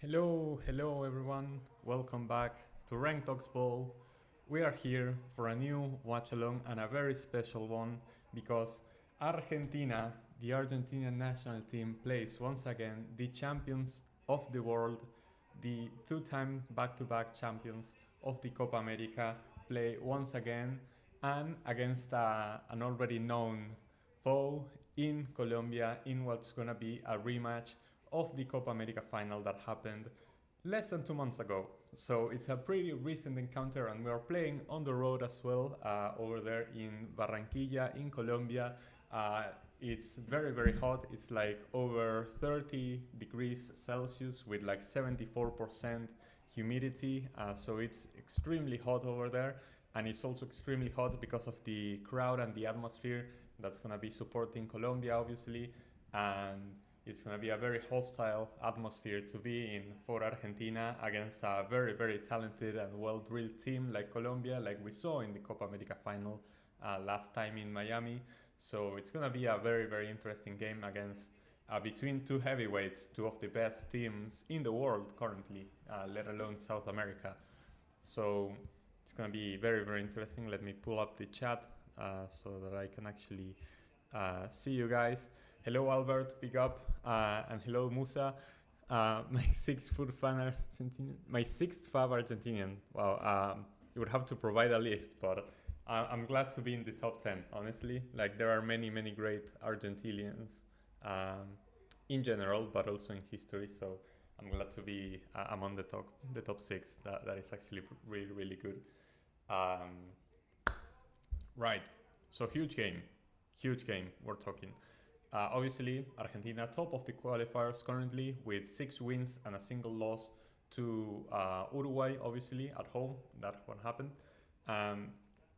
Hello everyone. Welcome back to Rank Talks Ball. We are here for a new watch-along and a very special one because Argentina, the Argentinian national team, plays once again the champions of the world, the two-time back-to-back champions of the Copa America, play once again and against an already known foe in Colombia in what's gonna be a rematch of the Copa America final that happened less than 2 months ago. So it's a pretty recent encounter, and we are playing on the road as well over there in Barranquilla, in Colombia. It's very hot. It's like over 30 degrees Celsius with like 74% humidity. So it's extremely hot over there. And it's also extremely hot because of the crowd and the atmosphere that's going to be supporting Colombia, obviously. And it's going to be a very hostile atmosphere to be in for Argentina against a very talented and well-drilled team like Colombia, like we saw in the Copa America final last time in Miami. So it's going to be a very interesting game against between two heavyweights, two of the best teams in the world currently, let alone South America. So it's going to be very interesting. Let me pull up the chat so that I can actually see you guys. Hello Albert, big up, and hello Musa, my 6 foot fan Argentinian, my sixth fab Argentinian. Wow, you would have to provide a list, but I'm glad to be in the top 10. Honestly, like there are many great Argentinians in general, but also in history. So I'm glad to be among the top six. That is actually really good. Right. So huge game. We're talking. Obviously, Argentina top of the qualifiers currently with 6 wins and a single loss to Uruguay, obviously, at home. That what happened.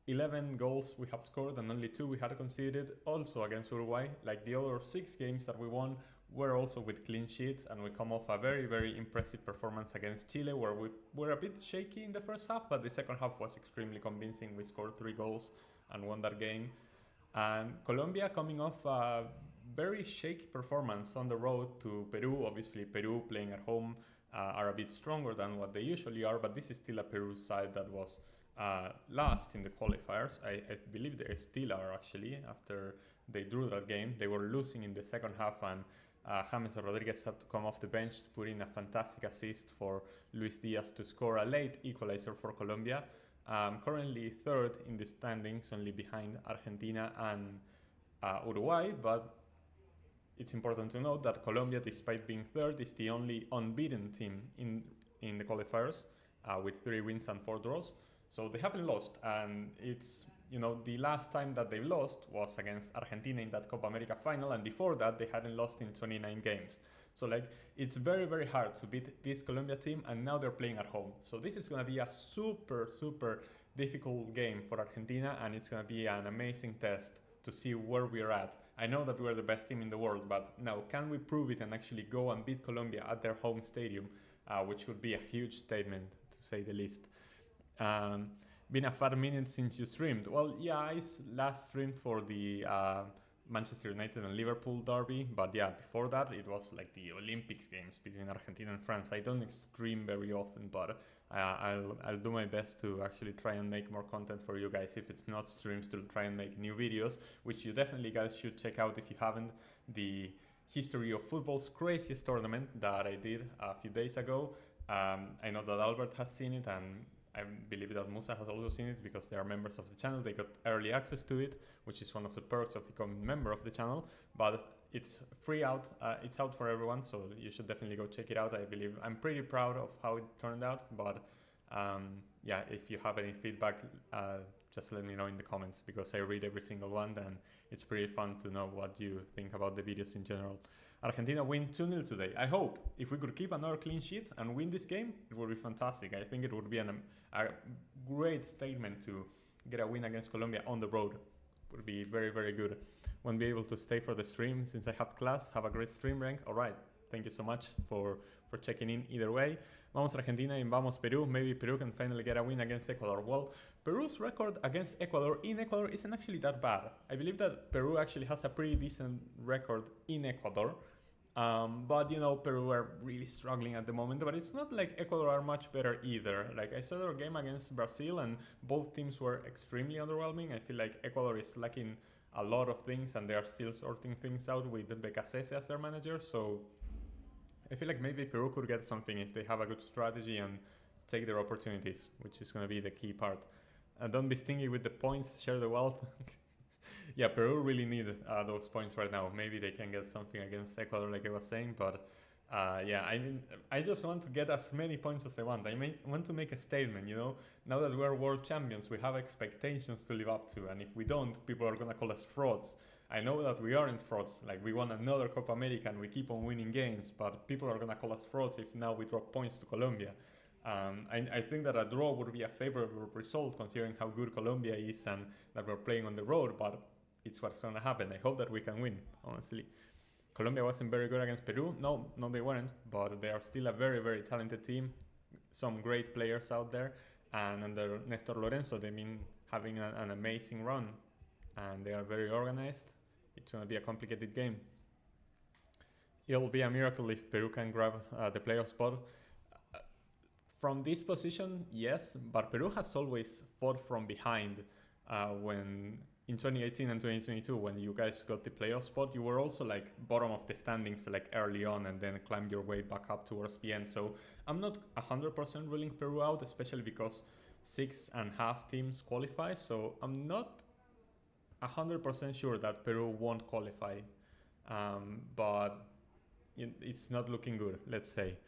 11 goals we have scored and only 2 we had conceded, also against Uruguay. Like the other 6 games that we won were also with clean sheets, and we come off a very impressive performance against Chile, where we were a bit shaky in the first half, but the second half was extremely convincing. We scored 3 goals and won that game. And Colombia coming off a very shaky performance on the road to Peru. Obviously, Peru playing at home are a bit stronger than what they usually are, but this is still a Peru side that was last in the qualifiers. I believe they still are actually after they drew that game. They were losing in the second half, and James Rodriguez had to come off the bench to put in a fantastic assist for Luis Diaz to score a late equalizer for Colombia. Currently third in the standings, only behind Argentina and Uruguay, but it's important to note that Colombia, despite being third, is the only unbeaten team in the qualifiers with 3 wins and 4 draws. So they haven't lost, and it's, the last time that they lost was against Argentina in that Copa America final, and before that they hadn't lost in 29 games. So like it's very hard to beat this Colombia team, and now they're playing at home. So this is going to be a super difficult game for Argentina, and it's going to be an amazing test to see where we're at. I know that we're the best team in the world, but now can we prove it and actually go and beat Colombia at their home stadium, which would be a huge statement to say the least. Been a fat minute since you streamed. Well, yeah, I last streamed for the Manchester United and Liverpool derby, but yeah, before that it was like the Olympics games between Argentina and France. I don't stream very often, but I'll do my best to actually try and make more content for you guys. If it's not streams, to try and make new videos, which you definitely guys should check out if you haven't. The history of football's craziest tournament that I did a few days ago. I know that Albert has seen it, and I believe that Musa has also seen it because they are members of the channel. They got early access to it, which is one of the perks of becoming a member of the channel. But it's free out. It's out for everyone, so you should definitely go check it out. I believe I'm pretty proud of how it turned out. But yeah, if you have any feedback, just let me know in the comments, because I read every single one, and it's pretty fun to know what you think about the videos in general. Argentina win 2-0 today. I hope if we could keep another clean sheet and win this game, it would be fantastic. I think it would be a great statement to get a win against Colombia on the road. It would be very good. Won't be able to stay for the stream since I have class. Have a great stream, Rank. All right. Thank you so much for checking in either way. Vamos Argentina and vamos Peru. Maybe Peru can finally get a win against Ecuador. Well, Peru's record against Ecuador in Ecuador isn't actually that bad. I believe that Peru actually has a pretty decent record in Ecuador. But Peru are really struggling at the moment. But it's not like Ecuador are much better either. Like I saw their game against Brazil, and both teams were extremely underwhelming. I feel like Ecuador is lacking a lot of things, and they are still sorting things out with Becasese as their manager. So I feel like maybe Peru could get something if they have a good strategy and take their opportunities, which is going to be the key part. And don't be stingy with the points, share the wealth. Yeah, Peru really need those points right now. Maybe they can get something against Ecuador, like I was saying, but yeah, I mean, I just want to get as many points as I want. Want to make a statement, Now that we are world champions, we have expectations to live up to, and if we don't, people are gonna call us frauds. I know that we aren't frauds, like we won another Copa America and we keep on winning games, but people are gonna call us frauds if now we drop points to Colombia. I think that a draw would be a favorable result considering how good Colombia is and that we're playing on the road, but it's what's gonna happen. I hope that we can win, honestly. Colombia wasn't very good against Peru. No, they weren't, but they are still a very, very talented team. Some great players out there, and under Nestor Lorenzo, they've been having an amazing run, and they are very organized. It's going to be a complicated game. It'll be a miracle if Peru can grab the playoff spot. From this position, yes, but Peru has always fought from behind when in 2018 and 2022, when you guys got the playoff spot, you were also like bottom of the standings like early on and then climbed your way back up towards the end. So I'm not 100% ruling Peru out, especially because 6.5 teams qualify. So I'm not 100% sure that Peru won't qualify, but it's not looking good, let's say.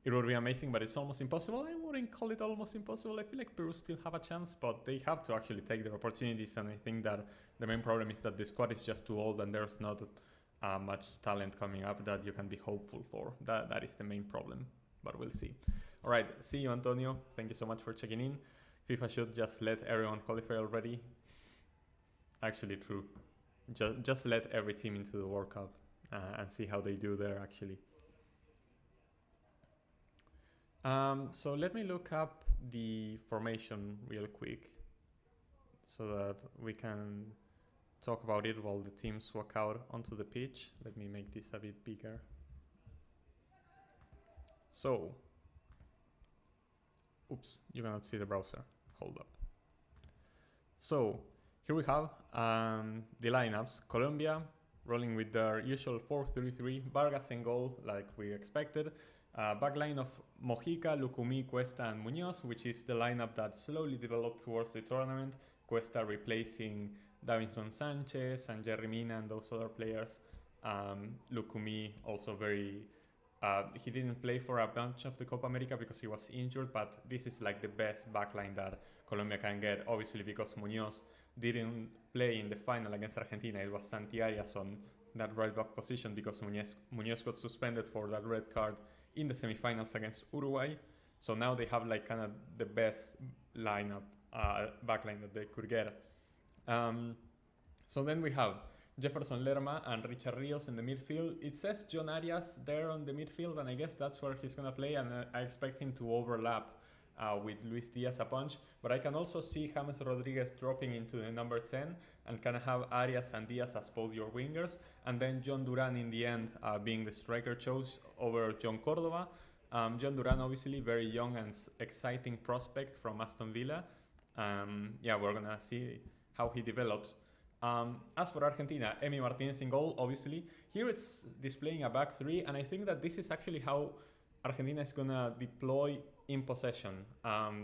It would be amazing, but it's almost impossible. I wouldn't call it almost impossible. I feel like Peru still have a chance, but they have to actually take their opportunities. And I think that the main problem is that the squad is just too old and there's not much talent coming up that you can be hopeful for. That is the main problem, but we'll see. All right, see you, Antonio. Thank you so much for checking in. FIFA should just let everyone qualify already. Actually, true. Just let every team into the World Cup and see how they do there, actually. So let me look up the formation real quick so that we can talk about it while the teams walk out onto the pitch. Let me make this a bit bigger. So, oops, you cannot see the browser. Hold up. So, here we have the lineups. Colombia rolling with their usual 4-3-3. Vargas in goal, like we expected. Backline of Mojica, Lucumí, Cuesta and Muñoz, which is the lineup that slowly developed towards the tournament. Cuesta replacing Davinson Sanchez and Jerry Mina and those other players. Lucumí also very... he didn't play for a bunch of the Copa America because he was injured, but this is like the best backline that Colombia can get, obviously because Muñoz didn't play in the final against Argentina. It was Santi Arias on that right back position because Muñoz got suspended for that red card in the semifinals against Uruguay. So now they have like kind of the best lineup, backline that they could get. So then we have Jefferson Lerma and Richard Rios in the midfield. It says John Arias there on the midfield, and I guess that's where he's going to play, and I expect him to overlap with Luis Diaz a bunch. But I can also see James Rodriguez dropping into the number 10 and kind of have Arias and Diaz as both your wingers, and then John Duran in the end being the striker choice over John Cordova. John Duran, obviously very young and exciting prospect from Aston Villa. Yeah, we're going to see how he develops. As for Argentina, Emi Martinez in goal, obviously. Here it's displaying a back three, and I think that this is actually how Argentina is going to deploy in possession,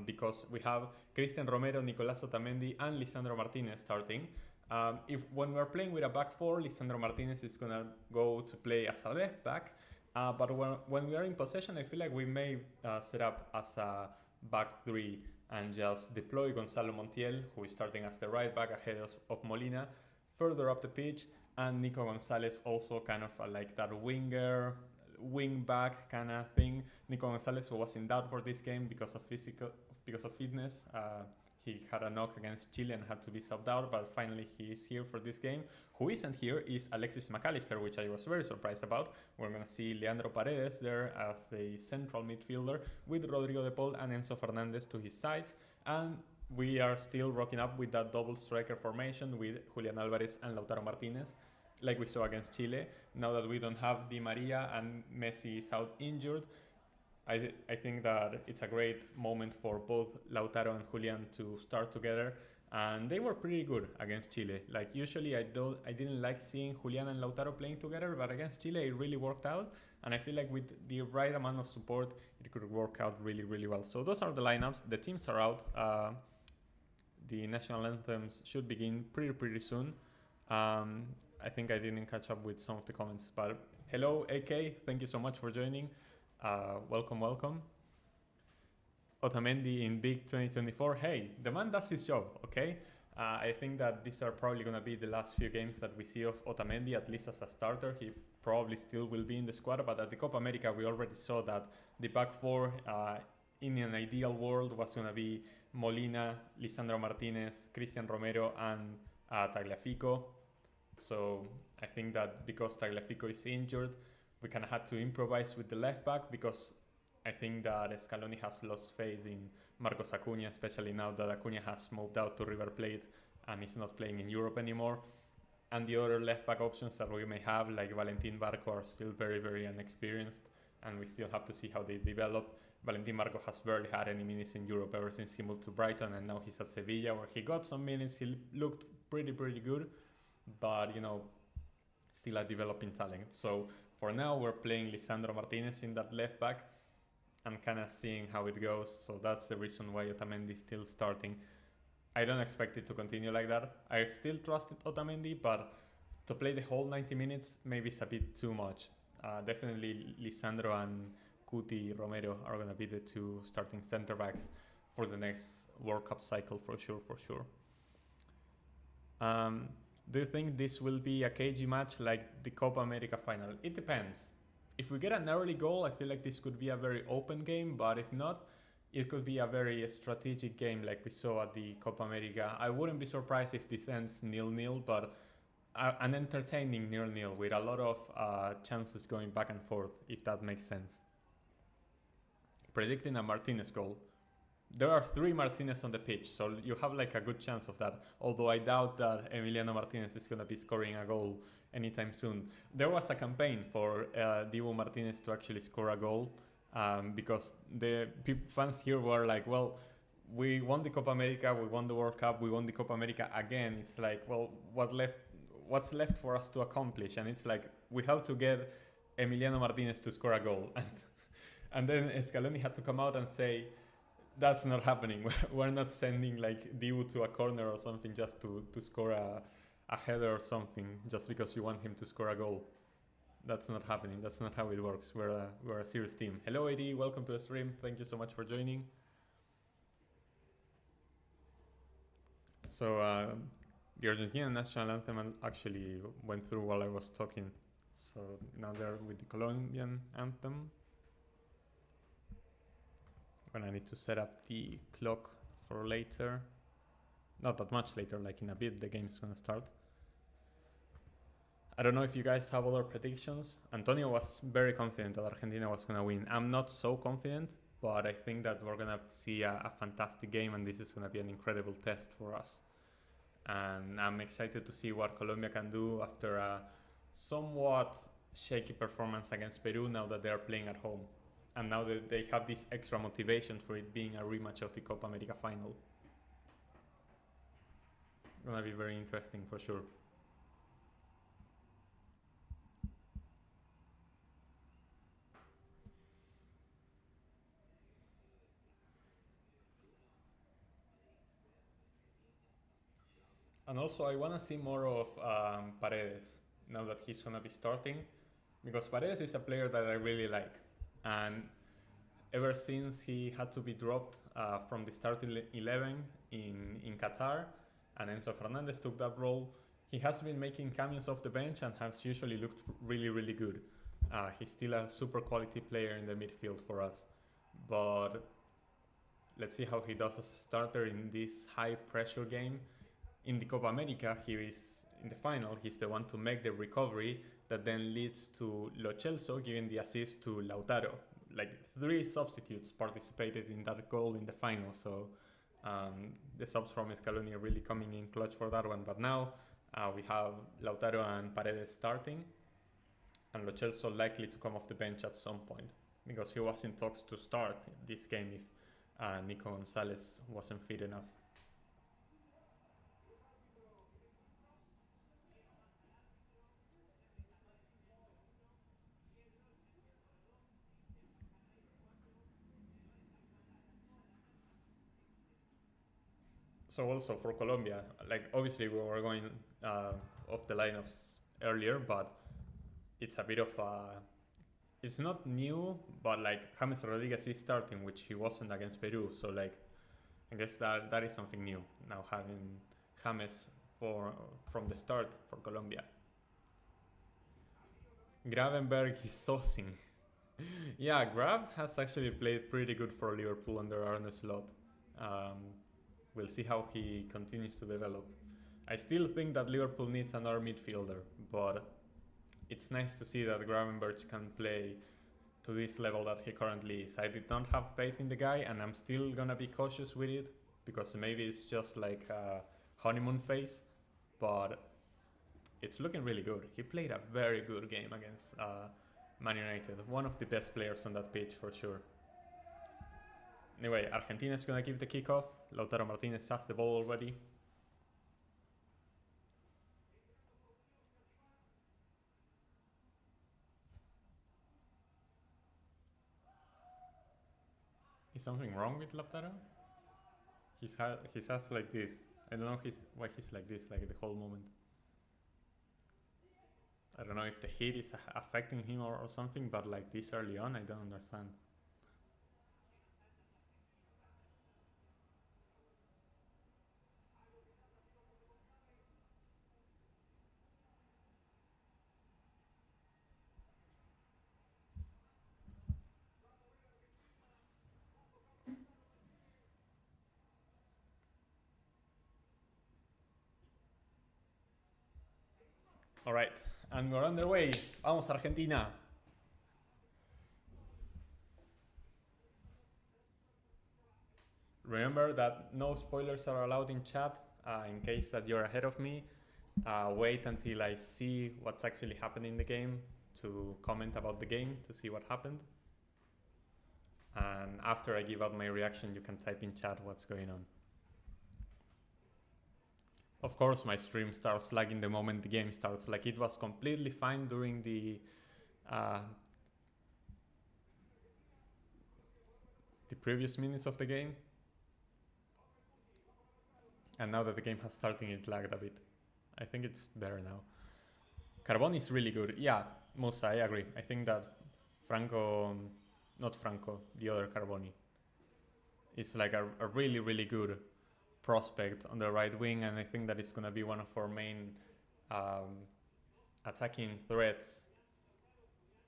because we have Cristian Romero, Nicolás Otamendi, and Lisandro Martinez starting. When we're playing with a back four, Lisandro Martinez is going to go to play as a left back, but when we are in possession, I feel like we may set up as a back three and just deploy Gonzalo Montiel, who is starting as the right back ahead of Molina, further up the pitch, and Nico Gonzalez also kind of like that wing back kind of thing. Nico Gonzalez, who was in doubt for this game because of fitness. He had a knock against Chile and had to be subbed out, but finally he is here for this game. Who isn't here is Alexis McAllister, which I was very surprised about. We're going to see Leandro Paredes there as the central midfielder with Rodrigo de Paul and Enzo Fernandez to his sides. And we are still rocking up with that double striker formation with Julian Alvarez and Lautaro Martinez. like we saw against Chile. Now that we don't have Di Maria and Messi is out injured, I think that it's a great moment for both Lautaro and Julian to start together, and they were pretty good against Chile. Like usually I didn't like seeing Julian and Lautaro playing together, but against Chile it really worked out, and I feel like with the right amount of support it could work out really, really well. So those are the lineups. The teams are out. The national anthems should begin pretty soon. I think I didn't catch up with some of the comments, but hello AK, thank you so much for joining. Welcome. Otamendi in big 2024. Hey, the man does his job, okay? I think that these are probably going to be the last few games that we see of Otamendi, at least as a starter. He probably still will be in the squad, but at the Copa America we already saw that the back four in an ideal world was going to be Molina, Lisandro Martinez, Cristian Romero, and Tagliafico. So I think that because Tagliafico is injured, we kind of had to improvise with the left back, because I think that Scaloni has lost faith in Marcos Acuna, especially now that Acuna has moved out to River Plate and is not playing in Europe anymore. And the other left back options that we may have, like Valentin Barco, are still very inexperienced, and we still have to see how they develop. Valentin Barco has barely had any minutes in Europe ever since he moved to Brighton, and now he's at Sevilla, where he got some minutes. He looked pretty good, but you know, still a developing talent. So for now we're playing Lisandro Martinez in that left back and kind of seeing how it goes. So that's the reason why Otamendi is still starting. I don't expect it to continue like that. I still trusted Otamendi, but to play the whole 90 minutes maybe it's a bit too much. Definitely Lisandro and Cuti Romero are going to be the two starting center backs for the next World Cup cycle for sure. Do you think this will be a cagey match like the Copa America final? It depends. If we get an early goal, I feel like this could be a very open game, but if not, it could be a very strategic game like we saw at the Copa America. I wouldn't be surprised if this ends 0-0, but an entertaining 0-0 with a lot of chances going back and forth, if that makes sense. Predicting a Martinez goal. There are 3 Martinez on the pitch, so you have like a good chance of that. Although I doubt that Emiliano Martinez is going to be scoring a goal anytime soon. There was a campaign for Dibu Martinez to actually score a goal, because the fans here were like, well, we won the Copa America, we won the World Cup, we won the Copa America again. It's like, well, what's left for us to accomplish? And it's like, we have to get Emiliano Martinez to score a goal. And then Scaloni had to come out and say, that's not happening. We're not sending like Dibu to a corner or something just to score a header or something just because you want him to score a goal. That's not happening. That's not how it works. We're a serious team. Hello AD, welcome to the stream. Thank you so much for joining. So the Argentinian national anthem actually went through while I was talking. So now they're with the Colombian anthem. I need to set up the clock for later. Not that much later, like in a bit the game's gonna start. I don't know if you guys have other predictions. Antonio was very confident that Argentina was gonna win. I'm not so confident, but I think that we're gonna see a fantastic game, and this is gonna be an incredible test for us. And I'm excited to see what Colombia can do after a somewhat shaky performance against Peru now that they're playing at home. And now that they have this extra motivation for it being a rematch of the Copa America final. Gonna be very interesting for sure. And also I wanna see more of Paredes now that he's gonna be starting, because Paredes is a player that I really like. And ever since he had to be dropped from the starting 11 in Qatar, and Enzo Fernandez took that role, he has been making cameos off the bench and has usually looked really good. He's still a super quality player in the midfield for us. But let's see how he does as a starter in this high pressure game. In the Copa America, he is in the final, he's the one to make the recovery that then leads to Lo Celso giving the assist to Lautaro. Like 3 substitutes participated in that goal in the final, so the subs from Scaloni are really coming in clutch for that one. But now We have Lautaro and Paredes starting, and Lo Celso likely to come off the bench at some point because he was in talks to start this game if Nico Gonzalez wasn't fit enough. So also for Colombia, like obviously we were going off the lineups earlier, but it's a bit of a, it's not new, but like James Rodriguez is starting, which he wasn't against Peru. So like I guess that is something new now having James for from the start for Colombia. Gravenberg is saucing. Yeah, Grab has actually played pretty good for Liverpool under Arne Slot. Um, we'll see how he continues to develop. I still think that Liverpool needs another midfielder, but it's nice to see that Gravenberch can play to this level that he currently is. I did not have faith in the guy, and I'm still gonna be cautious with it because maybe it's just like a honeymoon phase, but it's looking really good. He played a very good game against Man United, one of the best players on that pitch for sure. Anyway, Argentina is gonna give the kickoff. Lautaro Martinez has the ball already. Is something wrong with Lautaro? He has like this. I don't know why he's like this, like the whole moment. I don't know if the heat is affecting him or something, but like this early on, I don't understand. All right, and we're on the way. Vamos, Argentina. Remember that no spoilers are allowed in chat in case that you're ahead of me. Wait until I see what's actually happening in the game to comment about the game to see what happened. And after I give out my reaction, you can type in chat what's going on. Of course, my stream starts lagging the moment the game starts. Like it was completely fine during the previous minutes of the game. And now that the game has started, it lagged a bit. I think it's better now. Carboni is really good. Yeah, Musa, I agree. I think that Franco, not Franco, the other Carboni, is like a really, really good prospect on the right wing, and I think that it's going to be one of our main attacking threats,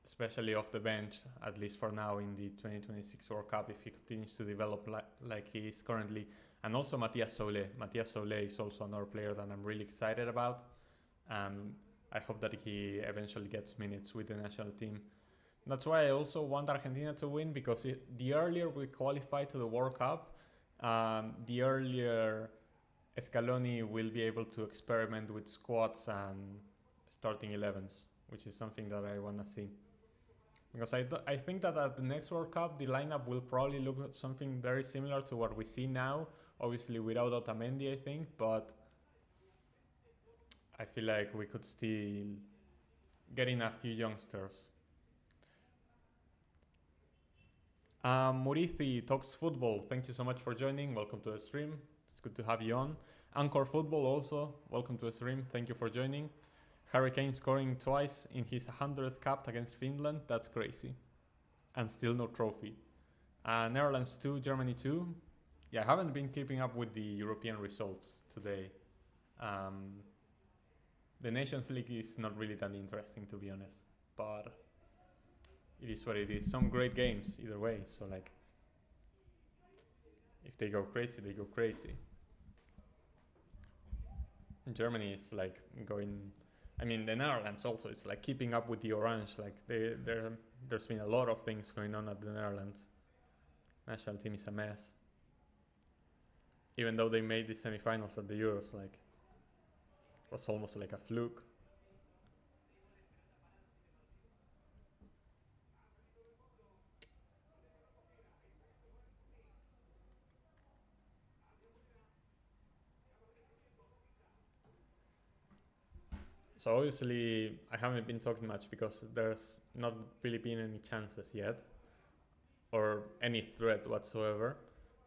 especially off the bench, at least for now in the 2026 World Cup, if he continues to develop like he is currently. And also Matias Soule. Matias Soule is also another player that I'm really excited about, and I hope that he eventually gets minutes with the national team. That's why I also want Argentina to win, because the earlier we qualify to the World Cup, the earlier Scaloni will be able to experiment with squads and starting 11s, which is something that I want to see. Because I think that at the next World Cup, the lineup will probably look at something very similar to what we see now, obviously without Otamendi, I think, but I feel like we could still get in a few youngsters. Murithi Talks Football, thank you so much for joining. Welcome to the stream. It's good to have you on. Anchor Football also, welcome to the stream. Thank you for joining. Harry Kane scoring twice in his 100th cap against Finland. That's crazy. And still no trophy. Netherlands 2, Germany 2. Yeah, I haven't been keeping up with the European results today. The Nations League is not really that interesting, to be honest. But it is what it is. Some great games either way. So like, if they go crazy, they go crazy. Germany is like going. I mean, the Netherlands also. It's like keeping up with the orange. Like there's been a lot of things going on at the Netherlands. National team is a mess. Even though they made the semifinals at the Euros, like was almost like a fluke. So obviously I haven't been talking much because there's not really been any chances yet or any threat whatsoever.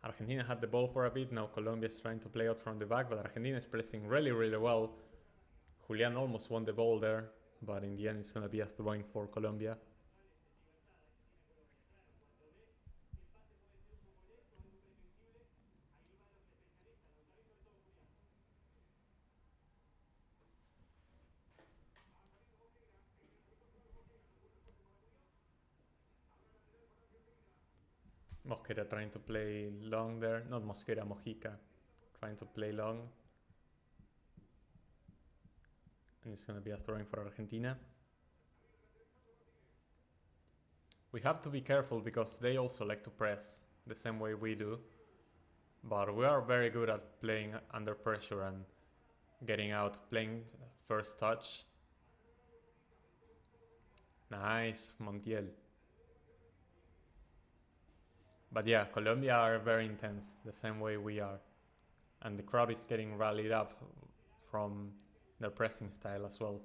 Argentina had the ball for a bit, now Colombia is trying to play out from the back, but Argentina is pressing really, really well. Julian almost won the ball there, but in the end it's going to be a throwing for Colombia. Mosquera trying to play long there. Not Mosquera, Mojica trying to play long. And it's going to be a throwing for Argentina. We have to be careful because they also like to press the same way we do. But we are very good at playing under pressure and getting out, playing first touch. Nice, Montiel. But yeah, Colombia are very intense, the same way we are. And the crowd is getting rallied up from their pressing style as well.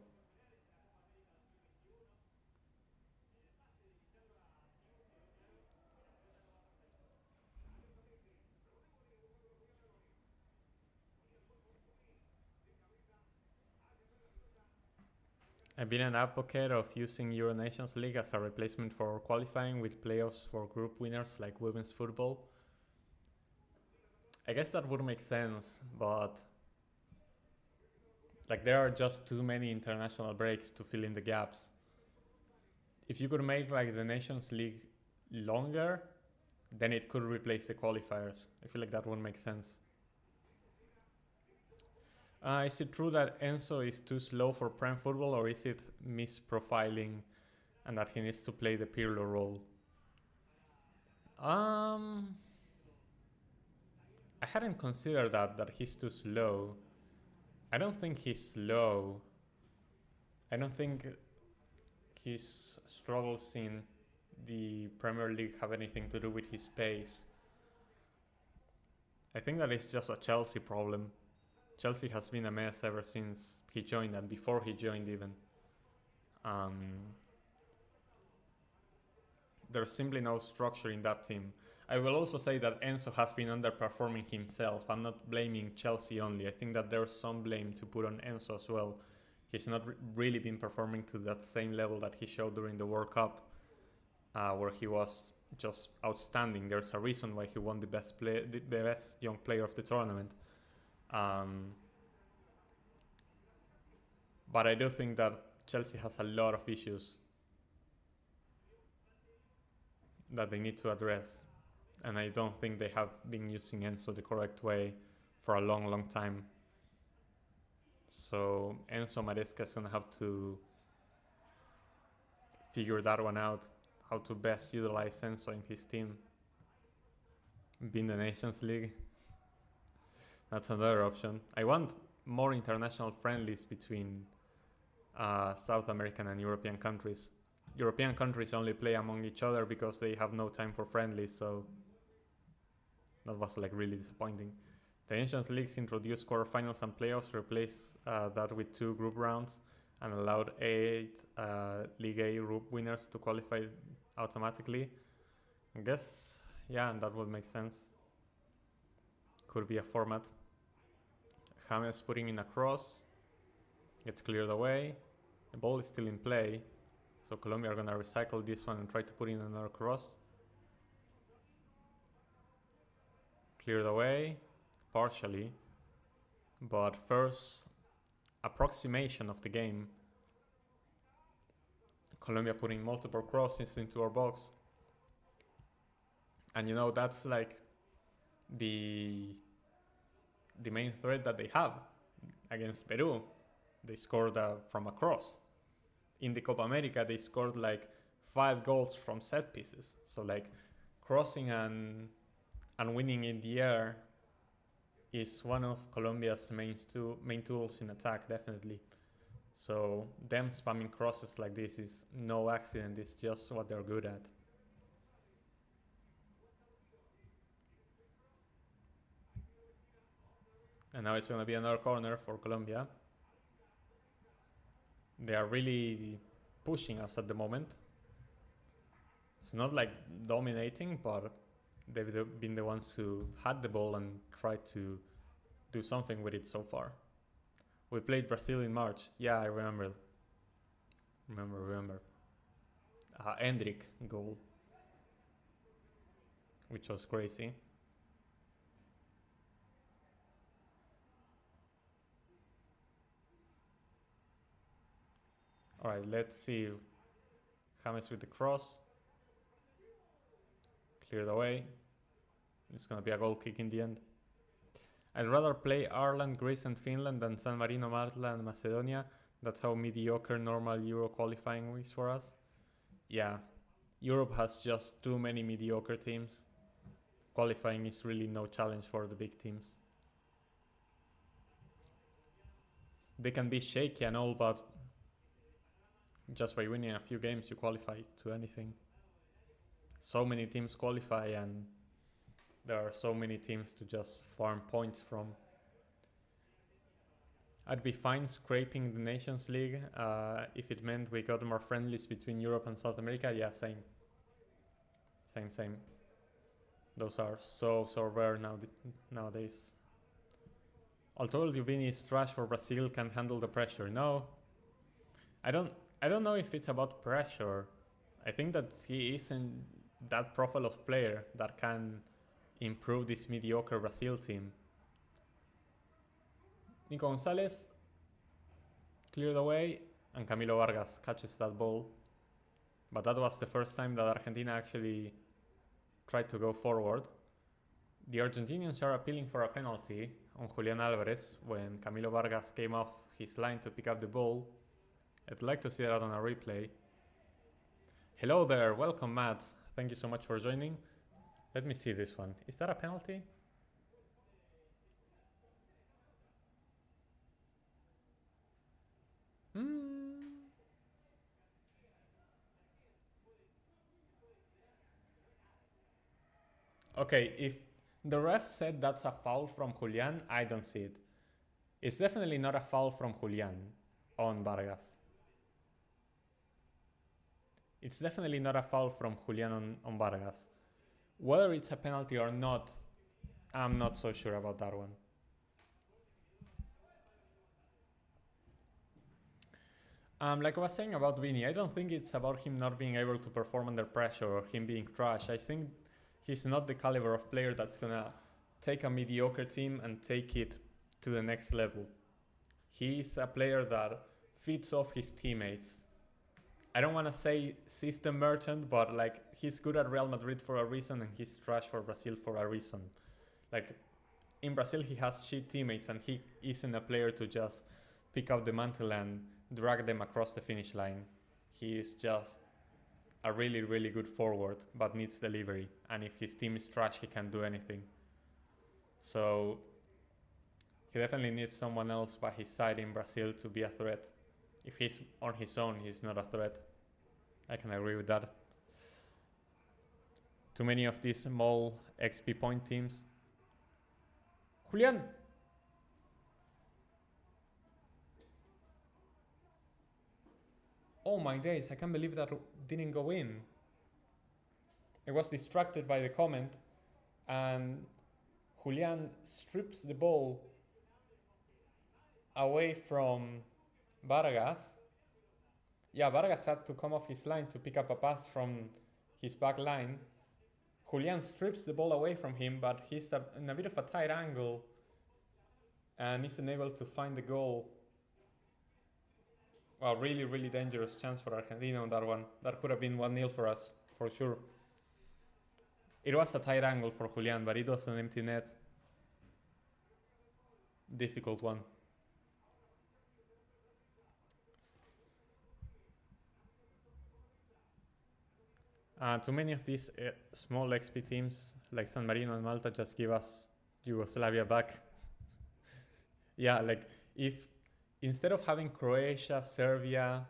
I've been an advocate of using Euro Nations League as a replacement for qualifying with playoffs for group winners like women's football. I guess that would make sense, but like there are just too many international breaks to fill in the gaps. If you could make like the Nations League longer, then it could replace the qualifiers. I feel like that would make sense. Is it true that Enzo is too slow for prime football, or is it misprofiling and that he needs to play the Pirlo role? I hadn't considered that he's too slow. I don't think he's slow. I don't think his struggles in the Premier League have anything to do with his pace. I think that it's just a Chelsea problem. Chelsea has been a mess ever since he joined and before he joined even. There's simply no structure in that team. I will also say that Enzo has been underperforming himself. I'm not blaming Chelsea only. I think that there's some blame to put on Enzo as well. He's not really been performing to that same level that he showed during the World Cup, where he was just outstanding. There's a reason why he won the best young player of the tournament. But I do think that Chelsea has a lot of issues that they need to address. And I don't think they have been using Enzo the correct way for a long, long time. So Enzo Maresca is going to have to figure that one out, how to best utilize Enzo in his team. Being the Nations League. That's another option. I want more international friendlies between South American and European countries. European countries only play among each other because they have no time for friendlies, so that was like really disappointing. The Nations Leagues introduced quarterfinals and playoffs, replaced that with 2 group rounds, and allowed 8 League A group winners to qualify automatically. I guess, yeah, and that would make sense. Could be a format. James putting in a cross, gets cleared away. The ball is still in play, so Colombia are going to recycle this one and try to put in another cross. Cleared away, partially, but first approximation of the game. Colombia putting multiple crosses into our box. And you know, that's like the main threat that they have against Peru. They scored from a cross. In the Copa America, they scored like 5 goals from set pieces. So like crossing and winning in the air is one of Colombia's main tools in attack, definitely. So them spamming crosses like this is no accident, it's just what they're good at. And now it's going to be another corner for Colombia. They are really pushing us at the moment. It's not like dominating, but they've been the ones who had the ball and tried to do something with it so far. We played Brazil in March. Yeah, I remember. Remember. Hendrik goal, which was crazy. Alright, let's see. James with the cross. Cleared away. It's gonna be a goal kick in the end. I'd rather play Ireland, Greece and Finland than San Marino, Malta and Macedonia. That's how mediocre normal Euro qualifying is for us. Yeah, Europe has just too many mediocre teams. Qualifying is really no challenge for the big teams. They can be shaky and all, but just by winning a few games you qualify to anything. So many teams qualify and there are so many teams to just farm points from. I'd be fine scraping the Nations League if it meant we got more friendlies between Europe and South America. Yeah, same. Those are so rare nowadays. Although Vini is trash for Brazil, can handle the pressure. No, I don't know if it's about pressure. I think that he isn't that profile of player that can improve this mediocre Brazil team. Nico Gonzalez cleared away and Camilo Vargas catches that ball. But that was the first time that Argentina actually tried to go forward. The Argentinians are appealing for a penalty on Julian Alvarez when Camilo Vargas came off his line to pick up the ball. I'd like to see that on a replay. Hello there, welcome Matt. Thank you so much for joining. Let me see this one. Is that a penalty? Okay, if the ref said that's a foul from Julian, I don't see it. It's definitely not a foul from Julian on Vargas. It's definitely not a foul from Julian on Vargas. Whether it's a penalty or not, I'm not so sure about that one. Like I was saying about Vini, I don't think it's about him not being able to perform under pressure or him being trash. I think he's not the caliber of player that's gonna take a mediocre team and take it to the next level. He's a player that feeds off his teammates. I don't want to say system merchant, but like he's good at Real Madrid for a reason and he's trash for Brazil for a reason. Like in Brazil he has shit teammates and he isn't a player to just pick up the mantle and drag them across the finish line. He is just a really, really good forward, but needs delivery. And if his team is trash, he can't do anything. So he definitely needs someone else by his side in Brazil to be a threat. If he's on his own, he's not a threat. I can agree with that. Too many of these small XP point teams. Julian! Oh my days, I can't believe that didn't go in. I was distracted by the comment and Julian strips the ball away from Vargas. Yeah, Vargas had to come off his line to pick up a pass from his back line. Julian strips the ball away from him, but he's in a bit of a tight angle and isn't able to find the goal. A really, really dangerous chance for Argentina on that one. That could have been 1-0 for us, for sure. It was a tight angle for Julian, but it was an empty net. Difficult one. Too many of these small XP teams like San Marino and Malta just give us Yugoslavia back. Yeah, like if instead of having Croatia, Serbia,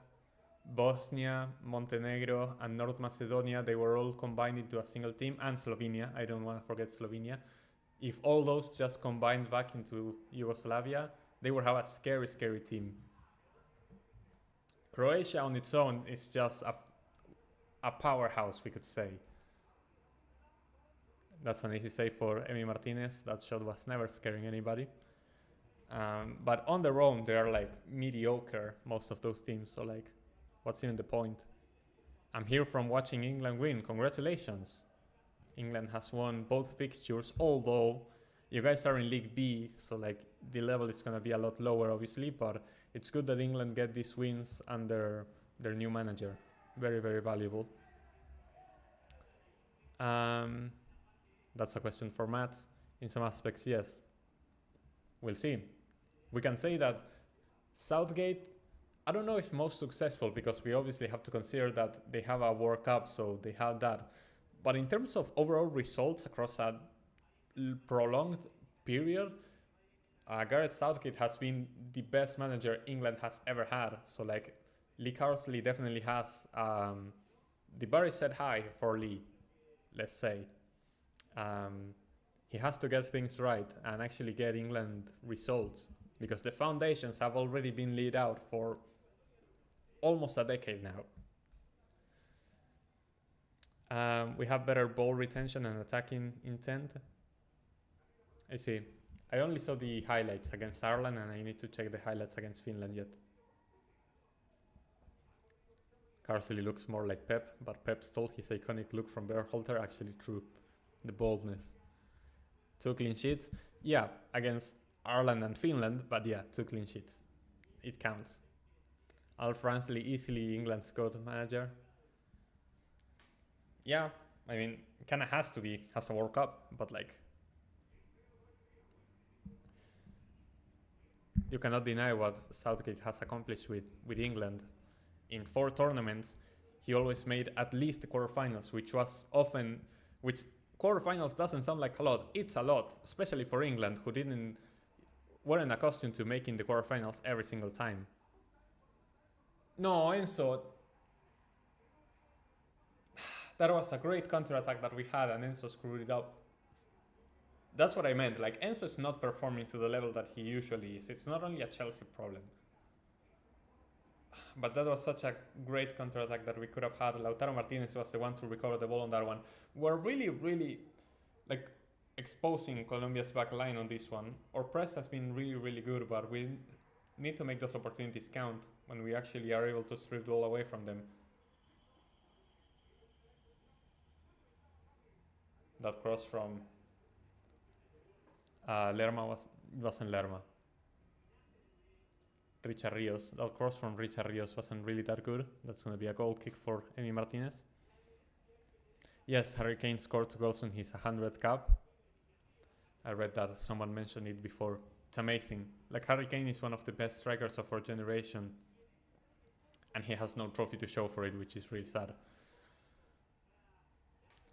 Bosnia, Montenegro, and North Macedonia, they were all combined into a single team, and Slovenia. I don't want to forget Slovenia. If all those just combined back into Yugoslavia, they would have a scary, scary team. Croatia on its own is just a powerhouse, we could say. That's an easy save for Emi Martinez. That shot was never scaring anybody. But on their own, they are like mediocre, most of those teams. So like, what's even the point? I'm here from watching England win. Congratulations. England has won both fixtures, although you guys are in League B, so like the level is going to be a lot lower, obviously, but it's good that England get these wins under their new manager. Very, very valuable. That's a question for Matt. In some aspects, yes. We'll see. We can say that Southgate, I don't know if most successful, because we obviously have to consider that they have a World Cup, so they have that. But in terms of overall results across a prolonged period, Gareth Southgate has been the best manager England has ever had. So like, Lee Carsley definitely has the bar is set high for Lee, let's say. He has to get things right and actually get England results, because the foundations have already been laid out for almost a decade now. We have better ball retention and attacking intent. I see. I only saw the highlights against Ireland, and I need to check the highlights against Finland yet. Carsley looks more like Pep, but Pep stole his iconic look from Berhalter. Actually true. The boldness. 2 clean sheets. Yeah, against Ireland and Finland, but yeah, 2 clean sheets. It counts. Alf Ransley, easily England's go-to manager. Yeah, I mean, kind of has to be, has a World Cup, but like, you cannot deny what Southgate has accomplished with England. In 4 tournaments, he always made at least the quarterfinals, which quarterfinals doesn't sound like a lot. It's a lot, especially for England, who weren't accustomed to making the quarterfinals every single time. No, Enzo, that was a great counter-attack that we had, and Enzo screwed it up. That's what I meant. Like, Enzo is not performing to the level that he usually is. It's not only a Chelsea problem. But that was such a great counter-attack that we could have had. Lautaro Martinez was the one to recover the ball on that one. We're really, really like exposing Colombia's back line on this one. Our press has been really, really good, but we need to make those opportunities count when we actually are able to strip the ball away from them. That cross from Lerma wasn't Lerma. Richard Rios. That cross from Richard Rios wasn't really that good. That's going to be a goal kick for Emi Martinez. Yes, Harry Kane scored 2 goals in his 100th cap. I read that, someone mentioned it before. It's amazing. Like, Harry Kane is one of the best strikers of our generation, and he has no trophy to show for it, which is really sad.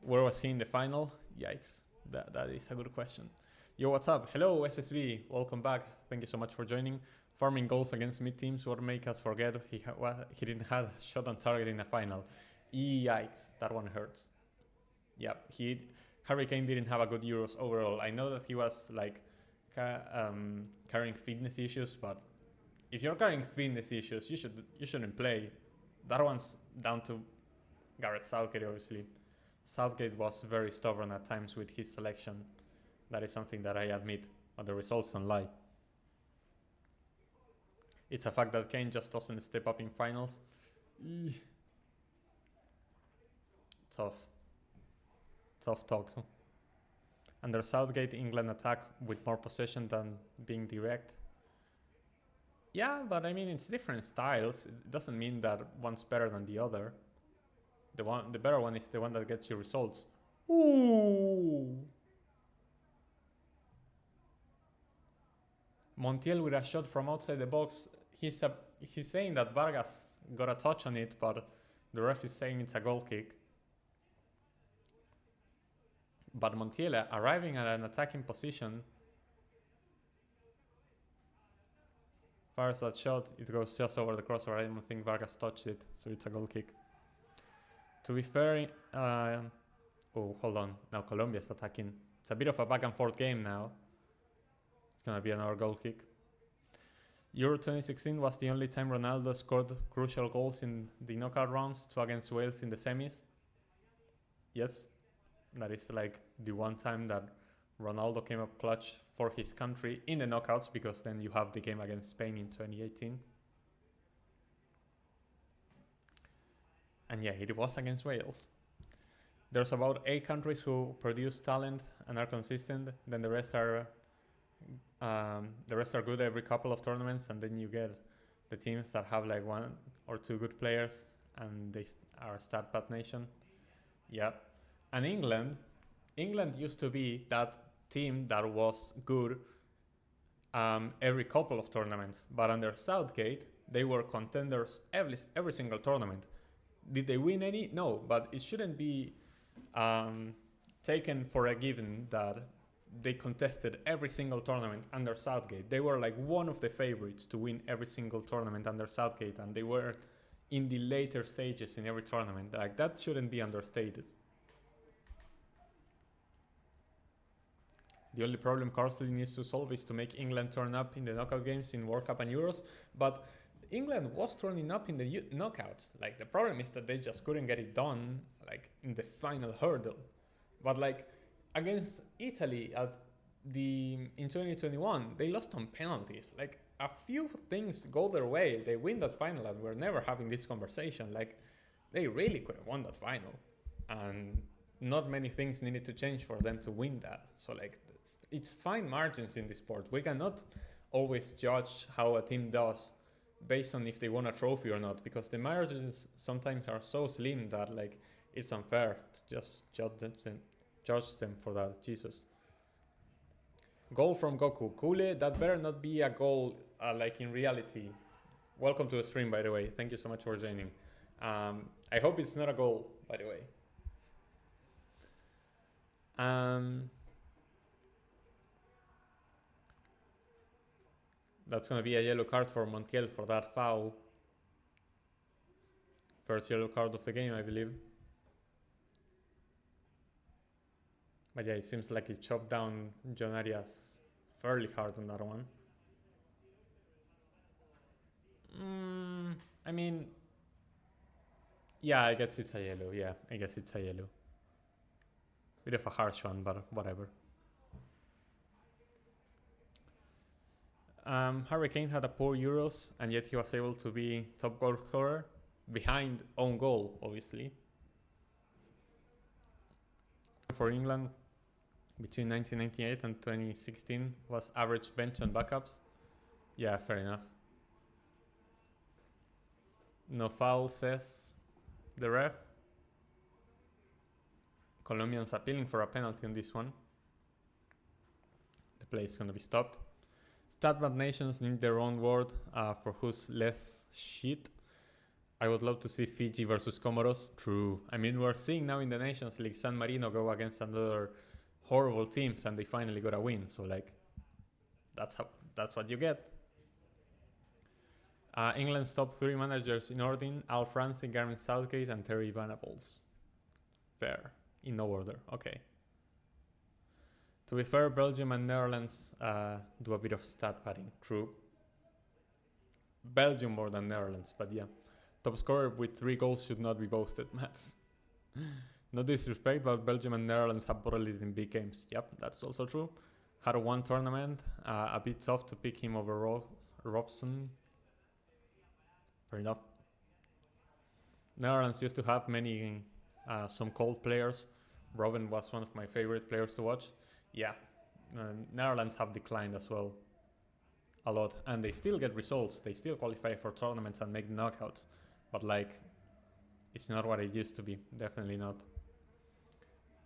Where was he in the final? Yikes. That is a good question. Yo, what's up? Hello, SSV. Welcome back. Thank you so much for joining. Farming goals against mid-teams would make us forget he didn't have a shot on target in the final. Yikes, that one hurts. Yeah, Harry Kane didn't have a good Euros overall. I know that he was like carrying fitness issues, but if you're carrying fitness issues, you shouldn't play. That one's down to Gareth Southgate, obviously. Southgate was very stubborn at times with his selection. That is something that I admit, but the results don't lie. It's a fact that Kane just doesn't step up in finals. Tough talk. Under Southgate, England attack with more possession than being direct. Yeah, but I mean, it's different styles. It doesn't mean that one's better than the other. The better one is the one that gets you results. Ooh! Montiel with a shot from outside the box. He's saying that Vargas got a touch on it, but the ref is saying it's a goal kick. But Montiel arriving at an attacking position. Fires that shot, it goes just over the crossbar. I don't think Vargas touched it, so it's a goal kick. To be fair, oh, hold on. Now Colombia's attacking. It's a bit of a back and forth game now. It's gonna be another goal kick. Euro 2016 was the only time Ronaldo scored crucial goals in the knockout rounds, 2 against Wales in the semis. Yes, that is like the one time that Ronaldo came up clutch for his country in the knockouts, because then you have the game against Spain in 2018. And yeah, it was against Wales. There's about 8 countries who produce talent and are consistent. Then the rest are good every couple of tournaments, and then you get the teams that have like 1 or 2 good players, and they are stat bad nation. Yeah, and England used to be that team that was good every couple of tournaments, but under Southgate they were contenders every single tournament. Did they win any? No, but it shouldn't be taken for a given that they contested every single tournament under Southgate. They were like one of the favorites to win every single tournament under Southgate, and they were in the later stages in every tournament. Like, that shouldn't be understated. The only problem Carsley needs to solve is to make England turn up in the knockout games in World Cup and Euros, but England was turning up in the knockouts. Like, the problem is that they just couldn't get it done, like, in the final hurdle. But like against Italy in 2021, they lost on penalties. Like, a few things go their way, they win that final, and we're never having this conversation. Like, they really could have won that final, and not many things needed to change for them to win that. So like, it's fine margins in this sport. We cannot always judge how a team does based on if they won a trophy or not, because the margins sometimes are so slim that like it's unfair to just judge them for that. Jesus. Goal from Goku. Kule, that better not be a goal like in reality. Welcome to the stream, by the way. Thank you so much for joining. I hope it's not a goal, by the way. That's going to be a yellow card for Montiel for that foul. First yellow card of the game, I believe. But yeah, it seems like he chopped down John Arias fairly hard on that one. I mean, yeah, I guess it's a yellow. Yeah, I guess it's a yellow. Bit of a harsh one, but whatever. Harry Kane had a poor Euros, and yet he was able to be top goal scorer behind own goal, obviously. For England, between 1998 and 2016 was average bench and backups. Yeah, fair enough. No foul, says the ref. Colombians appealing for a penalty on this one. The play is going to be stopped. Statbad nations need their own word for who's less shit. I would love to see Fiji versus Comoros. True. I mean, we're seeing now in the Nations League San Marino go against another horrible teams, and they finally got a win. So like, that's what you get. England's top 3 managers in order: Al Francis, Gareth Southgate, and Terry Venables. Fair. In no order. Okay. To be fair, Belgium and Netherlands do a bit of stat padding. True. Belgium more than Netherlands, but yeah. Top scorer with 3 goals should not be boasted, Mats. No disrespect, but Belgium and Netherlands have battled in big games. Yep, that's also true. Had one tournament. A bit tough to pick him over Robson. Fair enough. Netherlands used to have some cold players. Robben was one of my favorite players to watch. Yeah, Netherlands have declined as well a lot, and they still get results. They still qualify for tournaments and make knockouts, but like, it's not what it used to be. Definitely not.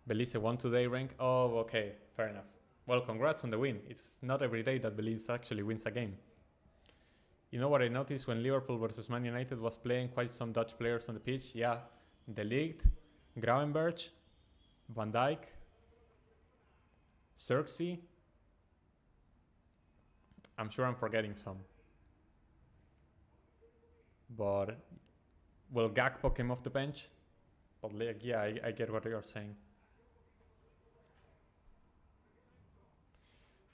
Belize won today rank. Oh, okay, fair enough. Well, congrats on the win. It's not every day that Belize actually wins a game. You know what I noticed when Liverpool versus Man United was playing? Quite some Dutch players on the pitch. Yeah, De Ligt, Gravenberch, Van Dijk, Xerxes. I'm sure I'm forgetting some. But well, Gakpo came off the bench. But like, yeah, I get what you're saying.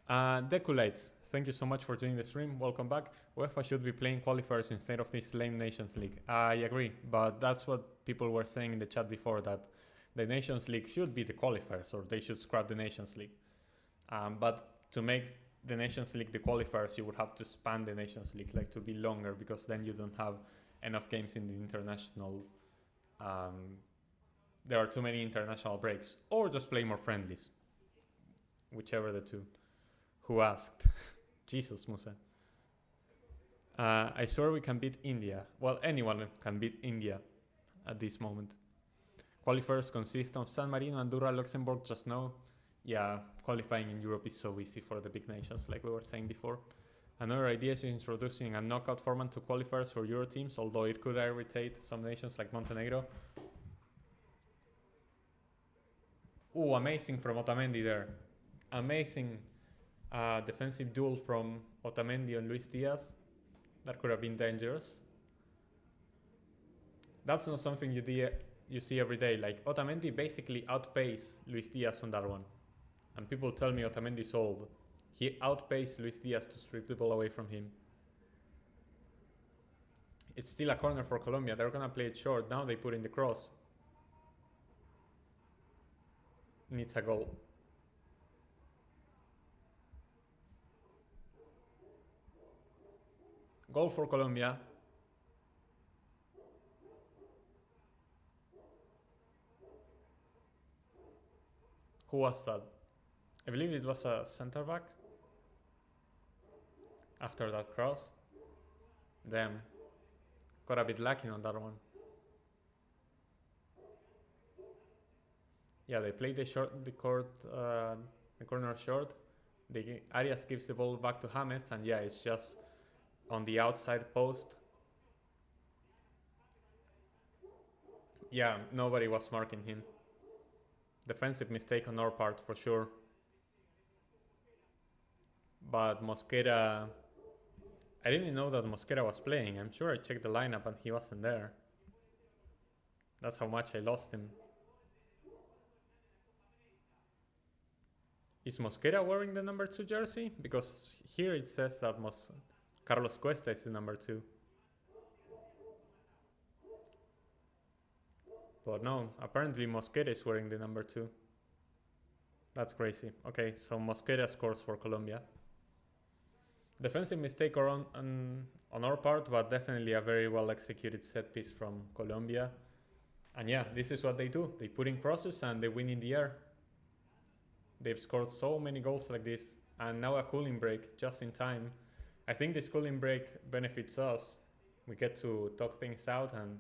Deculate, thank you so much for joining the stream. Welcome back. UEFA should be playing qualifiers instead of this lame Nations League. I agree, but that's what people were saying in the chat before, that the Nations League should be the qualifiers, or they should scrap the Nations League. But to make the Nations League the qualifiers, you would have to span the Nations League, like to be longer, because then you don't have enough games in the international. There are too many international breaks, or just play more friendlies, whichever the two. Who asked? Jesus, Musa. I swear we can beat India. Well, anyone can beat India at this moment. Qualifiers consist of San Marino, Andorra, Luxembourg, just now. Yeah, qualifying in Europe is so easy for the big nations, like we were saying before. Another idea is introducing a knockout format to qualifiers for Euro teams, although it could irritate some nations like Montenegro. Ooh, amazing from Otamendi there. Amazing defensive duel from Otamendi and Luis Diaz. That could have been dangerous. That's not something you see every day. Like, Otamendi basically outpaced Luis Diaz on that one. And people tell me Otamendi's old. He outpaced Luis Diaz to strip the ball away from him. It's still a corner for Colombia. They're gonna play it short. Now they put in the cross. Needs a goal. Goal for Colombia. Who was that? I believe it was a center back. After that cross. Damn. Got a bit lacking on that one. Yeah, they played the corner short. Arias gives the ball back to James, and yeah, it's just on the outside post. Yeah, nobody was marking him. Defensive mistake on our part for sure. But Mosquera, I didn't know that Mosquera was playing. I'm sure I checked the lineup and he wasn't there. That's how much I lost him. Is Mosquera wearing the number 2 jersey? Because here it says that Carlos Cuesta is the number 2. But no, apparently Mosquera is wearing the number 2. That's crazy. Okay, so Mosquera scores for Colombia. Defensive mistake on our part, but definitely a very well executed set piece from Colombia. And yeah, this is what they do. They put in crosses and they win in the air. They've scored so many goals like this. And now a cooling break just in time. I think this cooling break benefits us. We get to talk things out and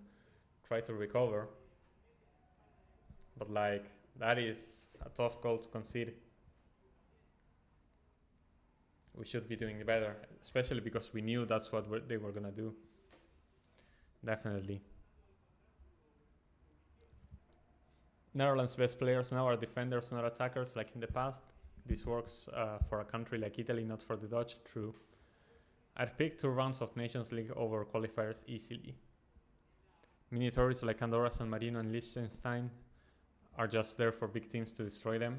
try to recover. But like, that is a tough goal to concede. We should be doing better, especially because we knew that's what they were gonna do. Definitely. Netherlands' best players now are defenders, not attackers, like in the past. This works for a country like Italy, not for the Dutch. True. I'd pick 2 rounds of Nations League over qualifiers easily. Mini tourists like Andorra, San Marino, and Liechtenstein are just there for big teams to destroy them.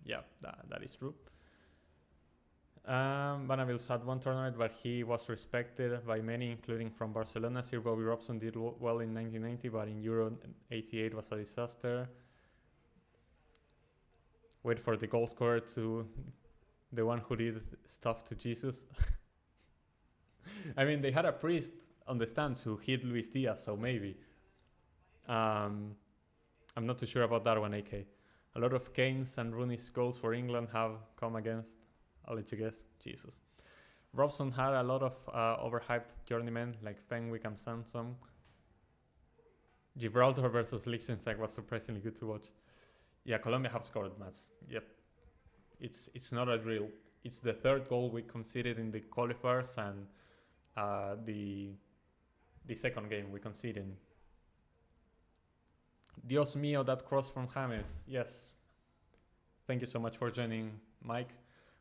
Yeah, that is true. Banavil's had one tournament, but he was respected by many, including from Barcelona. Sir Bobby Robson did well in 1990, but in Euro 88 was a disaster. Wait for the goal scorer to the one who did stuff to Jesus. I mean, they had a priest on the stands who hit Luis Diaz, so maybe. I'm not too sure about that one, AK. A lot of Kane's and Rooney's goals for England have come against, I'll let you guess, Jesus. Robson had a lot of overhyped journeymen like Fenwick and Sansom. Gibraltar versus Liechtenstein was surprisingly good to watch. Yeah, Colombia have scored, Mats. Yep. It's not a drill. It's the 3rd goal we conceded in the qualifiers and the 2nd game we conceded. Dios mío, that cross from James. Yes. Thank you so much for joining, Mike.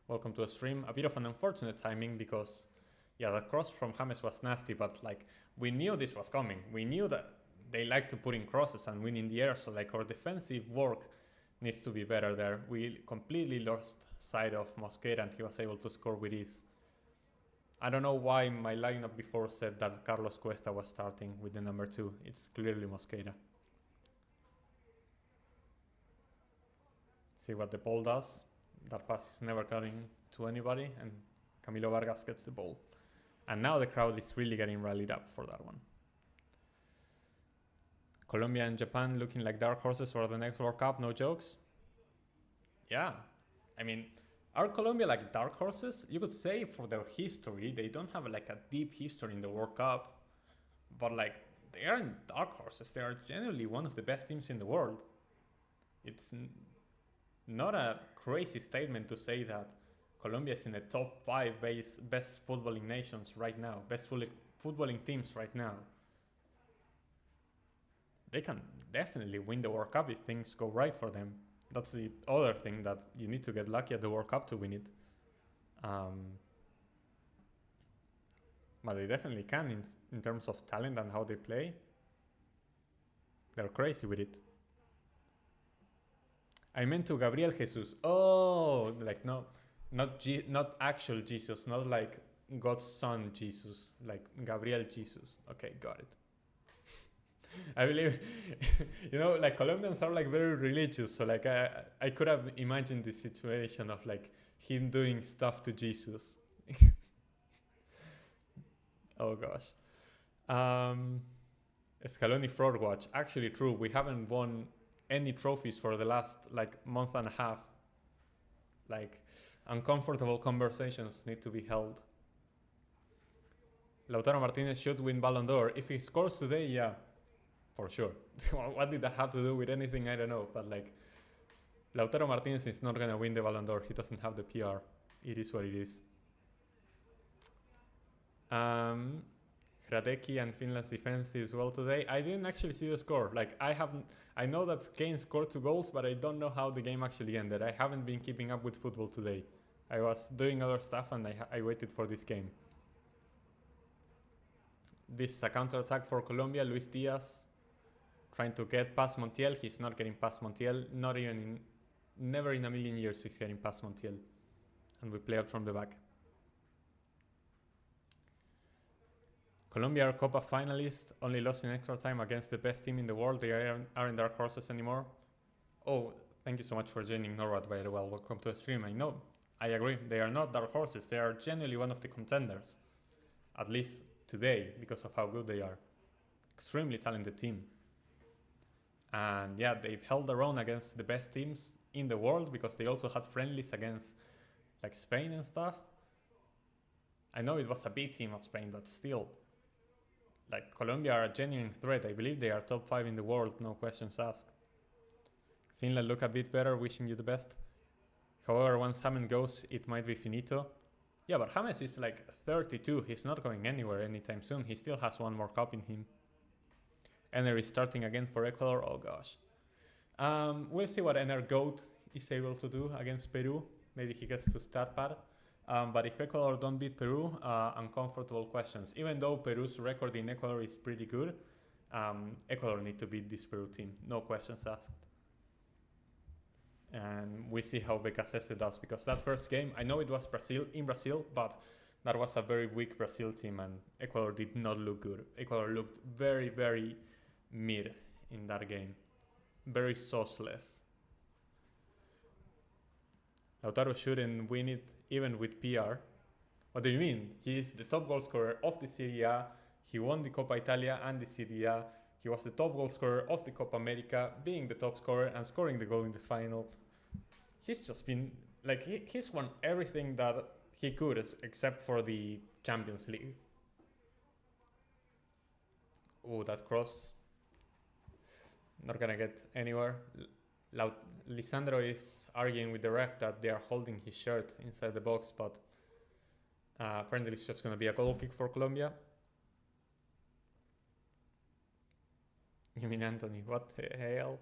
Welcome to a stream. A bit of an unfortunate timing because, Yeah, the cross from James was nasty, but like we knew this was coming. We knew that they like to put in crosses and win in the air, so like our defensive work needs to be better there. We completely lost sight of Mosquera and he was able to score with ease. I don't know why my lineup before said that Carlos Cuesta was starting with the number 2. It's clearly Mosquera. See what the ball does. That pass is never cutting to anybody and Camilo Vargas gets the ball. And now the crowd is really getting rallied up for that one. Colombia and Japan looking like dark horses for the next World Cup, no jokes? Yeah, I mean, are Colombia like dark horses? You could say for their history, they don't have like a deep history in the World Cup, but like they aren't dark horses. They are genuinely one of the best teams in the world. It's not a crazy statement to say that Colombia is in the top 5 best footballing nations right now, best footballing teams right now. They can definitely win the World Cup if things go right for them. That's the other thing, that you need to get lucky at the World Cup to win it. But they definitely can in terms of talent and how they play. They're crazy with it. I meant to Gabriel Jesus. Oh, like no, not actual Jesus, not like God's son Jesus, like Gabriel Jesus. Okay, got it. I believe, like Colombians are like very religious, so like I could have imagined the situation of like him doing stuff to Jesus. Oh gosh. Scaloni fraud watch. Actually true, we haven't won any trophies for the last like month and a half. Like uncomfortable conversations need to be held. Lautaro Martinez should win Ballon d'Or. If he scores today, yeah. For sure. What did that have to do with anything? I don't know. But like, Lautaro Martinez is not gonna win the Ballon d'Or. He doesn't have the PR. It is what it is. Hradecki and Finland's defense is well today. I didn't actually see the score. Like I know that Kane scored 2 goals, but I don't know how the game actually ended. I haven't been keeping up with football today. I was doing other stuff and I waited for this game. This is a counter-attack for Colombia. Luis Diaz trying to get past Montiel. He's not getting past Montiel. Never in a million years he's getting past Montiel. And we play out from the back. Colombia are Copa finalists, only lost in extra time against the best team in the world. They aren't dark horses anymore. Oh, thank you so much for joining Norad, by the way. Welcome to the stream. I know, I agree. They are not dark horses. They are genuinely one of the contenders. At least today, because of how good they are. Extremely talented team. And yeah, they've held their own against the best teams in the world, because they also had friendlies against like Spain and stuff. I know it was a B team of Spain, but still. Like, Colombia are a genuine threat. I believe they are top 5 in the world, no questions asked. Finland look a bit better, wishing you the best. However, once James goes, it might be finito. Yeah, but James is like 32. He's not going anywhere anytime soon. He still has 1 more cup in him. Ener is starting again for Ecuador. Oh gosh. We'll see what Ener Goat is able to do against Peru. Maybe he gets to start pad. But if Ecuador don't beat Peru, uncomfortable questions. Even though Peru's record in Ecuador is pretty good, Ecuador need to beat this Peru team. No questions asked. And we see how Becasese does, because that first game, I know it was in Brazil, but that was a very weak Brazil team and Ecuador did not look good. Ecuador looked very, very mid in that game. Very sauceless. Lautaro shouldn't win it even with PR. What do you mean? He is the top goal scorer of the Serie A. He won the Coppa Italia and the Serie A. He was the top goal scorer of the Copa America, being the top scorer and scoring the goal in the final. He's just been, like, he's won everything that he could except for the Champions League. Oh, that cross. Not gonna get anywhere. Lisandro is arguing with the ref that they are holding his shirt inside the box, but apparently it's just going to be a goal kick for Colombia. You mean Anthony? What the hell?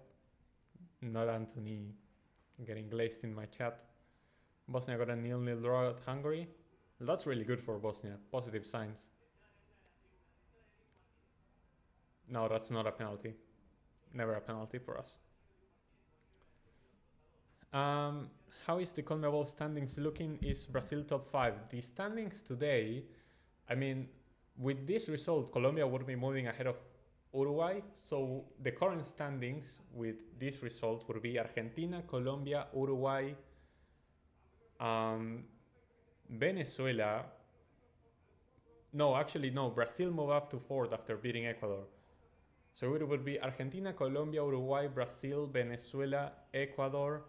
Not Anthony. Getting glazed in my chat. Bosnia got a 0-0 draw at Hungary. That's really good for Bosnia. Positive signs. No, that's not a penalty. Never a penalty for us. How is the CONMEBOL standings looking? Is Brazil top 5? The standings today, I mean, with this result, Colombia would be moving ahead of Uruguay. So the current standings with this result would be Argentina, Colombia, Uruguay, Venezuela. No, actually, no. Brazil moved up to 4th after beating Ecuador. So it would be Argentina, Colombia, Uruguay, Brazil, Venezuela, Ecuador.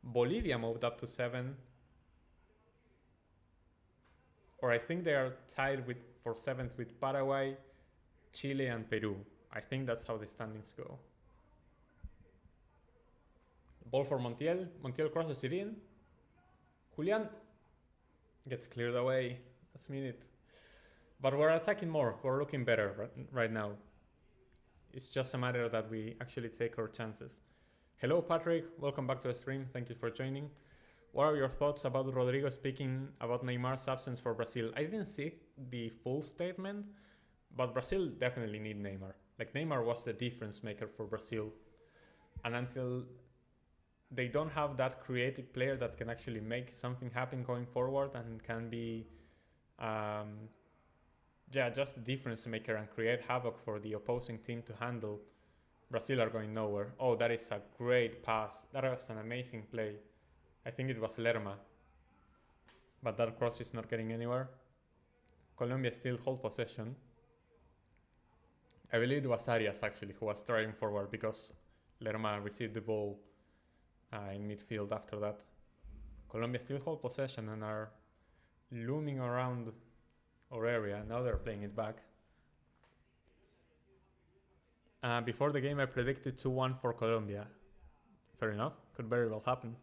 Bolivia moved up to 7. Or I think they are tied with for 7th with Paraguay, Chile, and Peru. I think that's how the standings go. Ball for Montiel. Montiel crosses it in. Julian gets cleared away. Let's mean it. But we're attacking more. We're looking better right now. It's just a matter that we actually take our chances. Hello, Patrick. Welcome back to the stream. Thank you for joining. What are your thoughts about Rodrigo speaking about Neymar's absence for Brazil? I didn't see the full statement, but Brazil definitely need Neymar. Like, Neymar was the difference maker for Brazil. And until they don't have that creative player that can actually make something happen going forward and can be, just a difference maker and create havoc for the opposing team to handle, Brazil are going nowhere. Oh, that is a great pass. That was an amazing play. I think it was Lerma. But that cross is not getting anywhere. Colombia still hold possession. I believe it was Arias actually who was driving forward because Lerma received the ball in midfield after that. Colombia still hold possession and are looming around our area. Now they're playing it back. Before the game I predicted 2-1 for Colombia. Fair enough, could very well happen.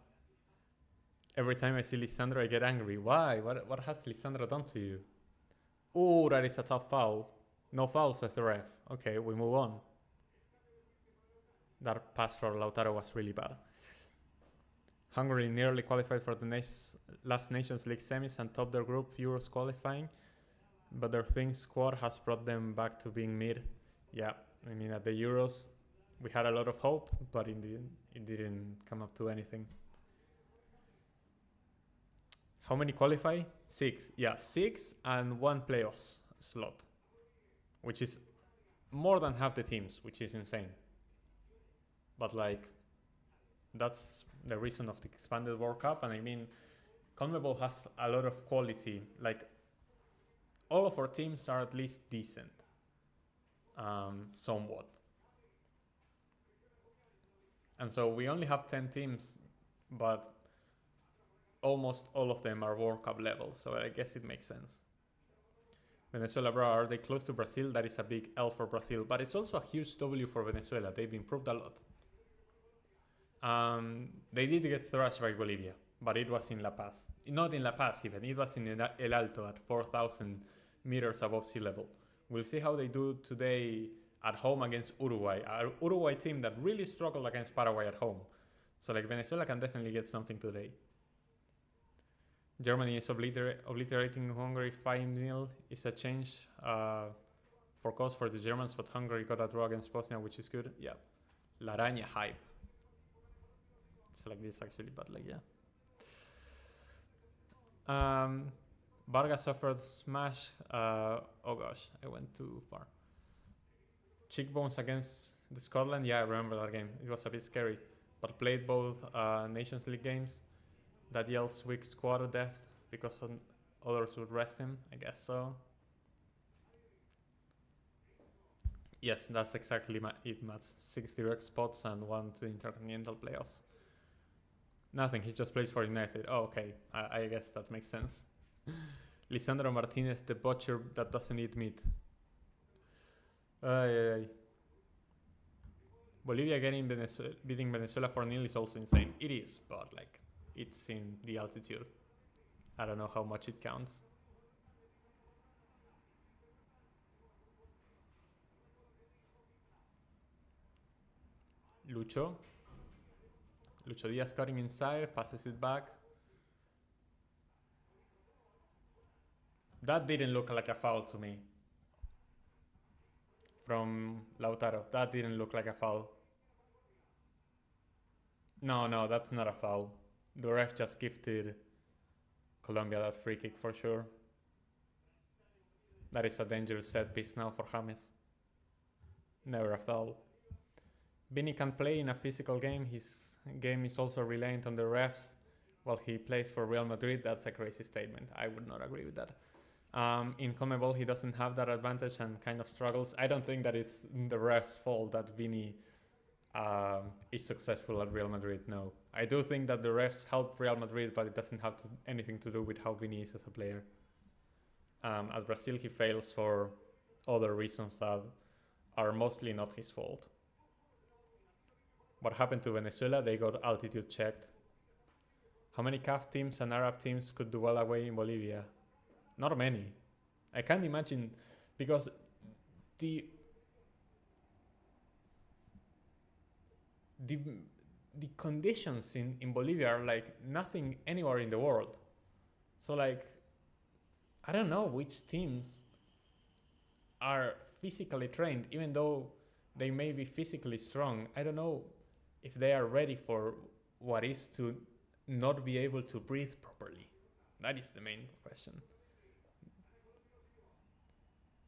Every time I see Lisandro I get angry. Why? What has Lisandro done to you? Oh, that is a tough foul. No foul, says the ref. Okay, we move on. That pass for Lautaro was really bad. Hungary nearly qualified for the last Nations League semis and topped their group, Euros qualifying. But their thin squad has brought them back to being mid. Yeah, I mean, at the Euros, we had a lot of hope, but in the end, it didn't come up to anything. How many qualify? 6. Yeah, 6 and 1 playoffs slot, which is more than half the teams, which is insane. But like, that's the reason of the expanded World Cup. And I mean, CONMEBOL has a lot of quality. Like, all of our teams are at least decent, somewhat. And so we only have 10 teams, but almost all of them are World Cup level, so I guess it makes sense. Venezuela, bro, are they close to Brazil? That is a big L for Brazil, but it's also a huge W for Venezuela. They've improved a lot. They did get thrashed by Bolivia, but it was in La Paz. Not in La Paz even, it was in El Alto at 4,000 meters above sea level. We'll see how they do today at home against Uruguay. Our Uruguay team that really struggled against Paraguay at home. So like, Venezuela can definitely get something today. Germany is obliterating Hungary 5-0. Is a change for cause for the Germans, but Hungary got a draw against Bosnia, which is good. Yeah. La Araña hype. It's like this actually, but like, yeah. Vargas suffered smash. Oh gosh, I went too far. Cheekbones against the Scotland. Yeah, I remember that game. It was a bit scary, but played both Nations League games. That yells weak squad depth because others would rest him. I guess so. Yes, that's exactly it, Mats. 6 direct spots and 1 to intercontinental playoffs. Nothing, he just plays for United. Oh, okay, I guess that makes sense. Lisandro Martinez, the butcher that doesn't eat meat. Bolivia beating Venezuela 4-0 is also insane. It is, but like, it's in the altitude. I don't know how much it counts. Lucho Diaz cutting inside, passes it back. That didn't look like a foul to me. From Lautaro. That didn't look like a foul. No, that's not a foul. The ref just gifted Colombia that free kick for sure. That is a dangerous set piece now for James. Never a foul. Vini can play in a physical game. His game is also reliant on the refs while he plays for Real Madrid. That's a crazy statement. I would not agree with that. In CONMEBOL, he doesn't have that advantage and kind of struggles. I don't think that it's the refs' fault that Vini is successful at Real Madrid. No. I do think that the refs help Real Madrid, but it doesn't have anything to do with how Vini is as a player. At Brazil, he fails for other reasons that are mostly not his fault. What happened to Venezuela? They got altitude checked. How many CAF teams and Arab teams could do well away in Bolivia? Not many. I can't imagine, because the conditions in Bolivia are like nothing anywhere in the world. So like, I don't know which teams are physically trained, even though they may be physically strong. I don't know if they are ready for what is to not be able to breathe properly. That is the main question.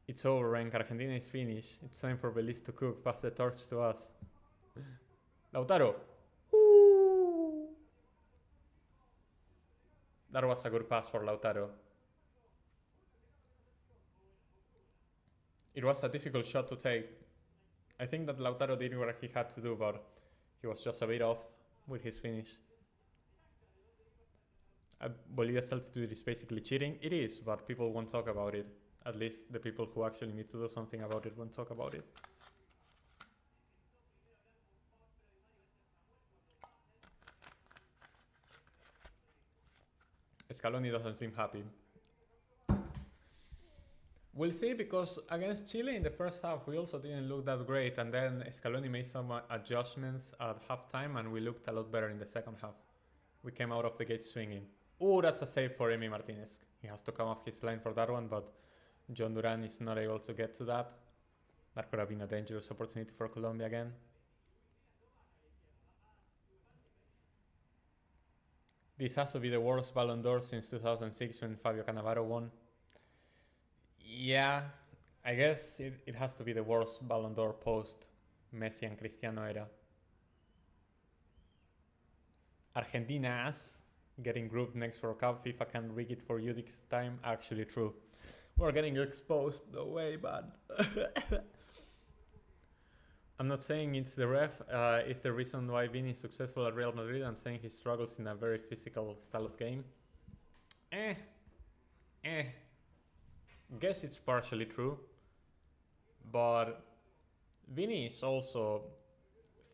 It's over, Rank. Argentina is finished. It's time for Belize to cook. Pass the torch to us. Lautaro. Ooh. That was a good pass for Lautaro. It was a difficult shot to take. I think that Lautaro did what he had to do, but he was just a bit off with his finish. Bolivia's altitude is basically cheating. It is, but people won't talk about it. At least the people who actually need to do something about it won't talk about it. Scaloni doesn't seem happy. We'll see, because against Chile in the first half we also didn't look that great, and then Scaloni made some adjustments at halftime and we looked a lot better in the second half. We came out of the gate swinging. Oh, that's a save for Emi Martinez. He has to come off his line for that one, but John Duran is not able to get to that. That could have been a dangerous opportunity for Colombia again. This has to be the worst Ballon d'Or since 2006 when Fabio Cannavaro won. Yeah, I guess it has to be the worst Ballon d'Or post Messi and Cristiano era. Argentina's getting grouped next World Cup. FIFA can rig it for you this time. Actually true. We're getting exposed. No way, man. I'm not saying it's the ref. It's the reason why Vini is successful at Real Madrid. I'm saying he struggles in a very physical style of game. Guess it's partially true. But Vini is also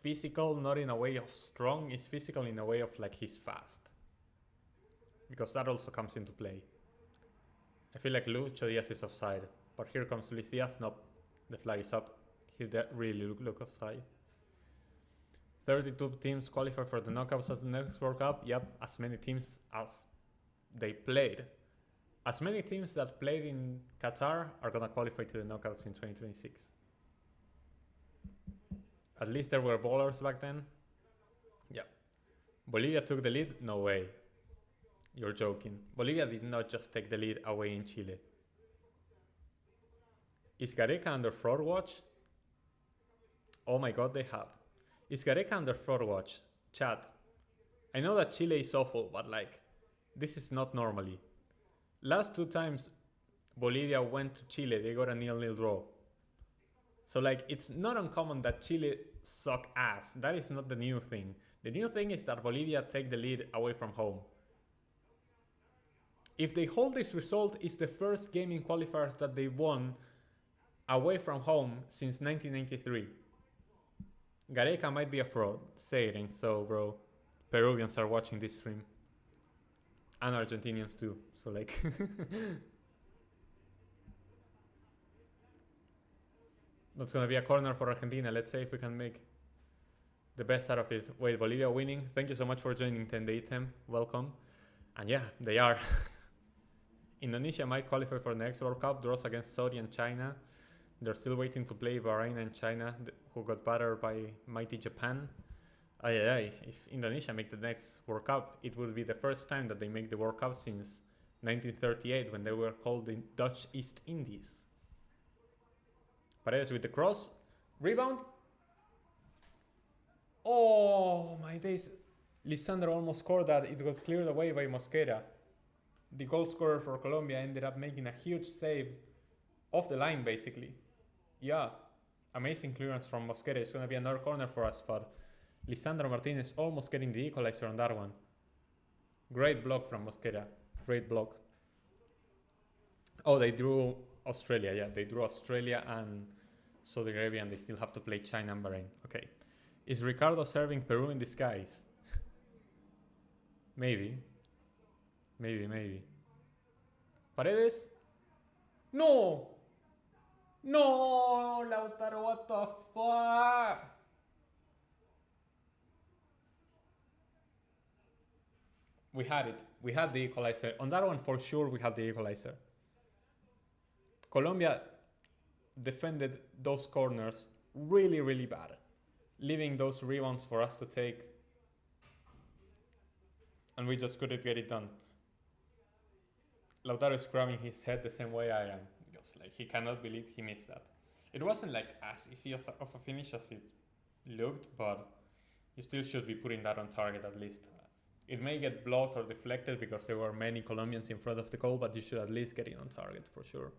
physical, not in a way of strong. He's physical in a way of like he's fast. Because that also comes into play. I feel like Lucho Diaz is offside. But here comes Luis Diaz. Nope. The flag is up. He really look offside. 32 teams qualify for the knockouts as the next World Cup. Yep, as many teams as they played. As many teams that played in Qatar are gonna qualify to the knockouts in 2026. At least there were bowlers back then. Yeah. Bolivia took the lead? No way. You're joking. Bolivia did not just take the lead away in Chile. Is Gareca under fraud watch? Oh my god, they have. Is Gareca under fraud watch? Chat. I know that Chile is awful, but like, this is not normally. Last two times Bolivia went to Chile, they got a 0-0 draw. So like, it's not uncommon that Chile suck ass. That is not the new thing. The new thing is that Bolivia take the lead away from home. If they hold this result, it's the first game in qualifiers that they won away from home since 1993. Gareca might be a fraud. Say it ain't so, bro. Peruvians are watching this stream. And Argentinians too. So like... That's gonna be a corner for Argentina. Let's see if we can make the best out of it. Wait, Bolivia winning. Thank you so much for joining 10 Day 10. Welcome. And yeah, they are. Indonesia might qualify for the next World Cup, draws against Saudi and China. They're still waiting to play Bahrain and China, who got battered by mighty Japan. If Indonesia make the next World Cup, it will be the first time that they make the World Cup since 1938, when they were called the Dutch East Indies. Paredes with the cross. Rebound. Oh my days. Lisandro almost scored that. It got cleared away by Mosquera. The goal scorer for Colombia ended up making a huge save off the line, basically. Yeah, amazing clearance from Mosquera. It's going to be another corner for us, but Lisandro Martinez almost getting the equalizer on that one. Great block from Mosquera. Great block. Oh, they drew Australia. Yeah, they drew Australia and Saudi Arabia, and they still have to play China and Bahrain. Okay. Is Ricardo serving Peru in disguise? Maybe. Paredes? No! No, Lautaro, what the fuck? We had it. We had the equalizer. On that one, for sure, we had the equalizer. Colombia defended those corners really, really bad, leaving those rebounds for us to take, and we just couldn't get it done. Lautaro is grabbing his head the same way I am, because like he cannot believe he missed that. It wasn't like as easy of a finish as it looked, but you still should be putting that on target at least. It may get blocked or deflected because there were many Colombians in front of the goal, but you should at least get it on target for sure.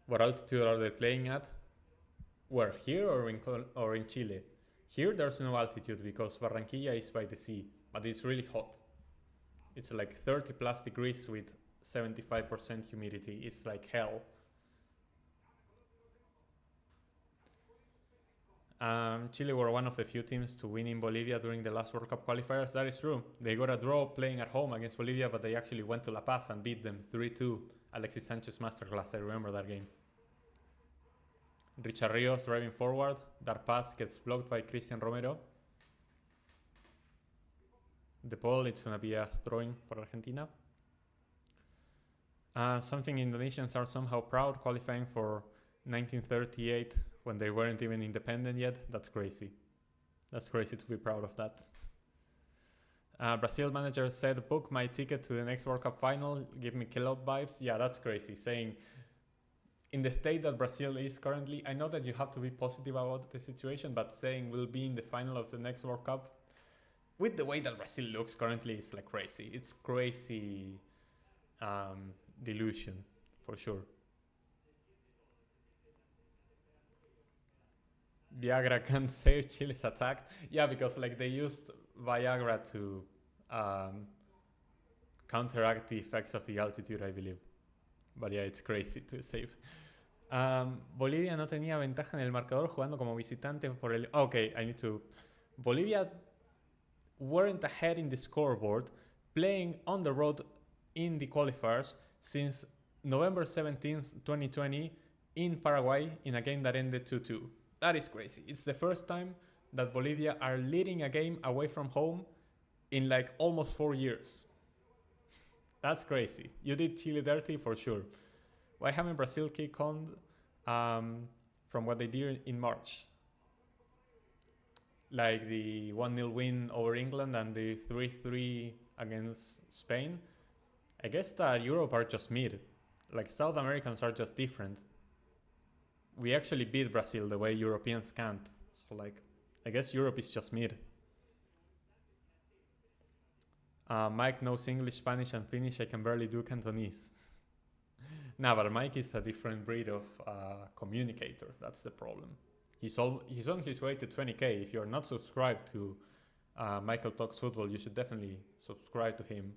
What altitude are they playing at? Where, here or in Chile? Here there's no altitude because Barranquilla is by the sea, but it's really hot. It's like 30 plus degrees with 75% humidity. It's like hell. Chile were one of the few teams to win in Bolivia during the last World Cup qualifiers. That is true. They got a draw playing at home against Bolivia, but they actually went to La Paz and beat them 3-2. Alexis Sanchez masterclass, I remember that game. Richard Rios driving forward. That pass gets blocked by Cristian Romero. The ball, it's going to be a throwing for Argentina. Something Indonesians are somehow proud, qualifying for 1938 when they weren't even independent yet. That's crazy. That's crazy to be proud of that. Brazil manager said, book my ticket to the next World Cup final, give me kill-out vibes. Yeah, that's crazy. Saying, in the state that Brazil is currently, I know that you have to be positive about the situation, but saying we'll be in the final of the next World Cup, with the way that Brazil looks currently, it's like crazy. It's crazy delusion, for sure. Viagra can save Chile's attack. Yeah, because like they used Viagra to counteract the effects of the altitude, I believe. But yeah, it's crazy to save. Bolivia no tenía ventaja en el marcador jugando como visitante por el... Okay, I need to... Bolivia weren't ahead in the scoreboard playing on the road in the qualifiers since November 17th, 2020 in Paraguay in a game that ended 2-2. That is crazy. It's the first time that Bolivia are leading a game away from home in like almost 4 years. That's crazy. You did Chile dirty for sure. Why haven't Brazil kicked on from what they did in March? Like the 1-0 win over England and the 3-3 against Spain. I guess that Europe are just mid. Like South Americans are just different. We actually beat Brazil the way Europeans can't. So like, I guess Europe is just mid. Mike knows English, Spanish, and Finnish. I can barely do Cantonese. Nah, but Mike is a different breed of communicator. That's the problem. He's on his way to 20k. If you're not subscribed to Michael Talks Football, you should definitely subscribe to him.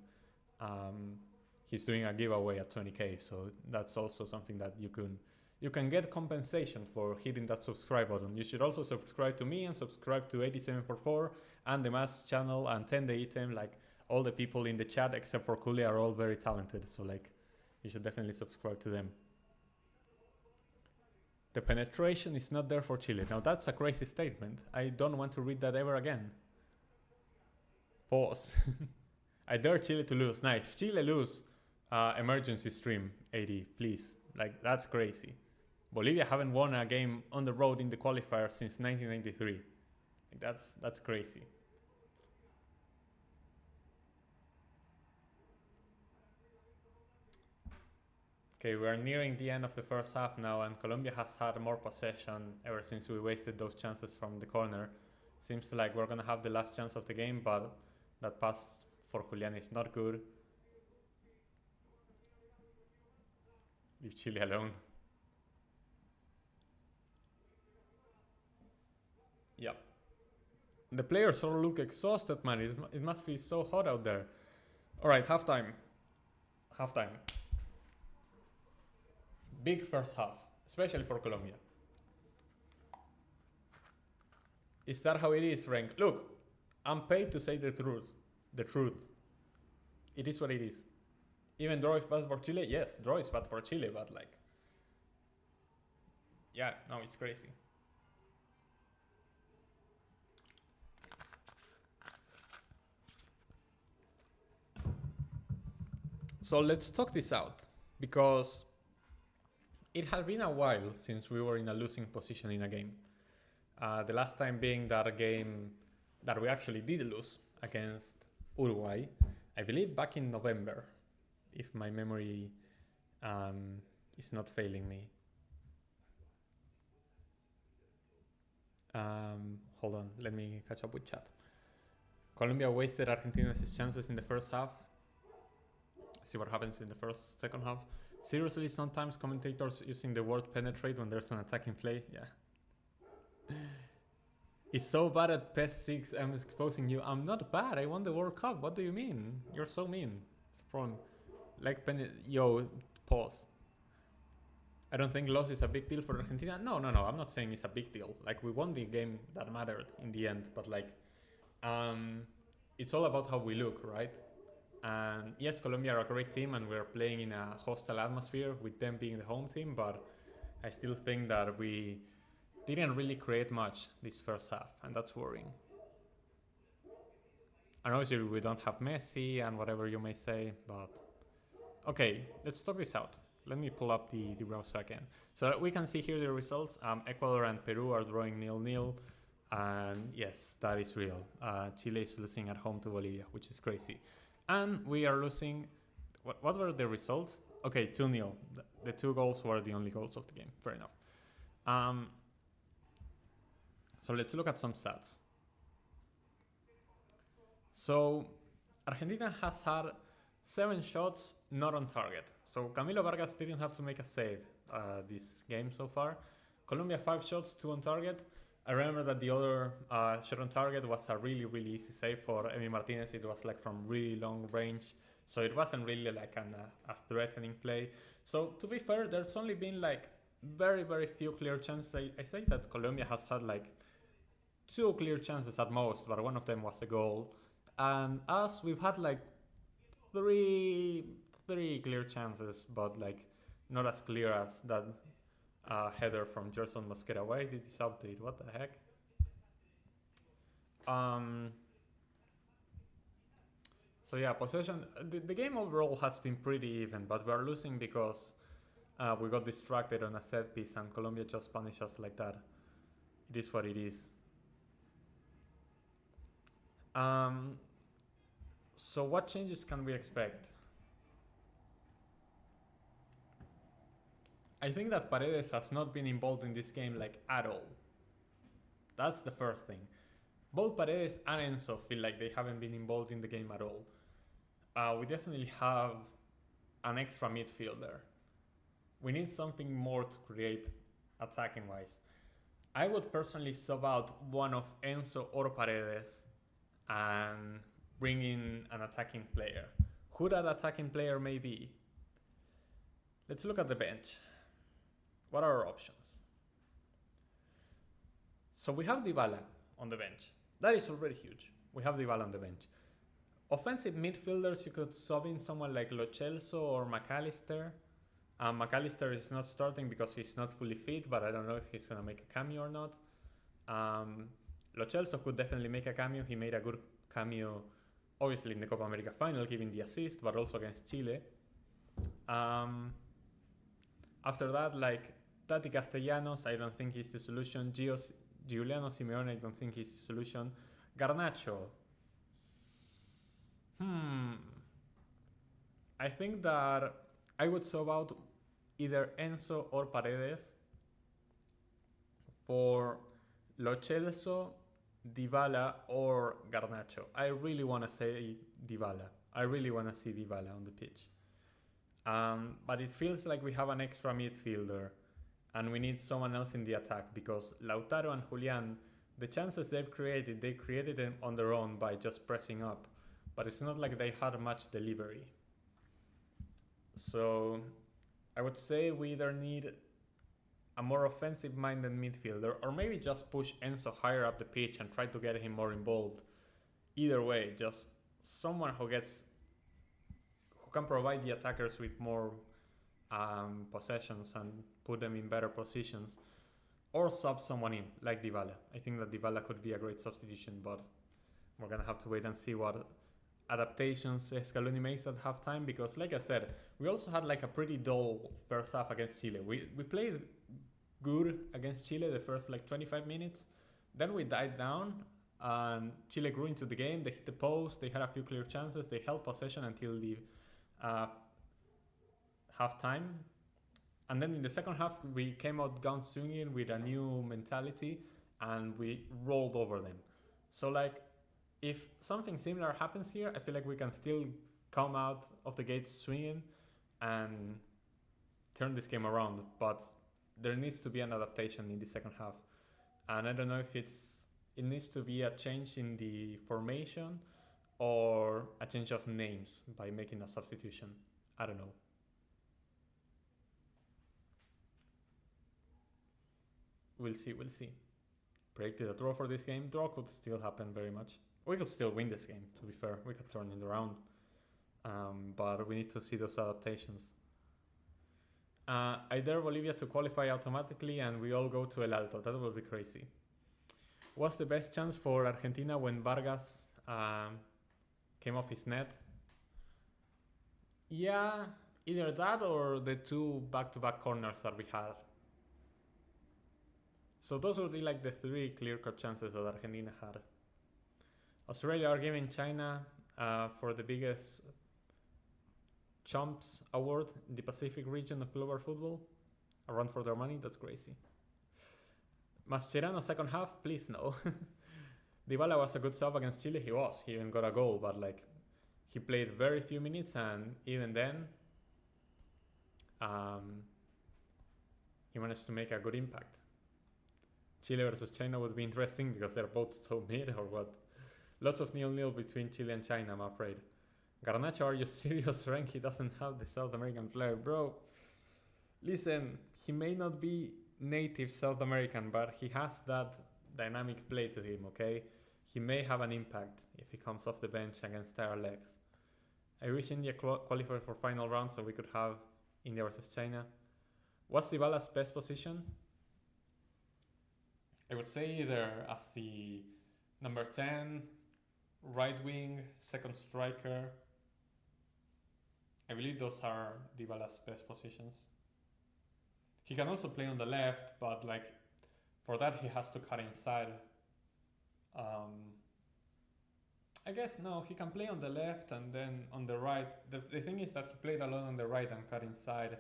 He's doing a giveaway at 20k, so that's also something that you can get compensation for hitting that subscribe button. You should also subscribe to me and subscribe to 8744 and the Mass channel and 10 the item. Like all the people in the chat except for Kuli are all very talented, so like you should definitely subscribe to them. The penetration is not there for Chile. Now that's a crazy statement. I don't want to read that ever again. Pause. I dare Chile to lose. Nah, if Chile lose, emergency stream 80, please. Like, that's crazy. Bolivia haven't won a game on the road in the qualifier since 1993. Like, that's crazy. Okay, we are nearing the end of the first half now, and Colombia has had more possession ever since we wasted those chances from the corner. Seems like we're gonna have the last chance of the game, but that pass for Julian is not good. Leave Chile alone. Yep. The players all look exhausted, man. It must be so hot out there. Alright, halftime. Halftime. Big first half, especially for Colombia. Is that how it is, Rank? Look, I'm paid to say the truth. The truth. It is what it is. Even draw is bad for Chile? Yes, draw is bad for Chile, but like... Yeah, no, it's crazy. So let's talk this out, because it had been a while since we were in a losing position in a game. The last time being that game that we actually did lose against Uruguay, I believe back in November, if my memory is not failing me. Hold on, let me catch up with chat. Colombia wasted Argentina's chances in the first half. See what happens in the second half. Seriously, sometimes commentators using the word penetrate when there's an attacking play. Yeah. It's so bad at PES 6, I'm exposing you. I'm not bad, I won the World Cup. What do you mean? You're so mean. It's a problem. Like, yo, pause. I don't think loss is a big deal for Argentina. No, I'm not saying it's a big deal. Like, we won the game that mattered in the end. But like, it's all about how we look, right? And yes, Colombia are a great team and we're playing in a hostile atmosphere with them being the home team, but I still think that we didn't really create much this first half, and that's worrying. And obviously we don't have Messi and whatever you may say, but okay, let's talk this out. Let me pull up the browser again. So we can see here the results. Ecuador and Peru are drawing 0-0. And yes, that is real. Chile is losing at home to Bolivia, which is crazy. And we are losing... What were the results? Okay, 2-0. The 2 goals were the only goals of the game. Fair enough. So let's look at some stats. So Argentina has had 7 shots not on target. So Camilo Vargas didn't have to make a save this game so far. Colombia 5 shots, 2 on target. I remember that the other shot on target was a really, really easy save for Emi Martinez. It was like from really long range. So it wasn't really like a threatening play. So to be fair, there's only been like very, very few clear chances. I think that Colombia has had like 2 clear chances at most, but one of them was a goal. And us, we've had like 3 clear chances, but like not as clear as that header from Gerson Mosquera. Why did this update? What the heck? So yeah, possession. The game overall has been pretty even, but we're losing because we got distracted on a set piece and Colombia just punished us like that. It is what it is. So what changes can we expect? I think that Paredes has not been involved in this game like at all. That's the first thing. Both Paredes and Enzo feel like they haven't been involved in the game at all. We definitely have an extra midfielder. We need something more to create attacking wise. I would personally sub out one of Enzo or Paredes and bring in an attacking player. Who that attacking player may be? Let's look at the bench. What are our options? So we have Dybala on the bench. That is already huge. We have Dybala on the bench. Offensive midfielders, you could sub in someone like Lo Celso or McAllister. McAllister is not starting because he's not fully fit, but I don't know if he's going to make a cameo or not. Lo Celso could definitely make a cameo. He made a good cameo obviously in the Copa America final, giving the assist, but also against Chile. After that, like Tati Castellanos, I don't think he's the solution. Giuliano Simeone, I don't think he's the solution. Garnacho. I think that I would sub out either Enzo or Paredes for Lo Celso, Dybala, or Garnacho. I really want to say Dybala. I really want to see Dybala on the pitch. But it feels like we have an extra midfielder and we need someone else in the attack because Lautaro and Julian, the chances they created them on their own by just pressing up. But it's not like they had much delivery. So I would say we either need a more offensive-minded midfielder or maybe just push Enzo higher up the pitch and try to get him more involved. Either way, just someone who can provide the attackers with more possessions and put them in better positions, or sub someone in, like Dybala. I think that Dybala could be a great substitution, but we're going to have to wait and see what adaptations Scaloni makes at halftime, because like I said, we also had like a pretty dull first half against Chile. We played good against Chile the first like 25 minutes, then we died down and Chile grew into the game. They hit the post, they had a few clear chances, they held possession until the halftime, and then in the second half we came out guns swinging with a new mentality and we rolled over them. So like, if something similar happens here, I feel like we can still come out of the gates swinging and turn this game around, but there needs to be an adaptation in the second half. And I don't know if it needs to be a change in the formation or a change of names by making a substitution. I don't know. We'll see. Predicted a draw for this game. Draw could still happen very much. We could still win this game, to be fair. We could turn it around. But we need to see those adaptations. I dare Bolivia to qualify automatically and we all go to El Alto. That would be crazy. What's the best chance for Argentina when Vargas came off his net? Yeah, either that or the two back-to-back corners that we had. So those would be like the three clear-cut chances that Argentina had. Australia are giving China for the biggest Chumps Award in the Pacific region of global football. A run for their money, that's crazy. Mascherano second half, please no. Dybala was a good sub against Chile, he even got a goal, but like he played very few minutes and even then he managed to make a good impact. Chile versus China would be interesting because they're both so mid or what. Lots of 0-0 between Chile and China, I'm afraid. Garnacho, are you serious? Rank, he doesn't have the South American flair. Bro, listen, he may not be native South American, but he has that dynamic play to him, okay? He may have an impact if he comes off the bench against tired legs. I wish India qualified for final round so we could have India versus China. What's Dybala's best position? I would say either as the number 10, right wing, second striker. I believe those are Dybala's best positions. He can also play on the left, but like for that he has to cut inside. I guess no, he can play on the left and then on the right. The thing is that he played a lot on the right and cut inside,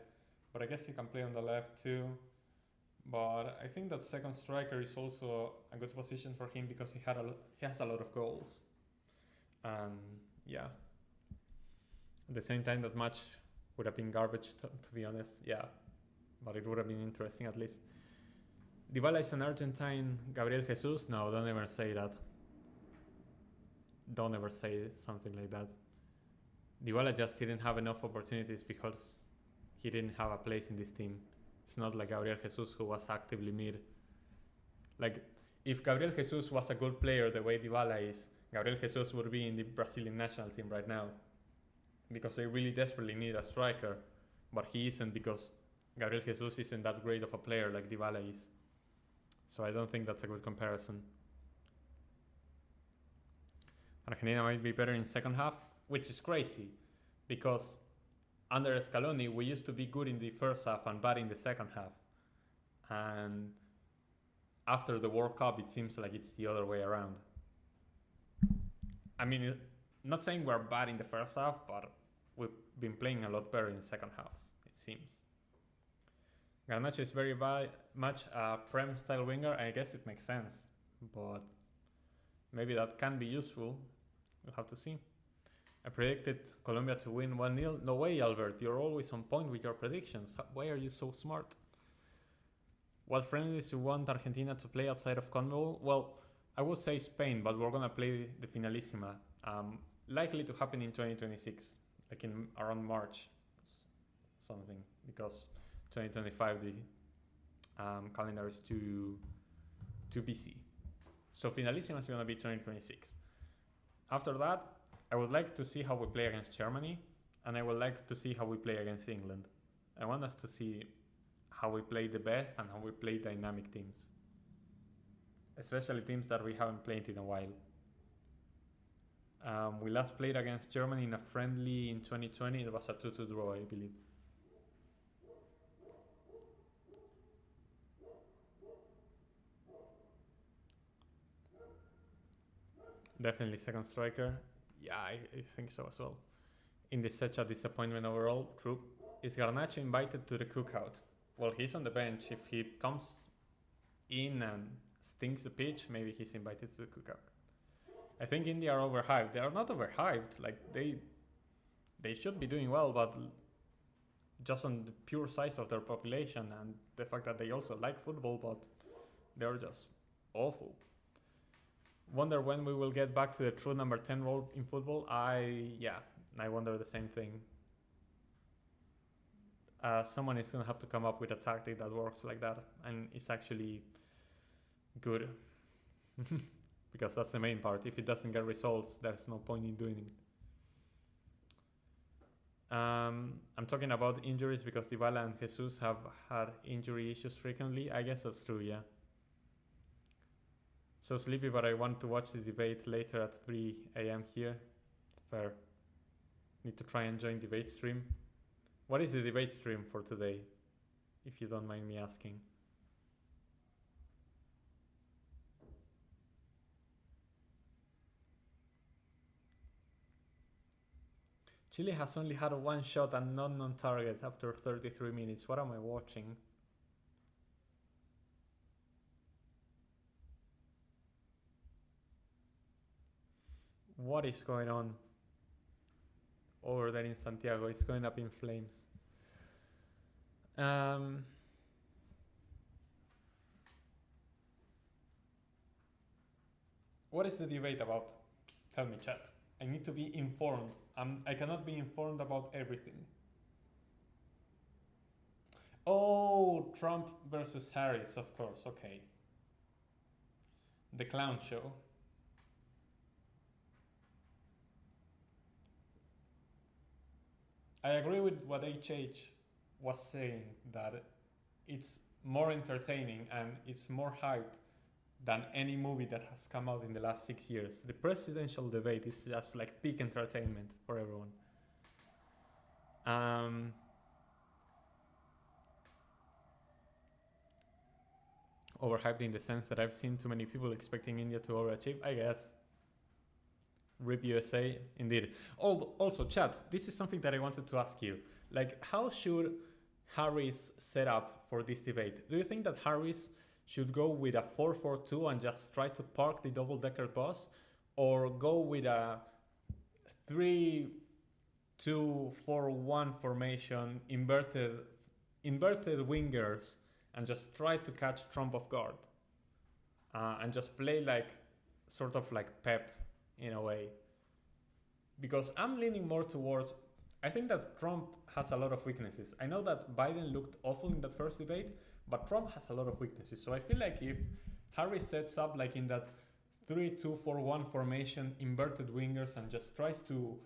but I guess he can play on the left too. But I think that second striker is also a good position for him because he has a lot of goals. And yeah, at the same time that match would have been garbage to be honest. Yeah, but it would have been interesting at least. Dybala is an Argentine Gabriel Jesus? No, don't ever say that. Don't ever say something like that. Dybala just didn't have enough opportunities because he didn't have a place in this team. It's not like Gabriel Jesus who was actively mid. Like, if Gabriel Jesus was a good player the way Dybala is, Gabriel Jesus would be in the Brazilian national team right now. Because they really desperately need a striker. But he isn't because Gabriel Jesus isn't that great of a player like Dybala is. So I don't think that's a good comparison. Argentina might be better in second half, which is crazy because under Scaloni we used to be good in the first half and bad in the second half. And after the World Cup, it seems like it's the other way around. I mean, not saying we're bad in the first half, but we've been playing a lot better in second halves, it seems. Garnacho is very much a Prem style winger. I guess it makes sense, but maybe that can be useful. We'll have to see. I predicted Colombia to win 1-0. No way, Albert. You're always on point with your predictions. Why are you so smart? What friendlies you want Argentina to play outside of CONMEBOL? Well, I would say Spain, but we're going to play the Finalissima. Likely to happen in 2026, like in around March, something, because 2025 the calendar is too busy. So Finalissima is going to be 2026. After that, I would like to see how we play against Germany, and I would like to see how we play against England. I want us to see how we play the best and how we play dynamic teams, especially teams that we haven't played in a while. We last played against Germany in a friendly in 2020. It was a 2-2 draw, I believe. Definitely second striker. Yeah, I think so as well. In this such a disappointment overall. True. Is Garnacho invited to the cookout? Well, he's on the bench. If he comes in and stinks the pitch, maybe he's invited to the cookout. I think India are overhyped. They are not overhyped. Like they should be doing well, but just on the pure size of their population and the fact that they also like football, but they're just awful. Wonder when we will get back to the true number 10 role in football. I wonder the same thing. Someone is going to have to come up with a tactic that works like that and it's actually good. Because that's the main part. If it doesn't get results, there's no point in doing it. I'm talking about injuries because Dybala and Jesus have had injury issues frequently. I guess that's true, yeah. So sleepy, but I want to watch the debate later at 3 a.m. here. Fair. Need to try and join debate stream. What is the debate stream for today, if you don't mind me asking? Chile has only had one shot and none on target after 33 minutes. What am I watching? What is going on over there in Santiago? It's going up in flames. What is the debate about? Tell me, chat. I need to be informed. I cannot be informed about everything. Oh, Trump versus Harris, of course. Okay. The clown show. I agree with what HH was saying, that it's more entertaining and it's more hyped than any movie that has come out in the last 6 years. The presidential debate is just like peak entertainment for everyone. Overhyped in the sense that I've seen too many people expecting India to overachieve, I guess. RIP USA, indeed. Also, chat, this is something that I wanted to ask you. Like, how should Harris set up for this debate? Do you think that Harris should go with a 4-4-2 and just try to park the double-decker bus, or go with a 3-2-4-1 formation, inverted wingers, and just try to catch Trump off guard, and just play like sort of like Pep in a way? Because I'm leaning more towards, I think that Trump has a lot of weaknesses. I know that Biden looked awful in that first debate, but Trump has a lot of weaknesses. So I feel like if Harris sets up like in that 3-2-4-1 formation, inverted wingers, and just tries to,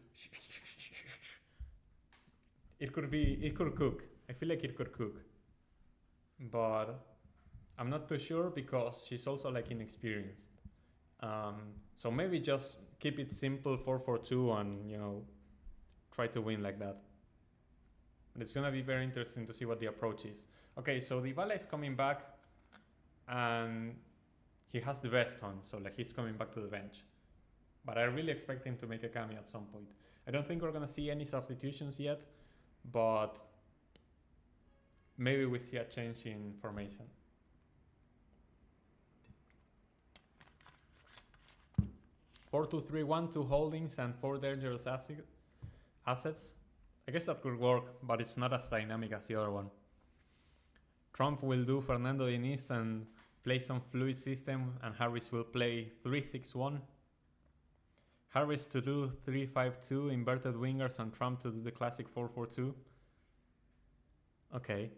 it could cook. I feel like it could cook. But I'm not too sure because she's also like inexperienced. So maybe just keep it simple 4-4-2 and, you know, try to win like that. But it's gonna be very interesting to see what the approach is. Okay, so Dybala is coming back and he has the vest on, so like he's coming back to the bench. But I really expect him to make a cameo at some point. I don't think we're gonna see any substitutions yet, but maybe we see a change in formation. Four, 2-3-1, 2 holdings and 4 dangerous assets. I guess that could work, but it's not as dynamic as the other one. Trump will do Fernando Diniz and play some fluid system, and Harris will play 3-6-1. Harris to do 3-5-2, inverted wingers, and Trump to do the classic 4-4-2. Okay.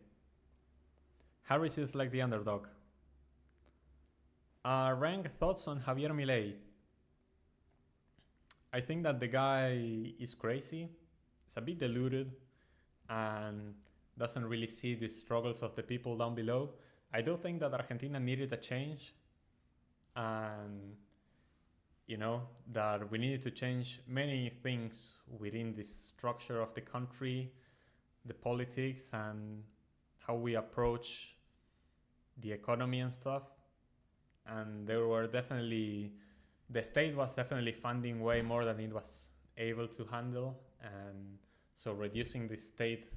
Harris is like the underdog. Rank thoughts on Javier Milei? I think that the guy is crazy. He's a bit deluded and doesn't really see the struggles of the people down below. I do think that Argentina needed a change, and you know, that we needed to change many things within the structure of the country, the politics, and how we approach the economy and stuff. And there were definitely, the state was definitely funding way more than it was able to handle, and so reducing the state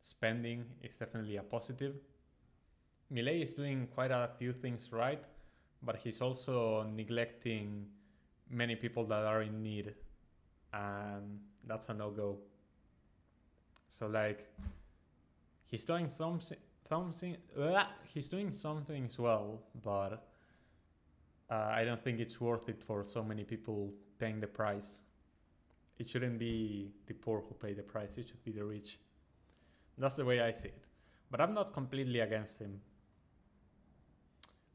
spending is definitely a positive. Milei is doing quite a few things right, but he's also neglecting many people that are in need, and that's a no-go. So like, he's doing some things well, but I don't think it's worth it for so many people paying the price. It shouldn't be the poor who pay the price, it should be the rich. That's the way I see it. But I'm not completely against him.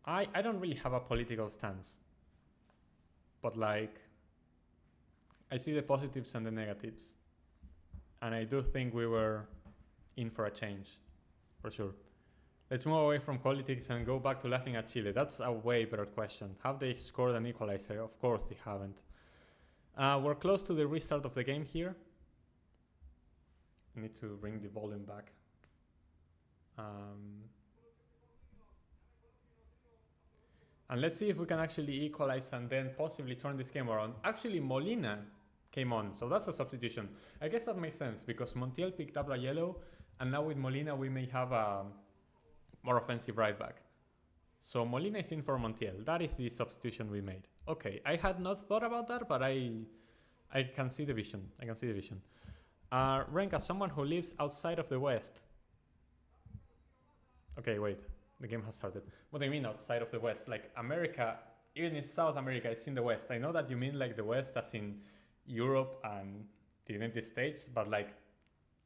I don't really have a political stance. But like, I see the positives and the negatives. And I do think we were in for a change, for sure. Let's move away from politics and go back to laughing at Chile. That's a way better question. Have they scored an equalizer? Of course they haven't. We're close to the restart of the game here. I need to bring the volume back. And let's see if we can actually equalize and then possibly turn this game around. Actually, Molina came on, so that's a substitution. I guess that makes sense because Montiel picked up the yellow, and now with Molina we may have a more offensive right back. So Molina is in for Montiel. That is the substitution we made. Okay, I had not thought about that, but I can see the vision. I can see the vision. Rank as someone who lives outside of the West. Okay, wait. The game has started. What do you mean outside of the West? Like America, even in South America, is in the West. I know that you mean like the West as in Europe and the United States, but like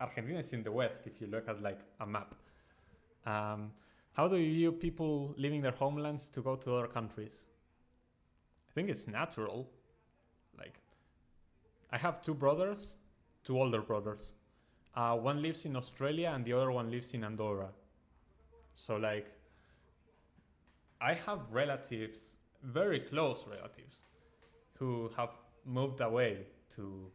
Argentina is in the West if you look at like a map. How do you view people leaving their homelands to go to other countries? I think it's natural. Like, I have two older brothers. One lives in Australia and the other one lives in Andorra. So like, I have relatives, very close relatives, who have moved away to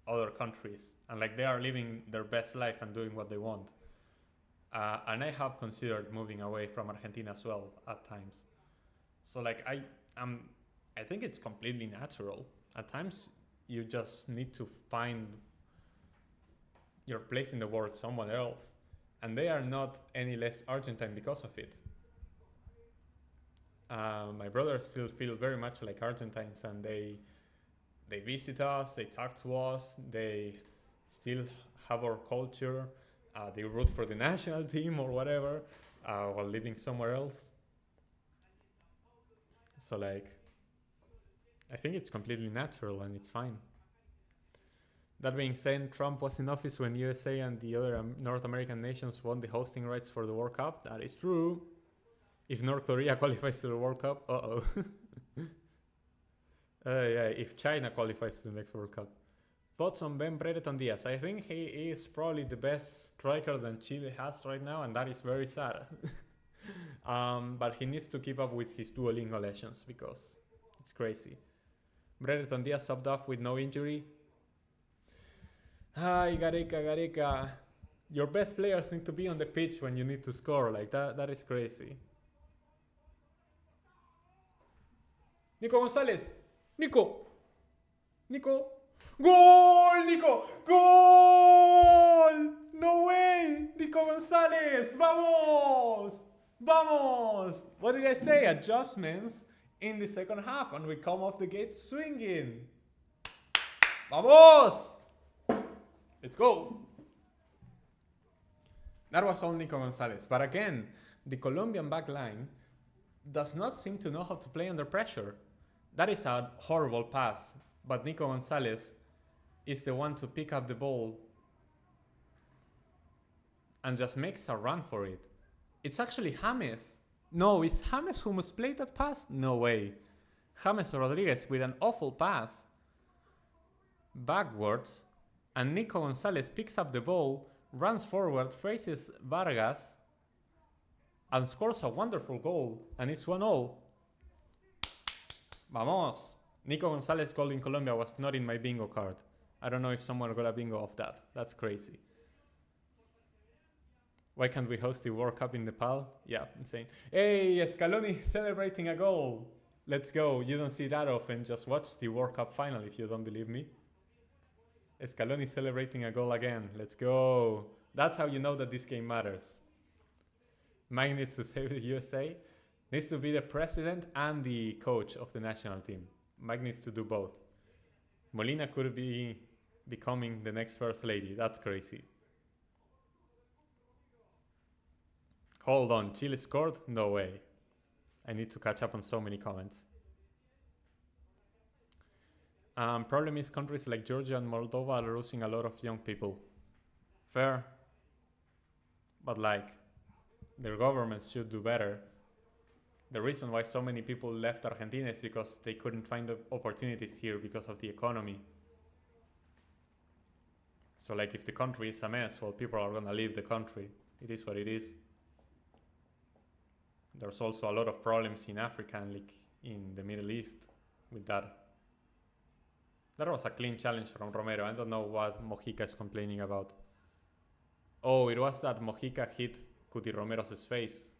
other countries, and like they are living their best life and doing what they want. And I have considered moving away from Argentina as well at times. So like I think it's completely natural. At times you just need to find your place in the world somewhere else. And they are not any less Argentine because of it. My brothers still feel very much like Argentines, and they visit us, they talk to us, they still have our culture. They root for the national team or whatever while living somewhere else. So like, I think it's completely natural and it's fine. That being said, Trump was in office when USA and the other North American nations won the hosting rights for the World Cup. That is true. If North Korea qualifies to the World Cup, yeah, if China qualifies to the next World Cup. Thoughts on Ben Brereton Diaz? I think he is probably the best striker that Chile has right now, and that is very sad. But he needs to keep up with his Duolingo lessons because it's crazy. Brereton Diaz subbed off with no injury. Hi, Gareca. Your best players need to be on the pitch when you need to score. Like that is crazy. Nico González. Nico. Goal, Nico. Goal. No way. Nico González. Vamos. What did I say? Adjustments in the second half, and we come off the gate swinging. Vamos. Let's go. That was all Nico González. But again, the Colombian back line does not seem to know how to play under pressure. That is a horrible pass. But Nico González is the one to pick up the ball and just makes a run for it. It's actually James. No, it's James who must play that pass? No way. James Rodriguez with an awful pass backwards, and Nico González picks up the ball, runs forward, faces Vargas, and scores a wonderful goal, and it's 1-0. Vamos! Nico González goal in Colombia was not in my bingo card. I don't know if someone got a bingo of that. That's crazy. Why can't we host the World Cup in Nepal? Yeah, insane. Hey, Scaloni celebrating a goal. Let's go. You don't see that often. Just watch the World Cup final if you don't believe me. Scaloni celebrating a goal again. Let's go. That's how you know that this game matters. Mike needs to save the USA. Needs to be the president and the coach of the national team. Mike needs to do both. Molina could be becoming the next first lady. That's crazy. Hold on, Chile scored? No way. I need to catch up on so many comments. Problem is countries like Georgia and Moldova are losing a lot of young people. Fair. But like, their governments should do better. The reason why so many people left Argentina is because they couldn't find the opportunities here because of the economy. So like if the country is a mess, well, people are gonna leave the country. It is what it is. There's also a lot of problems in Africa and like in the Middle East with that. That was a clean challenge from Romero. I don't know what Mojica is complaining about. Oh, it was that Mojica hit Cuti Romero's face.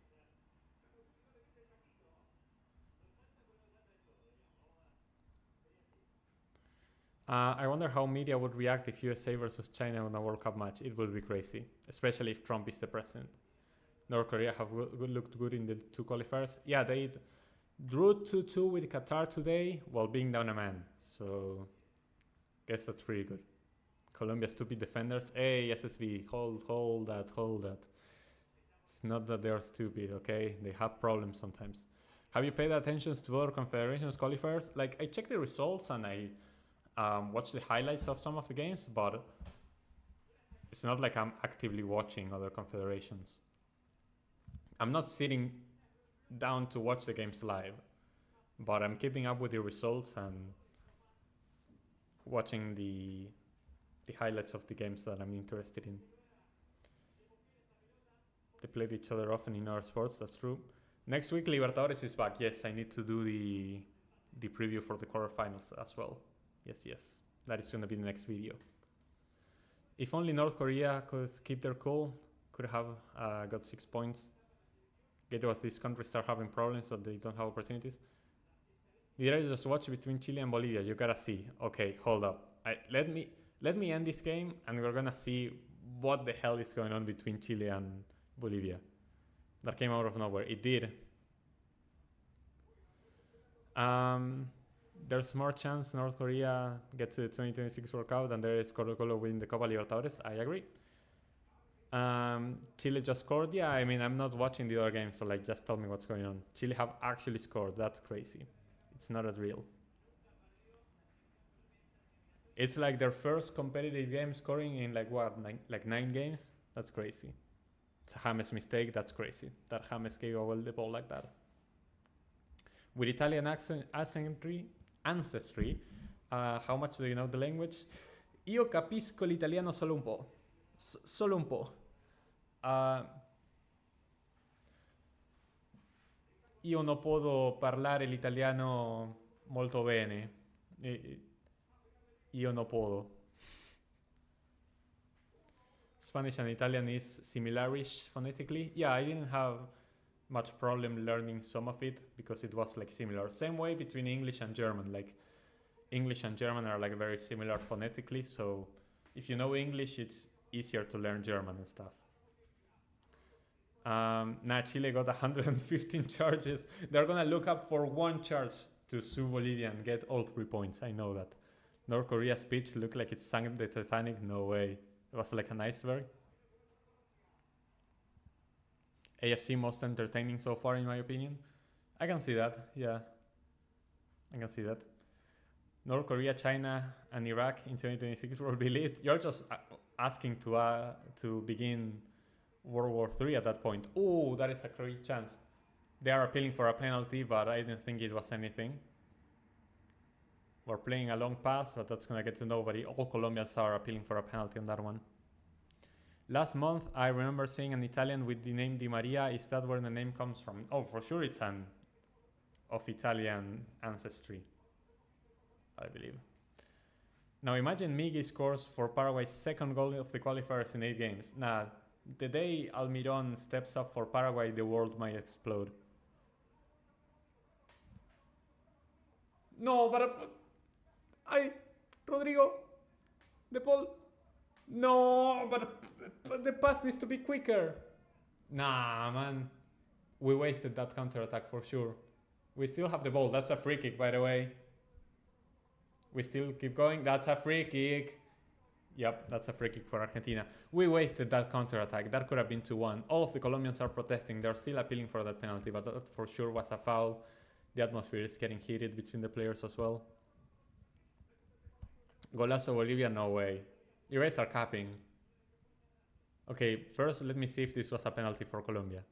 I wonder how media would react if USA versus China in a World Cup match. It would be crazy, especially if Trump is the president. North Korea have looked good in the two qualifiers. Yeah, they drew 2-2 with Qatar today while being down a man. So, guess that's pretty good. Colombia stupid defenders. Hey, SSB, hold that. It's not that they're stupid, okay? They have problems sometimes. Have you paid attention to other confederations qualifiers? Like, I checked the results and I watched the highlights of some of the games, but it's not like I'm actively watching other confederations. I'm not sitting down to watch the games live, but I'm keeping up with the results and watching the highlights of the games that I'm interested in. They played each other often in our sports, that's true. Next week, Libertadores is back. Yes, I need to do the preview for the quarterfinals as well. Yes. That is going to be the next video. If only North Korea could keep their cool, could have got 6 points. Get was these countries start having problems so they don't have opportunities. Did I just watch between Chile and Bolivia? You gotta see. Okay, hold up. Let me end this game and we're gonna see what the hell is going on between Chile and Bolivia. That came out of nowhere. It did. There's more chance North Korea gets to the 2026 World Cup than there is Colo-Colo winning the Copa Libertadores. I agree. Chile just scored. Yeah, I mean, I'm not watching the other games, so like, just tell me what's going on. Chile have actually scored. That's crazy. It's not as real. It's like their first competitive game scoring in like what, 9 games? That's crazy. It's a James mistake. That's crazy. That James gave away the ball like that. With Italian ancestry, how much do you know the language? Io capisco l'italiano solo un po'. Solo un po'. Io non posso parlare l'italiano molto bene. Io no puedo. Spanish and Italian is similarish phonetically. Yeah, I didn't have much problem learning some of it because it was like similar. Same way between English and German. Like English and German are like very similar phonetically, so if you know English, it's easier to learn German and stuff. Now Chile got 115 charges. They're gonna look up for one charge to sue Bolivia and get all 3 points. I know that. North Korea's pitch looked like it sank the Titanic. No way. It was like an iceberg. AFC most entertaining so far, in my opinion. I can see that. Yeah, I can see that. North Korea, China, and Iraq in 2026 will be lit. You're just asking to begin World War III at that point. Oh, that is a great chance. They are appealing for a penalty, but I didn't think it was anything. We're playing a long pass, but that's going to get to nobody. All Colombians are appealing for a penalty on that one. Last month, I remember seeing an Italian with the name Di Maria. Is that where the name comes from? Oh, for sure it's of Italian ancestry, I believe. Now imagine Miggy scores for Paraguay's second goal of the qualifiers in 8 games. Nah, the day Almiron steps up for Paraguay, the world might explode. No, but Rodrigo, the ball. No, but the pass needs to be quicker. Nah, man. We wasted that counter-attack for sure. We still have the ball. That's a free kick, by the way. We still keep going. That's a free kick. Yep, that's a free kick for Argentina. We wasted that counter-attack. That could have been 2-1. All of the Colombians are protesting. They're still appealing for that penalty, but that for sure was a foul. The atmosphere is getting heated between the players as well. Golazo Bolivia, no way. You guys are capping. Okay, first let me see if this was a penalty for Colombia.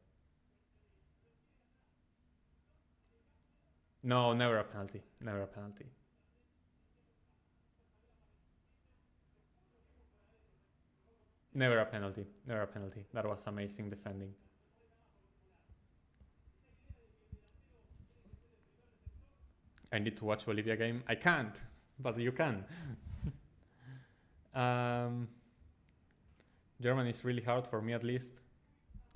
No, never a penalty. Never a penalty. Never a penalty. Never a penalty. That was amazing defending. I need to watch Bolivia game. I can't, but you can. German is really hard for me, at least.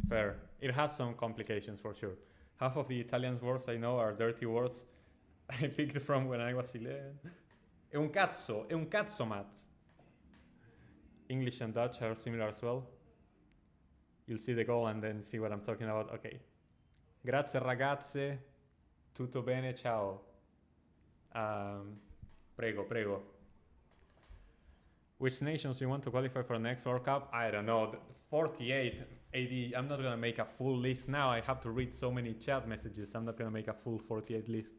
Fair. It has some complications for sure. Half of the Italian words I know are dirty words I picked from when I was 11. È un cazzo, Mats. English and Dutch are similar as well. You'll see the goal and then see what I'm talking about. Okay. Grazie ragazze. Tutto bene, ciao. Prego. Which nations you want to qualify for the next World Cup? I don't know. 48 AD. I'm not gonna make a full list now. I have to read so many chat messages. I'm not gonna make a full 48 list.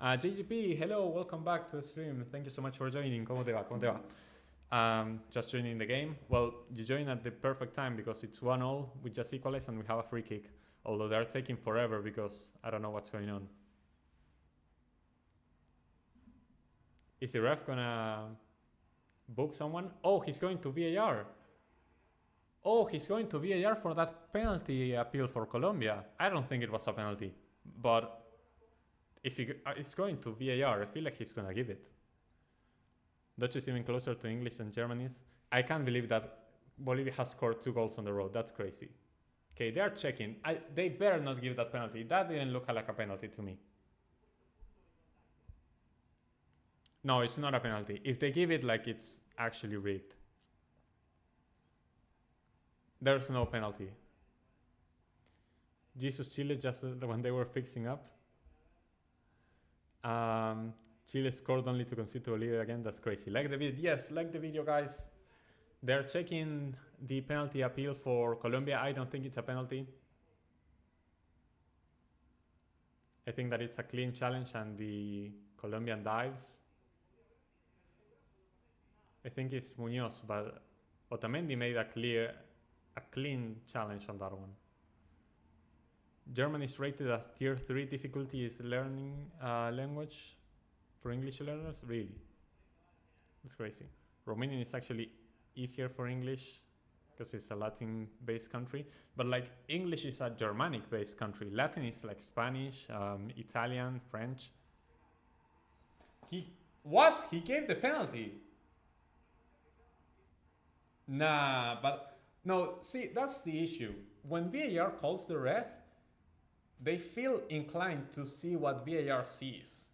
JGP, hello, welcome back to the stream. Thank you so much for joining. ¿Cómo te va? Just joining the game. Well, you join at the perfect time because it's 1-0. We just equalized and we have a free kick. Although they're taking forever because I don't know what's going on. Is the ref gonna book someone? Oh, he's going to VAR. Oh, he's going to VAR for that penalty appeal for Colombia. I don't think it was a penalty. But if it's going to VAR, I feel like he's gonna give it. Dutch is even closer to English than German is. I can't believe that Bolivia has scored 2 goals on the road. That's crazy. Okay, they are checking. They better not give that penalty. That didn't look like a penalty to me. No, it's not a penalty. If they give it, like, it's actually rigged. There's no penalty. Jesus Chile, just when they were fixing up. Chile scored only to concede to Bolivia again. That's crazy. Like the video. Yes, like the video, guys. They're checking the penalty appeal for Colombia. I don't think it's a penalty. I think that it's a clean challenge and the Colombian dives. I think it's Munoz, but Otamendi made a clean challenge on that one. German is rated as tier 3 difficulty is learning language for English learners. Really? That's crazy. Romanian is actually easier for English because it's a Latin-based country. But like English is a Germanic-based country. Latin is like Spanish, Italian, French. What? He gave the penalty? Nah, but no, see, that's the issue. When VAR calls the ref, they feel inclined to see what VAR sees.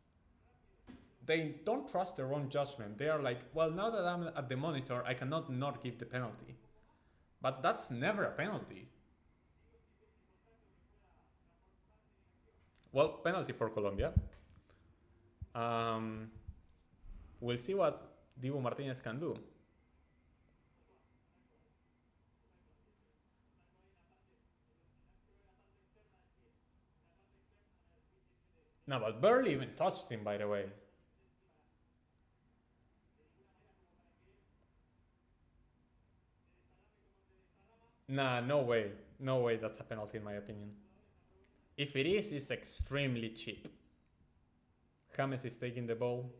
They don't trust their own judgment. They are like, well, now that I'm at the monitor, I cannot not give the penalty. But that's never a penalty. Well, penalty for Colombia. We'll see what Dibu Martinez can do. No, but barely even touched him, by the way. Nah, no way. No way that's a penalty in my opinion. If it is, it's extremely cheap. James is taking the ball.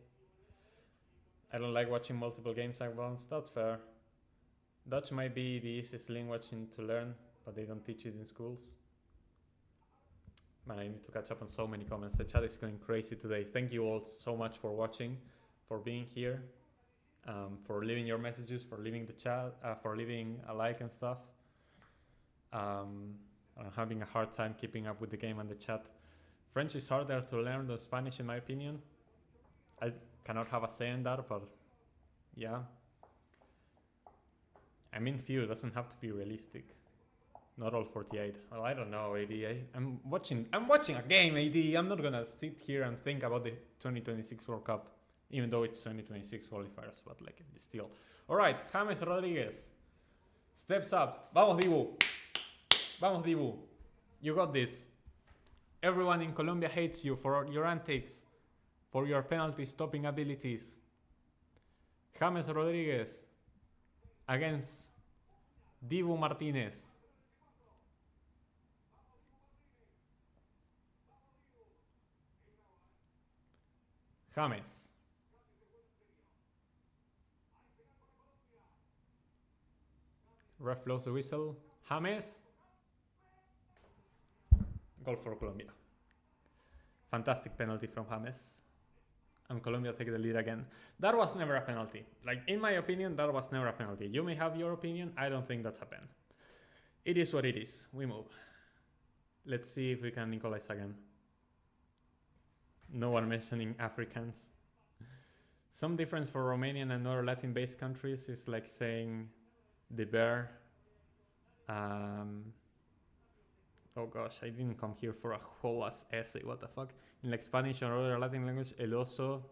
I don't like watching multiple games at once. That's fair. Dutch might be the easiest language to learn, but they don't teach it in schools. Man, I need to catch up on so many comments. The chat is going crazy today. Thank you all so much for watching, for being here, for leaving your messages, for leaving the chat, for leaving a like and stuff. I'm having a hard time keeping up with the game and the chat. French is harder to learn than Spanish in my opinion. I cannot have a say in that, but yeah. I mean, few, it doesn't have to be realistic. Not all 48. Well, I don't know, AD. I'm watching a game, AD. I'm not gonna sit here and think about the 2026 World Cup, even though it's 2026 qualifiers, but like, still. Alright, James Rodriguez steps up. Vamos, Dibu. Vamos, Dibu. You got this. Everyone in Colombia hates you for your antics, for your penalty stopping abilities. James Rodriguez against Dibu Martinez. James. Ref blows the whistle. James. Goal for Colombia. Fantastic penalty from James. And Colombia take the lead again. That was never a penalty. Like, in my opinion, that was never a penalty. You may have your opinion. I don't think that's a pen. It is what it is. We move. Let's see if we can equalize again. No one mentioning Africans. Some difference for Romanian and other Latin-based countries is like saying the bear. Oh gosh, I didn't come here for a whole ass essay, what the fuck. In like Spanish or other Latin language, el oso.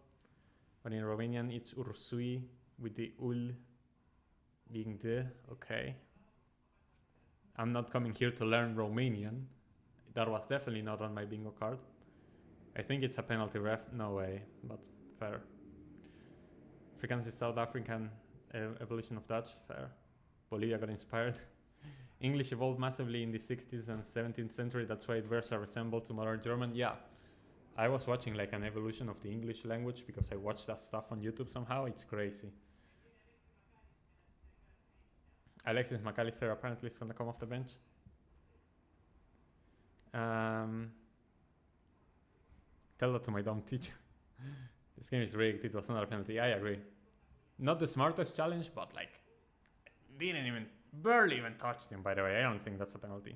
But in Romanian, it's ursui with the ul being the. Okay. I'm not coming here to learn Romanian. That was definitely not on my bingo card. I think it's a penalty ref. No way, but fair. Afrikaans is South African evolution of Dutch. Fair. Bolivia got inspired. English evolved massively in the 60s and 17th century. That's why it bears a resemblance to modern German. Yeah, I was watching like an evolution of the English language because I watched that stuff on YouTube somehow. It's crazy. Alexis McAllister apparently is going to come off the bench. Tell that to my dumb teacher. This game is rigged. It was not a penalty. I agree. Not the smartest challenge, but like, barely even touched him, by the way. I don't think that's a penalty.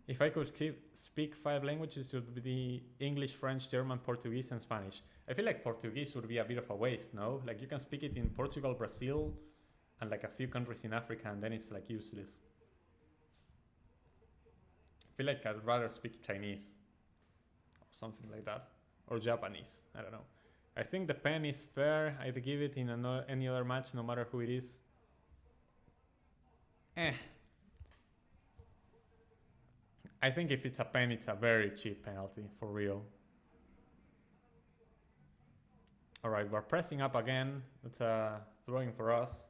If I could speak 5 languages, it would be English, French, German, Portuguese, and Spanish. I feel like Portuguese would be a bit of a waste, no? Like, you can speak it in Portugal, Brazil, and like a few countries in Africa, and then it's like useless. I feel like I'd rather speak Chinese or something like that, or Japanese. I don't know. I think the pen is fair. I'd give it in any other match, no matter who it is. I think if it's a pen, it's a very cheap penalty, for real. Alright, we're pressing up again. That's a throwing for us.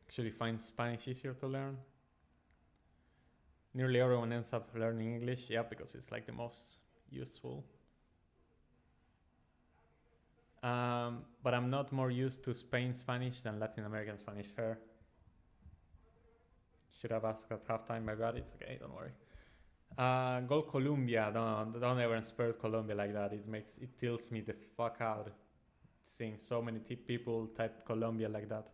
Actually find Spanish easier to learn. Nearly everyone ends up learning English. Yeah, because it's like the most useful. But I'm not more used to Spain Spanish than Latin American Spanish. Fair. Should have asked at halftime, my bad. It's okay, don't worry. Goal Colombia. Don't ever spare Colombia like that. It tilts me the fuck out. Seeing so many people type Colombia like that.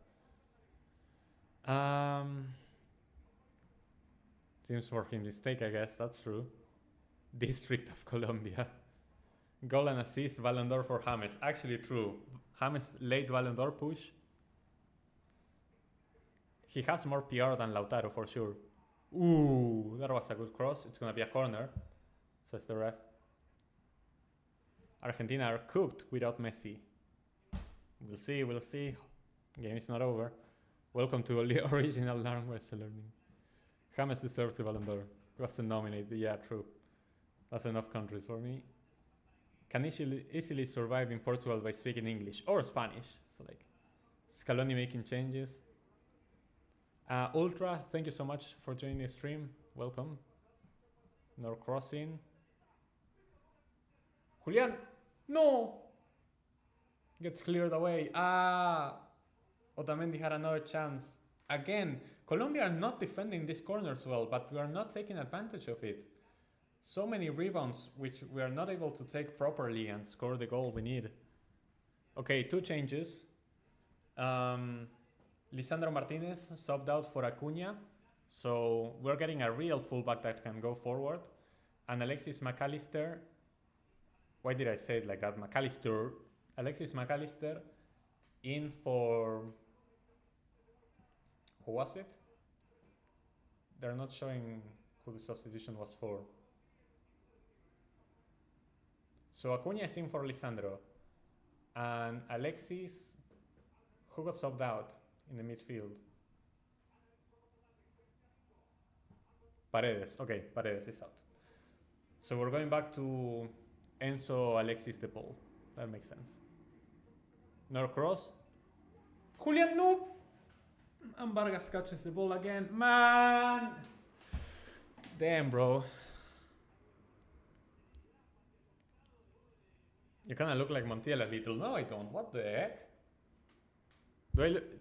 Seems for him mistake, I guess. That's true. District of Colombia. Goal and assist, Ballon d'Or for James. Actually true. James late Ballon d'Or push. He has more PR than Lautaro for sure. Ooh, that was a good cross. It's gonna be a corner, says the ref. Argentina are cooked without Messi. We'll see. Game is not over. Welcome to original language learning. James deserves the Ballon d'Or. He wasn't nominated. Yeah, true. That's enough countries for me. Can easily survive in Portugal by speaking English or Spanish. So like, Scaloni making changes. Ultra, thank you so much for joining the stream. Welcome. No crossing. Julian, no! Gets cleared away. Otamendi had another chance. Again, Colombia are not defending these corners well, but we are not taking advantage of it. So many rebounds, which we are not able to take properly and score the goal we need. Okay, 2 changes. Lisandro Martinez subbed out for Acuña. So we're getting a real fullback that can go forward. And Alexis McAllister. Why did I say it like that? McAllister. Alexis McAllister in for... Who was it? They're not showing who the substitution was for. So Acuña is in for Lisandro. And Alexis, who got subbed out in the midfield? Paredes. Okay, Paredes is out. So we're going back to Enzo, Alexis, De Paul. That makes sense. No cross. Julian, no! And Vargas catches the ball again. Man! Damn, bro. You kind of look like Montiel a little. No, I don't. What the heck?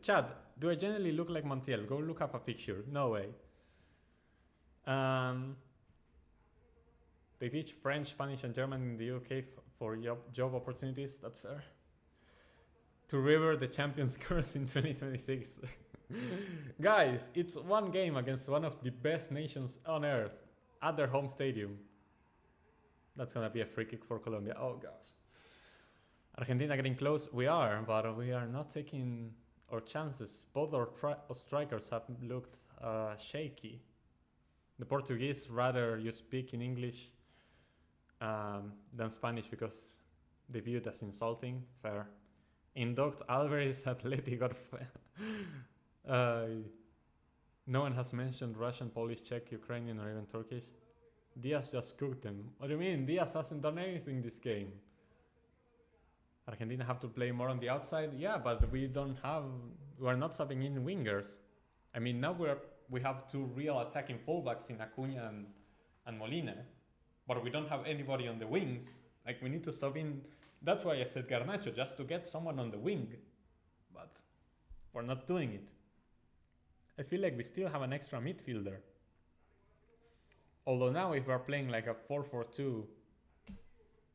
Chad, do I generally look like Montiel? Go look up a picture. No way. They teach French, Spanish, and German in the UK for job opportunities. That's fair. To river the champions curse in 2026. Guys, it's one game against one of the best nations on earth at their home stadium. That's gonna be a free kick for Colombia. Oh gosh. Argentina getting close. We are, but we are not taking our chances. Both our strikers have looked shaky. The Portuguese rather you speak in English than Spanish because they view it as insulting. Fair. Induct Alvarez Atleti. No one has mentioned Russian, Polish, Czech, Ukrainian, or even Turkish. Diaz just cooked them. What do you mean? Diaz hasn't done anything this game. Argentina have to play more on the outside. Yeah, but we're not subbing in wingers. I mean, now we have 2 real attacking fullbacks in Acuña and Molina, but we don't have anybody on the wings. Like, we need to sub in. That's why I said Garnacho, just to get someone on the wing. But we're not doing it. I feel like we still have an extra midfielder. Although now if we're playing like a 4-4-2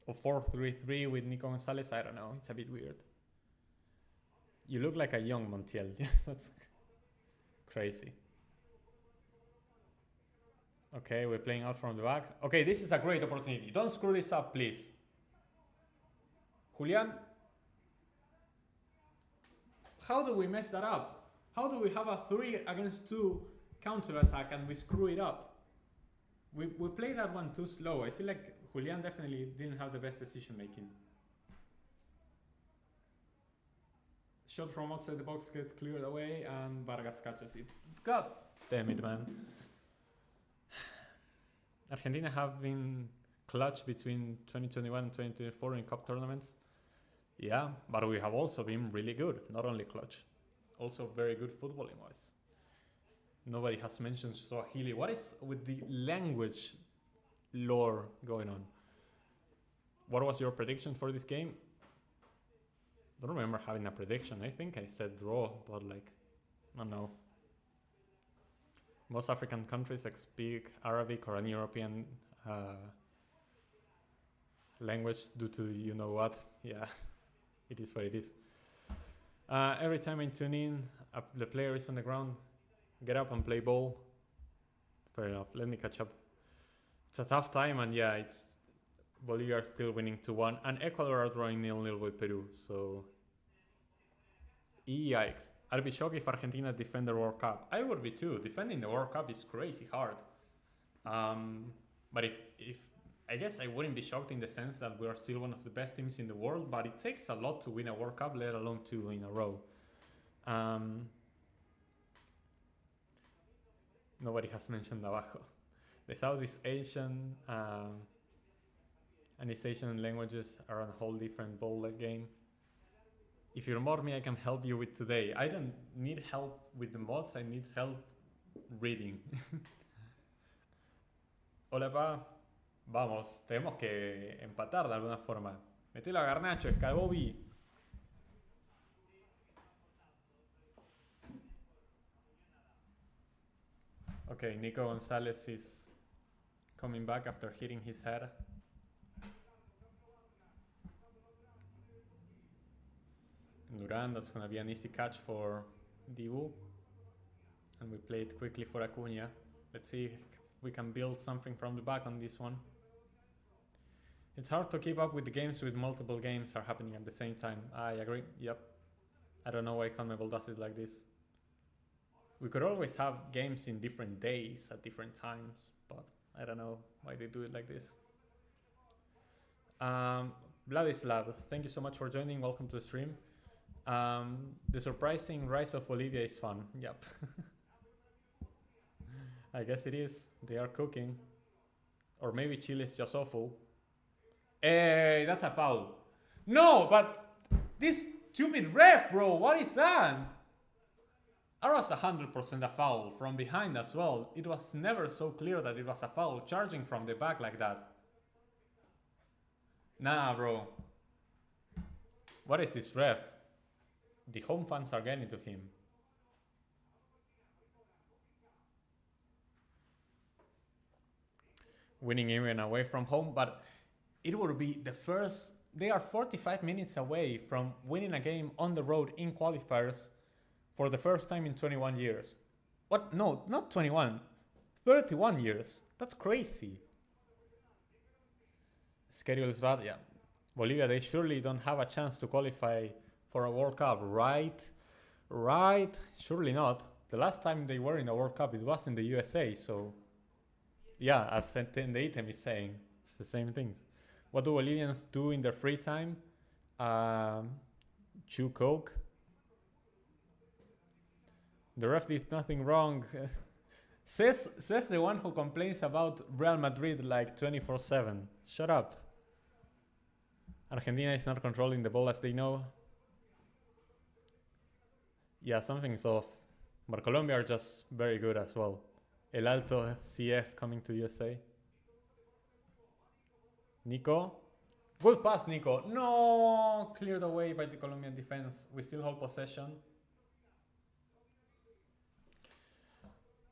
or 4-3-3 with Nico Gonzalez, I don't know. It's a bit weird. You look like a young Montiel. That's crazy. Okay, we're playing out from the back. Okay, this is a great opportunity. Don't screw this up, please. Julian, how do we mess that up? How do we have a 3-against-2 counter-attack and we screw it up? We played that one too slow. I feel like Julian definitely didn't have the best decision making. Shot from outside the box gets cleared away and Vargas catches it. God damn it, man. Argentina have been clutch between 2021 and 2024 in cup tournaments. Yeah, but we have also been really good. Not only clutch, also very good footballing wise. Nobody has mentioned Swahili. What is with the language lore going on? What was your prediction for this game? I don't remember having a prediction. I think I said draw, but like, I don't know. Most African countries speak Arabic or an European language due to you know what. Yeah, it is what it is. Every time I tune in, the player is on the ground. Get up and play ball. Fair enough. Let me catch up. It's a tough time, and yeah, it's Bolivia are still winning 2-1, and Ecuador are drawing 0-0 with Peru. So, yikes! I'd be shocked if Argentina defend the World Cup. I would be too. Defending the World Cup is crazy hard. But if I guess I wouldn't be shocked in the sense that we are still one of the best teams in the world, but it takes a lot to win a World Cup, let alone 2 in a row. Nobody has mentioned Navajo. The Southeast Asian and East Asian languages are on a whole different ball game. If you mod me, I can help you with today. I don't need help with the mods, I need help reading. Hola, pa. Vamos, tenemos que empatar de alguna forma. Metelo a Garnacho, Scalbobi. Okay, Nico Gonzalez is coming back after hitting his head. Duran, that's gonna be an easy catch for Dibu. And we play it quickly for Acuna. Let's see if we can build something from the back on this one. It's hard to keep up with the games with multiple games are happening at the same time. I agree, yep. I don't know why CONMEBOL does it like this. We could always have games in different days at different times, but I don't know why they do it like this. Vladislav, thank you so much for joining. Welcome to the stream. The surprising rise of Bolivia is fun. Yep. I guess it is. They are cooking. Or maybe Chile is just awful. Hey, that's a foul. No, but this stupid ref, bro. What is that? That was 100% a foul from behind as well. It was never so clear that it was a foul, charging from the back like that. Nah, bro. What is this ref? The home fans are getting to him. Winning even away from home, but it would be the first. They are 45 minutes away from winning a game on the road in qualifiers for the first time in 21 years. What? No, not 21. 31 years. That's crazy. Schedule is bad, yeah. Bolivia, they surely don't have a chance to qualify for a World Cup, right? Right? Surely not. The last time they were in a World Cup, it was in the USA, so... Yeah, as the item is saying, it's the same thing. What do Bolivians do in their free time? Chew coke. The ref did nothing wrong. says the one who complains about Real Madrid like 24/7. Shut up. Argentina is not controlling the ball as they know. Yeah, something's off. But Colombia are just very good as well. El Alto CF coming to USA. Nico. Good pass, Nico. No! Cleared away by the Colombian defense. We still hold possession.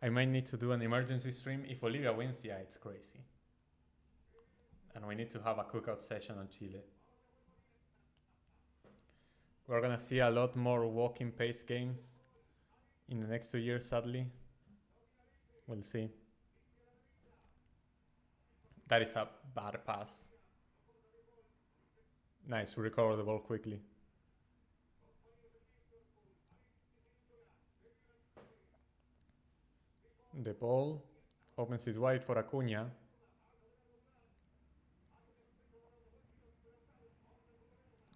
I might need to do an emergency stream. If Bolivia wins, yeah, it's crazy. And we need to have a cookout session on Chile. We're gonna see a lot more walking pace games in the next 2 years, sadly. We'll see. That is a bad pass. Nice, we recover the ball quickly. The ball opens it wide for Acuna.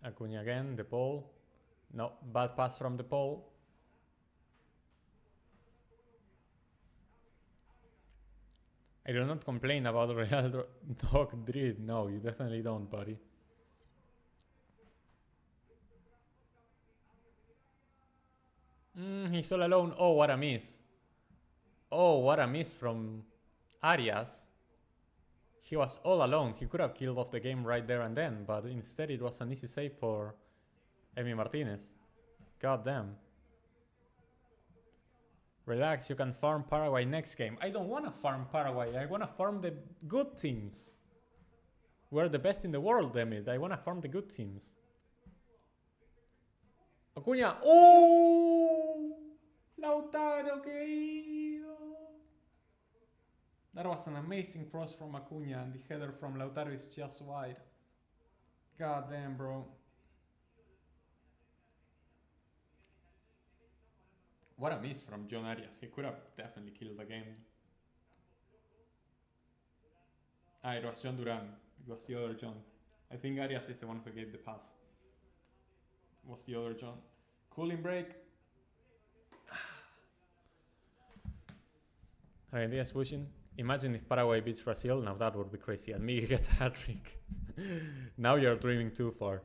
Acuna again, the ball. No, bad pass from the ball. I do not complain about Real Dog Dread. No, you definitely don't, buddy. He's all alone. Oh, what a miss. Oh, what a miss from Arias. He was all alone. He could have killed off the game right there and then, but instead it was an easy save for Emi Martinez. God damn. Relax, you can farm Paraguay next game. I don't want to farm Paraguay. I want to farm the good teams. We're the best in the world, damn it. I want to farm the good teams. Acuña. ¡Oh! Lautaro, querido. That was an amazing cross from Acuña, and the header from Lautaro is just wide. God damn, bro. What a miss from John Arias. He could have definitely killed the game. It was John Duran. It was the other John. I think Arias is the one who gave the pass. It was the other John. Cooling break. Argentina is pushing. Imagine if Paraguay beats Brazil. Now that would be crazy. And Miguel gets a hat-trick. Now you're dreaming too far.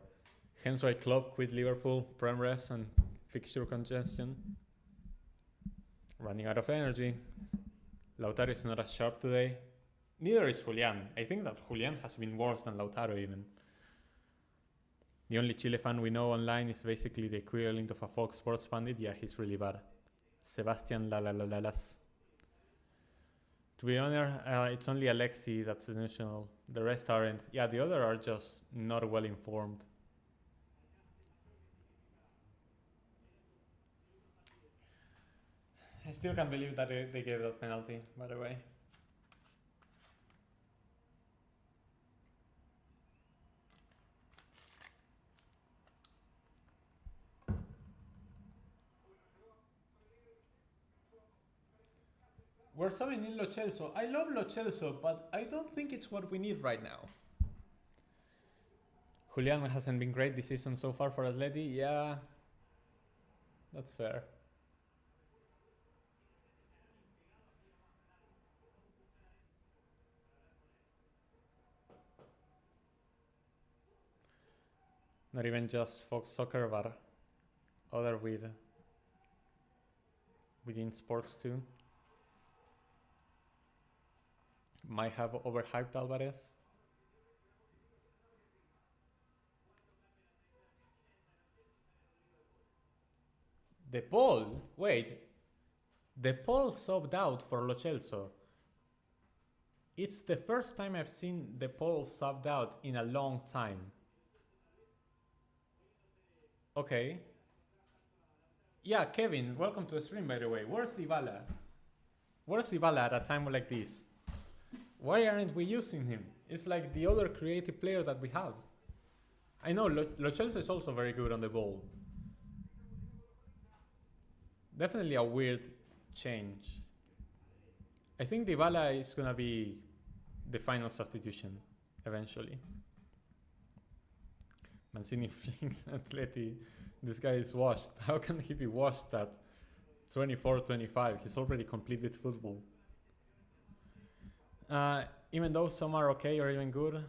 Hence why club quit Liverpool, prem refs and fixture congestion. Running out of energy. Lautaro is not as sharp today. Neither is Julian. I think that Julian has been worse than Lautaro even. The only Chile fan we know online is basically the equivalent of a Fox Sports pundit. Yeah, he's really bad. Sebastian Las. To be honest, it's only Alexi that's delusional. The rest aren't. Yeah, the other are just not well informed. I still can't believe that they gave that penalty, by the way. We're subbing in Lo Celso. I love Lo Celso, but I don't think it's what we need right now. Julian hasn't been great this season so far for Atleti. Yeah, that's fair. Not even just Fox Soccer, but other within sports too. Might have overhyped Alvarez. De Paul, wait. De Paul subbed out for Lo Celso. It's the first time I've seen De Paul subbed out in a long time. Okay. Yeah, Kevin, welcome to the stream, by the way. Where's Dybala? Where's Dybala at a time like this? Why aren't we using him? It's like the other creative player that we have. I know Lo Celso is also very good on the ball. Definitely a weird change. I think Dybala is gonna be the final substitution eventually. Mancini flings Atleti. This guy is washed. How can he be washed at 24, 25? He's already completed football. Even though some are okay or even good,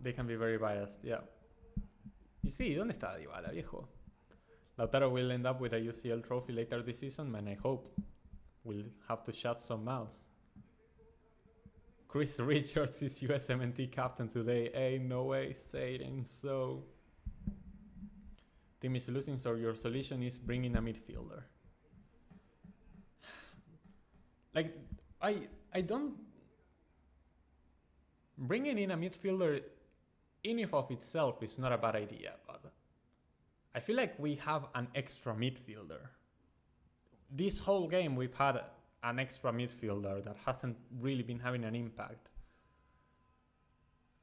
they can be very biased, yeah. Y sí, ¿dónde está Dybala, viejo? Lautaro will end up with a UCL trophy later this season, and I hope we'll have to shut some mouths. Chris Richards is USMNT captain today. Ain't no way saying so. Team is losing, so your solution is bringing a midfielder. Like, I don't... Bringing in a midfielder in and of itself is not a bad idea, but I feel like we have an extra midfielder. This whole game we've had an extra midfielder that hasn't really been having an impact.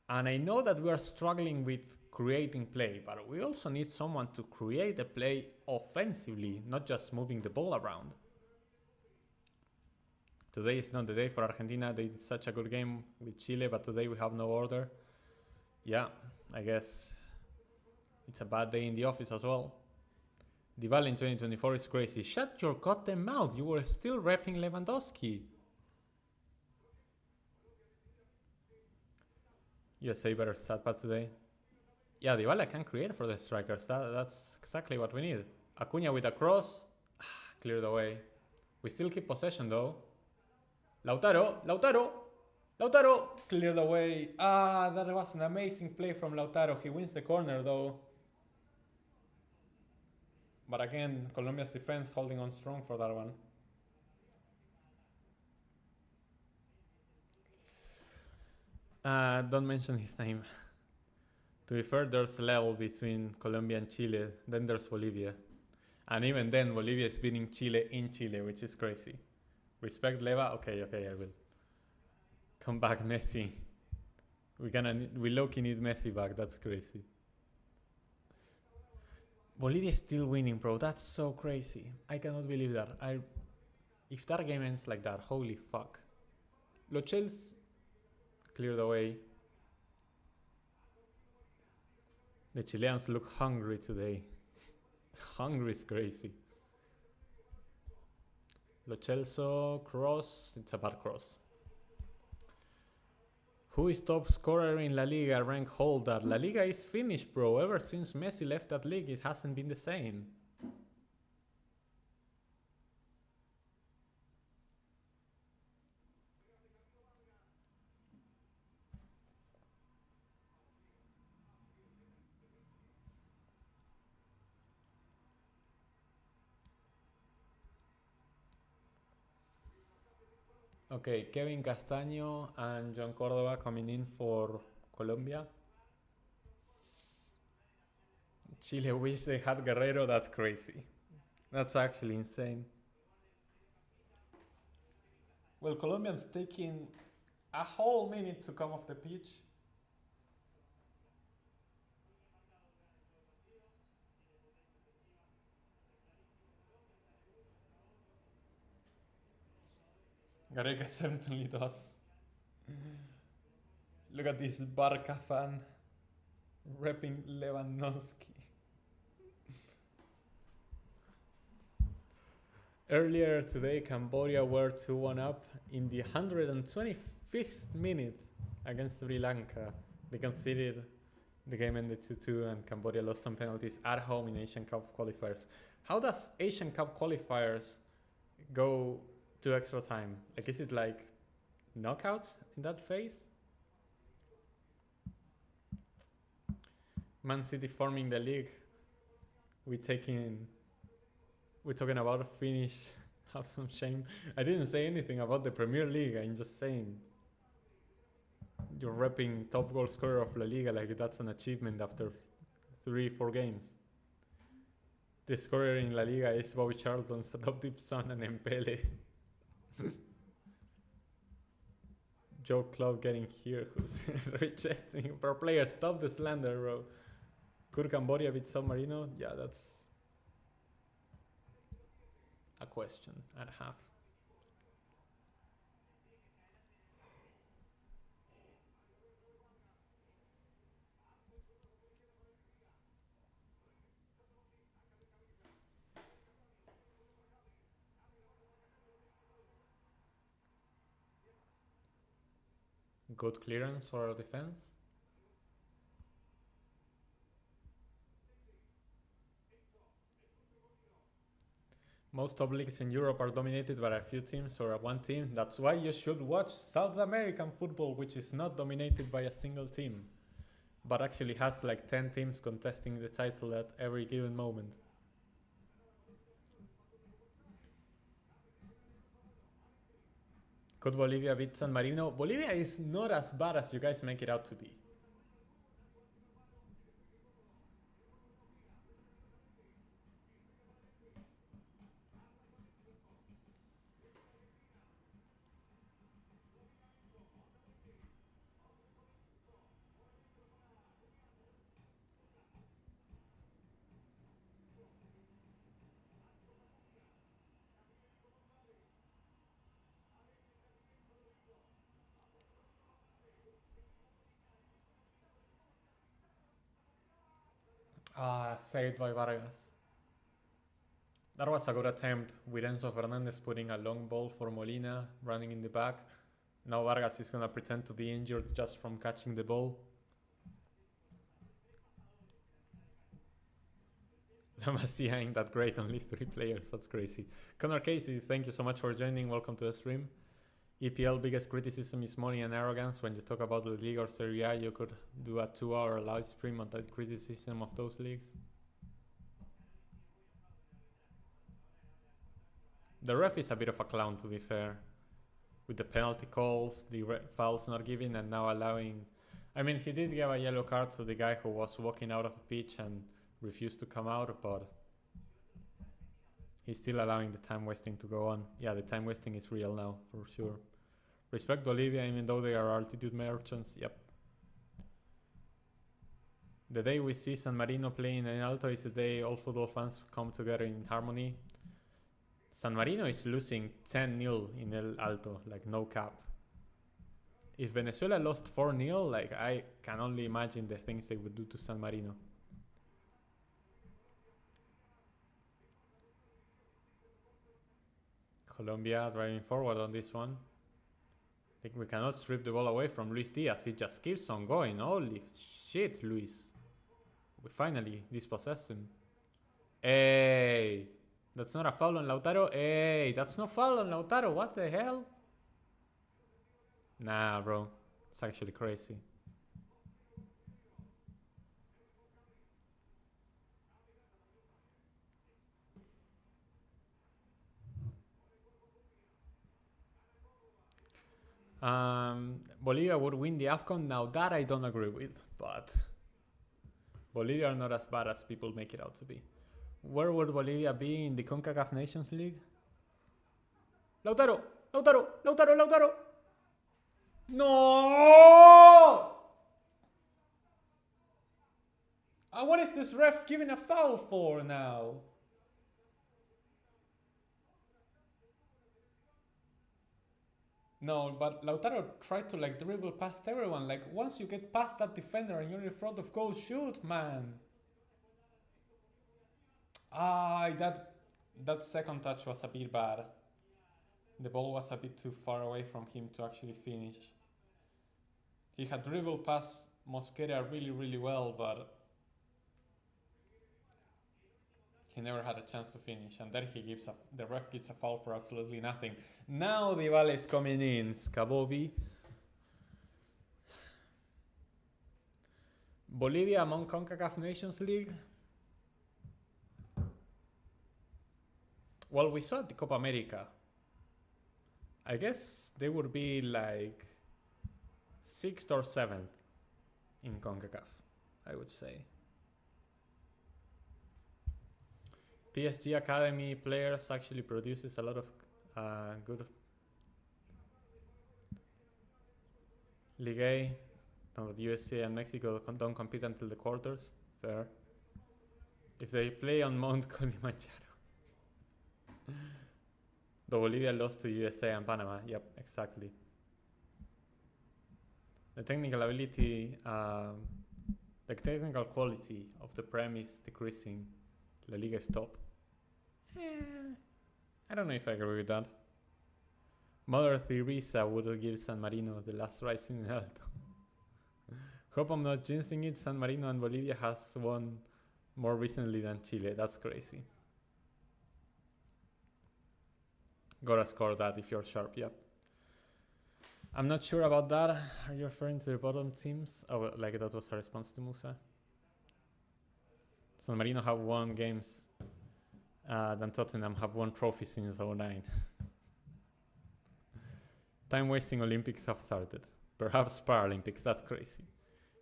And I know that we are struggling with creating play, but we also need someone to create the play offensively, not just moving the ball around. Today is not the day for Argentina. They did such a good game with Chile, but today we have no order. Yeah, I guess it's a bad day in the office as well. Dybala in 2024 is crazy. Shut your goddamn mouth. You were still repping Lewandowski. USA better stat pad today. Yeah, Dybala can create for the strikers. That's exactly what we need. Acuña with a cross. Clear the way. We still keep possession though. Lautaro. Clear the way. That was an amazing play from Lautaro. He wins the corner though. But again, Colombia's defense holding on strong for that one. Don't mention his name. To be fair, there's a level between Colombia and Chile. Then there's Bolivia. And even then, Bolivia is beating Chile in Chile, which is crazy. Respect Leva? Okay, I will. Come back, Messi. We low-key need Messi back, that's crazy. Bolivia is still winning, bro. That's so crazy. I cannot believe that. If that game ends like that, holy fuck. Los Chels cleared away. The Chileans look hungry today. Hungry is crazy. Lo Celso cross. It's a bad cross. Who is top scorer in La Liga? Rank holder. La Liga is finished, bro. Ever since Messi left that league, it hasn't been the same. Okay, Kevin Castaño and John Cordova coming in for Colombia. Chile wish they had Guerrero. That's crazy. That's actually insane. Well, Colombians taking a whole minute to come off the pitch. Gareca certainly does. Look at this Barca fan repping Lewandowski. Earlier today, Cambodia were 2-1 up in the 125th minute against Sri Lanka. They conceded, the game ended 2-2, and Cambodia lost on penalties at home in Asian Cup qualifiers. How does Asian Cup qualifiers go to extra time? Like, is it like knockouts in that phase? Man City forming the league. We're talking about a finish. Have some shame. I didn't say anything about the Premier League. I'm just saying you're repping top goal scorer of La Liga like that's an achievement after 3-4 games. The scorer in La Liga is Bobby Charlton's adoptive son and Mpele. Joe Club getting here, who's rechesting per player. Stop the slander, bro. Could Cambodia beat San Marino? Yeah, that's a question and a half. Good clearance for our defense. Most top leagues in Europe are dominated by a few teams or one team. That's why you should watch South American football, which is not dominated by a single team, but actually has like 10 teams contesting the title at every given moment. Could Bolivia beat San Marino? Bolivia is not as bad as you guys make it out to be. Saved by Vargas. That was a good attempt with Enzo Fernandez putting a long ball for Molina, running in the back. Now Vargas is gonna pretend to be injured just from catching the ball. La Masia ain't that great, only 3 players, that's crazy. Connor Casey, thank you so much for joining, welcome to the stream. EPL biggest criticism is money and arrogance. When you talk about the league or Serie A, you could do a 2-hour live stream on that criticism of those leagues. The ref is a bit of a clown, to be fair. with the penalty calls, the fouls not given, and now allowing. I mean, he did give a yellow card to the guy who was walking out of the pitch and refused to come out, but he's still allowing the time wasting to go on. Yeah, the time wasting is real now, for sure. Respect Bolivia, even though they are altitude merchants. Yep. The day we see San Marino playing in Alto is the day all football fans come together in harmony. San Marino is losing 10-0 in El Alto, like no cap. If Venezuela lost 4-0, like I can only imagine the things they would do to San Marino. Colombia driving forward on this one. I think we cannot strip the ball away from Luis Diaz. He just keeps on going. Holy shit, Luis. We finally dispossessed him. Hey, that's not a foul on Lautaro. Hey, that's not foul on Lautaro. What the hell? Nah, bro. It's actually crazy. Bolivia would win the AFCON. Now that I don't agree with, but Bolivia are not as bad as people make it out to be. Where would Bolivia be in the CONCACAF Nations League? Lautaro! Lautaro! Lautaro! Lautaro! No! What is this ref giving a foul for now? No, but Lautaro tried to like dribble past everyone. Like once you get past that defender and you're in front of goal, shoot, man. That second touch was a bit bad. The ball was a bit too far away from him to actually finish. He had dribbled past Mosquera really, really well, but he never had a chance to finish, and then the ref gives a foul for absolutely nothing. Now Dybala is coming in. Scabovi. Bolivia among CONCACAF Nations League. Well, we saw at the Copa America. I guess they would be like 6th or 7th in CONCACAF, I would say. PSG Academy players actually produces a lot of good Ligue A. The USA and Mexico don't compete until the quarters. Fair. If they play on Mount Kilimanjaro. The Bolivia lost to USA and Panama. Yep, exactly. The technical ability, the technical quality of the Prem is decreasing. La Liga is top. I don't know if I agree with that. Mother Teresa would give San Marino the last rights in Alto. Hope I'm not jinxing it. San Marino and Bolivia has won more recently than Chile. That's crazy. Gotta score that if you're sharp, yep. I'm not sure about that. Are you referring to the bottom teams? Oh, like that was a response to Musa. San Marino have won games than Tottenham have won trophies since 2009. Time wasting Olympics have started. Perhaps Paralympics, that's crazy.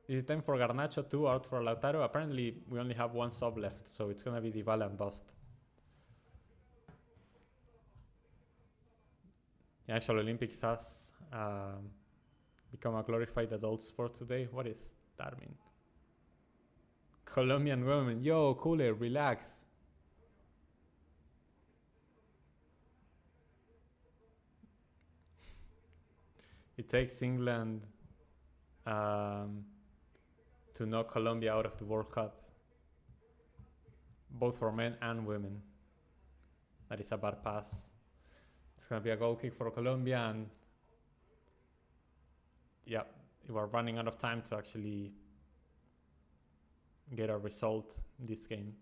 Is it time for Garnacho 2 out for Lautaro? Apparently we only have one sub left, so it's gonna be Dybala and bust. The actual Olympics has become a glorified adult sport today. What does that mean? Colombian women, yo, cooler, relax. It takes England to knock Colombia out of the World Cup, both for men and women. That is a bad pass. It's going to be a goal kick for Colombia, and yeah, we're running out of time to actually get a result in this game.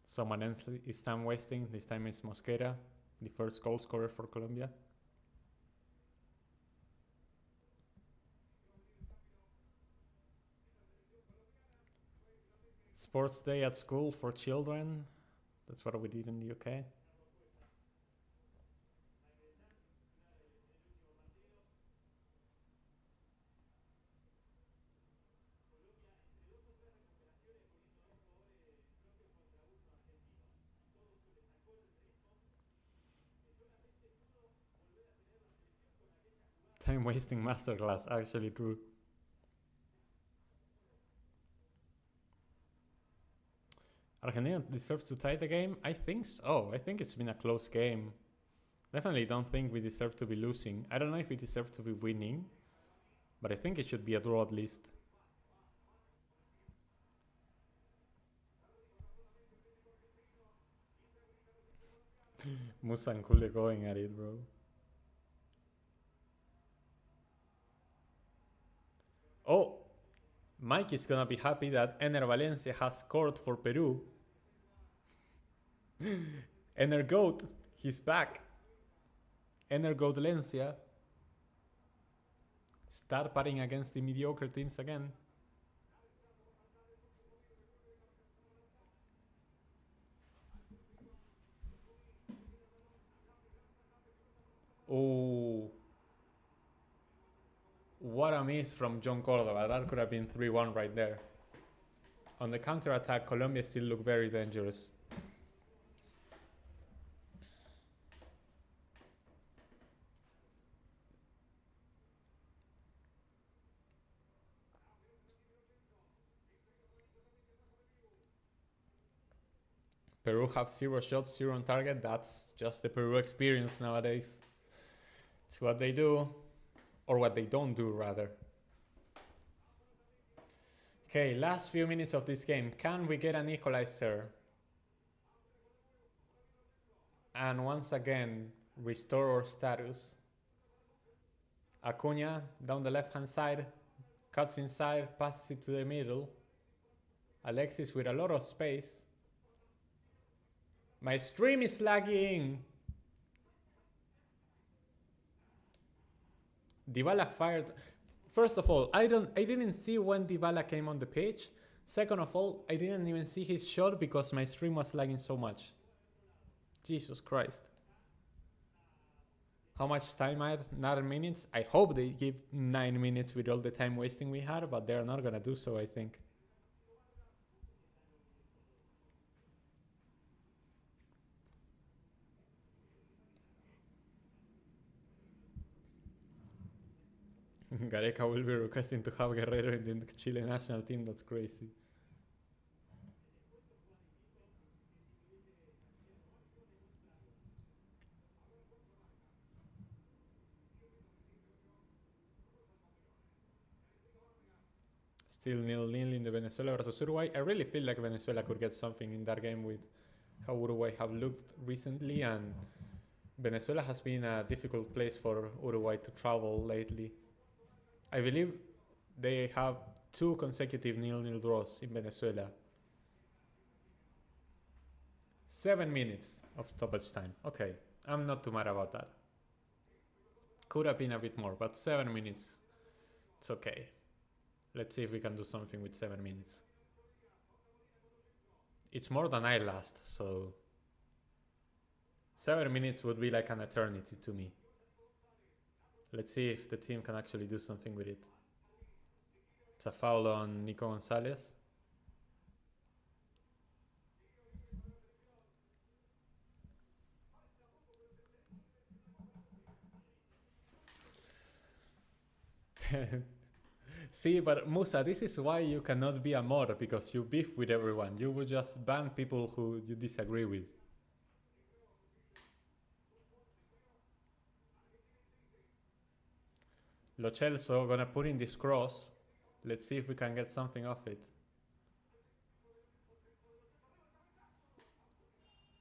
Someone else is time wasting. This time is Mosquera, the first goal scorer for Colombia. Sports day at school for children. That's what we did in the UK. time wasting masterclass, actually true. Argentina deserves to tie the game? I think so. I think it's been a close game. Definitely don't think we deserve to be losing. I don't know if we deserve to be winning, but I think it should be a draw at least. Musa and Kule going at it, bro. Oh, Mike is gonna be happy that Ener Valencia has scored for Peru. Ener Goat, he's back. Ener Goat Valencia. Start partying against the mediocre teams again. Oh, what a miss from John Cordova. That could have been 3-1 right there. On the counter-attack, Colombia still look very dangerous. Peru have 0 shots, 0 on target. That's just the Peru experience nowadays. It's what they do, or what they don't do, rather. Okay, last few minutes of this game. Can we get an equalizer? And once again, restore our status. Acuna down the left-hand side, cuts inside, passes it to the middle. Alexis with a lot of space. My stream is lagging. Dybala fired. First of all, I didn't see when Dybala came on the pitch. Second of all, I didn't even see his shot because my stream was lagging so much. Jesus Christ. How much time I had? 9 minutes. I hope they give 9 minutes with all the time wasting we had, but they're not gonna do so, I think. Gareca will be requesting to have Guerrero in the Chile national team. That's crazy. Still 0-0 in the Venezuela versus Uruguay. I really feel like Venezuela could get something in that game with how Uruguay have looked recently, and Venezuela has been a difficult place for Uruguay to travel lately. I believe they have 2 consecutive 0-0 draws in Venezuela. 7 minutes of stoppage time. Okay, I'm not too mad about that. Could have been a bit more, but 7 minutes. It's okay. Let's see if we can do something with 7 minutes. It's more than I last, so 7 minutes would be like an eternity to me. Let's see if the team can actually do something with it. It's a foul on Nico Gonzalez. See, but Musa, this is why you cannot be a mod, because you beef with everyone. You would just ban people who you disagree with. Lo Celso gonna put in this cross. Let's see if we can get something off it.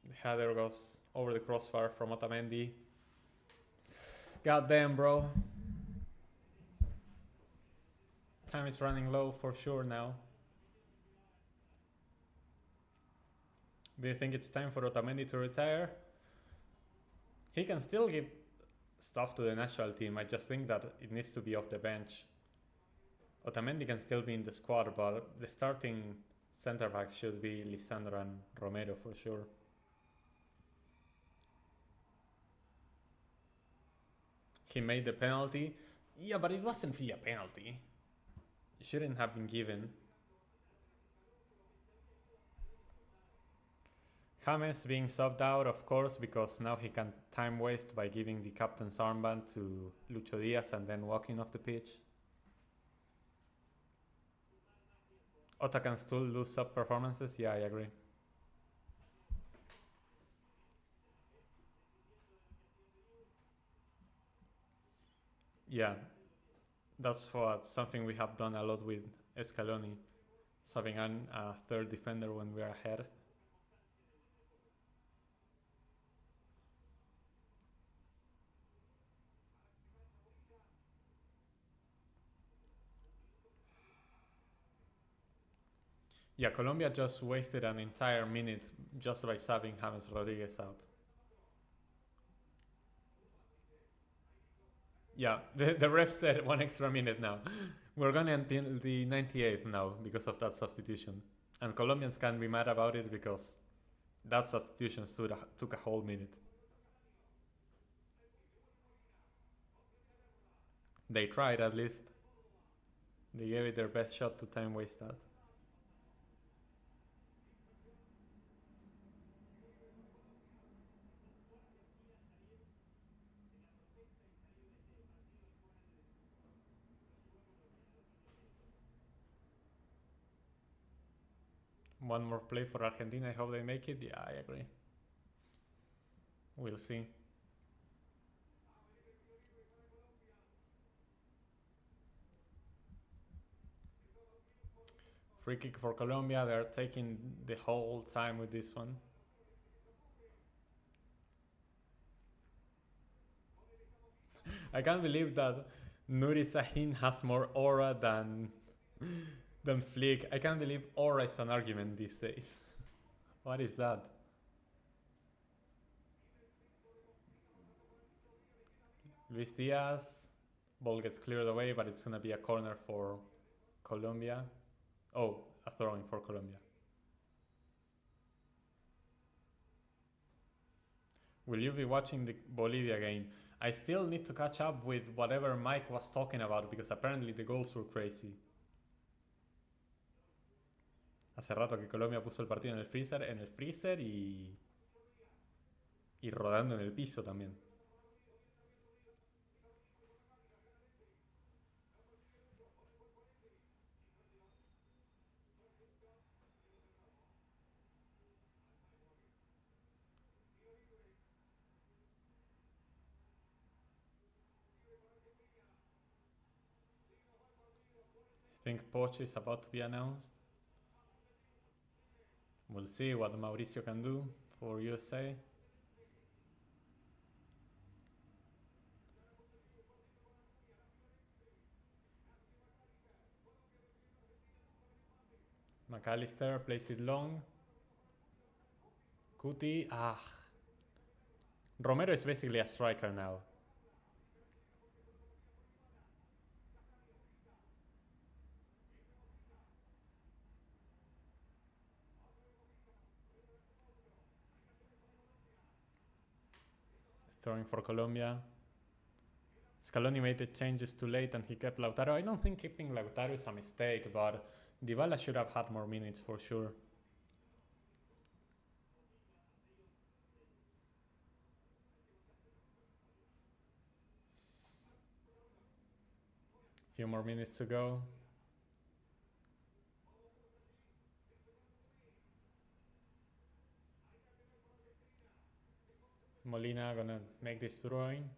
The header goes over the crossbar from Otamendi. God damn, bro. Time is running low for sure now. Do you think it's time for Otamendi to retire? He can still give stuff to the national team. I just think that it needs to be off the bench. Otamendi can still be in the squad, but the starting center backs should be Lisandro and Romero for sure. He made the penalty. Yeah, but it wasn't really a penalty. It shouldn't have been given. James being subbed out, of course, because now he can time waste by giving the captain's armband to Lucho Diaz and then walking off the pitch. Ota can still lose sub performances, yeah, I agree. Yeah, that's something we have done a lot with Scaloni, subbing on a third defender when we're ahead. Yeah, Colombia just wasted an entire minute just by subbing James Rodriguez out. Yeah, the ref said 1 extra minute now. We're going until the 98th now because of that substitution. And Colombians can't be mad about it because that substitution took a whole minute. They tried at least. They gave it their best shot to time waste that. One more play for Argentina. I hope they make it. Yeah, I agree. We'll see. Free kick for Colombia. They're taking the whole time with this one. I can't believe that Nuri Sahin has more aura than Flick. I can't believe aura is an argument these days. What is that? Luis Diaz. Ball gets cleared away, but it's going to be a corner for Colombia. Oh, a throwing for Colombia. Will you be watching the Bolivia game? I still need to catch up with whatever Mike was talking about because apparently the goals were crazy. Hace rato que Colombia puso el partido en el freezer y rodando en el piso también. I think Poch is about to be announced. We'll see what Mauricio can do for USA. McAllister plays it long. Cuti, Romero is basically a striker now. Throwing for Colombia. Scaloni made the changes too late and he kept Lautaro. I don't think keeping Lautaro is a mistake, but Dybala should have had more minutes for sure. Few more minutes to go. Molina gonna make this throwing.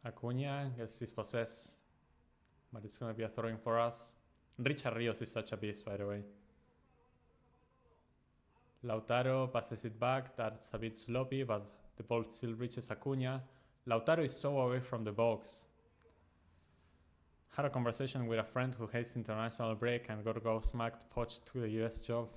Acuna gets dispossessed, but it's gonna be a throwing for us. Richard Rios is such a beast, by the way. Lautaro passes it back. That's a bit sloppy, but the ball still reaches Acuna. Lautaro is so away from the box. Had a conversation with a friend who hates international break and got gobsmacked poached to the US job.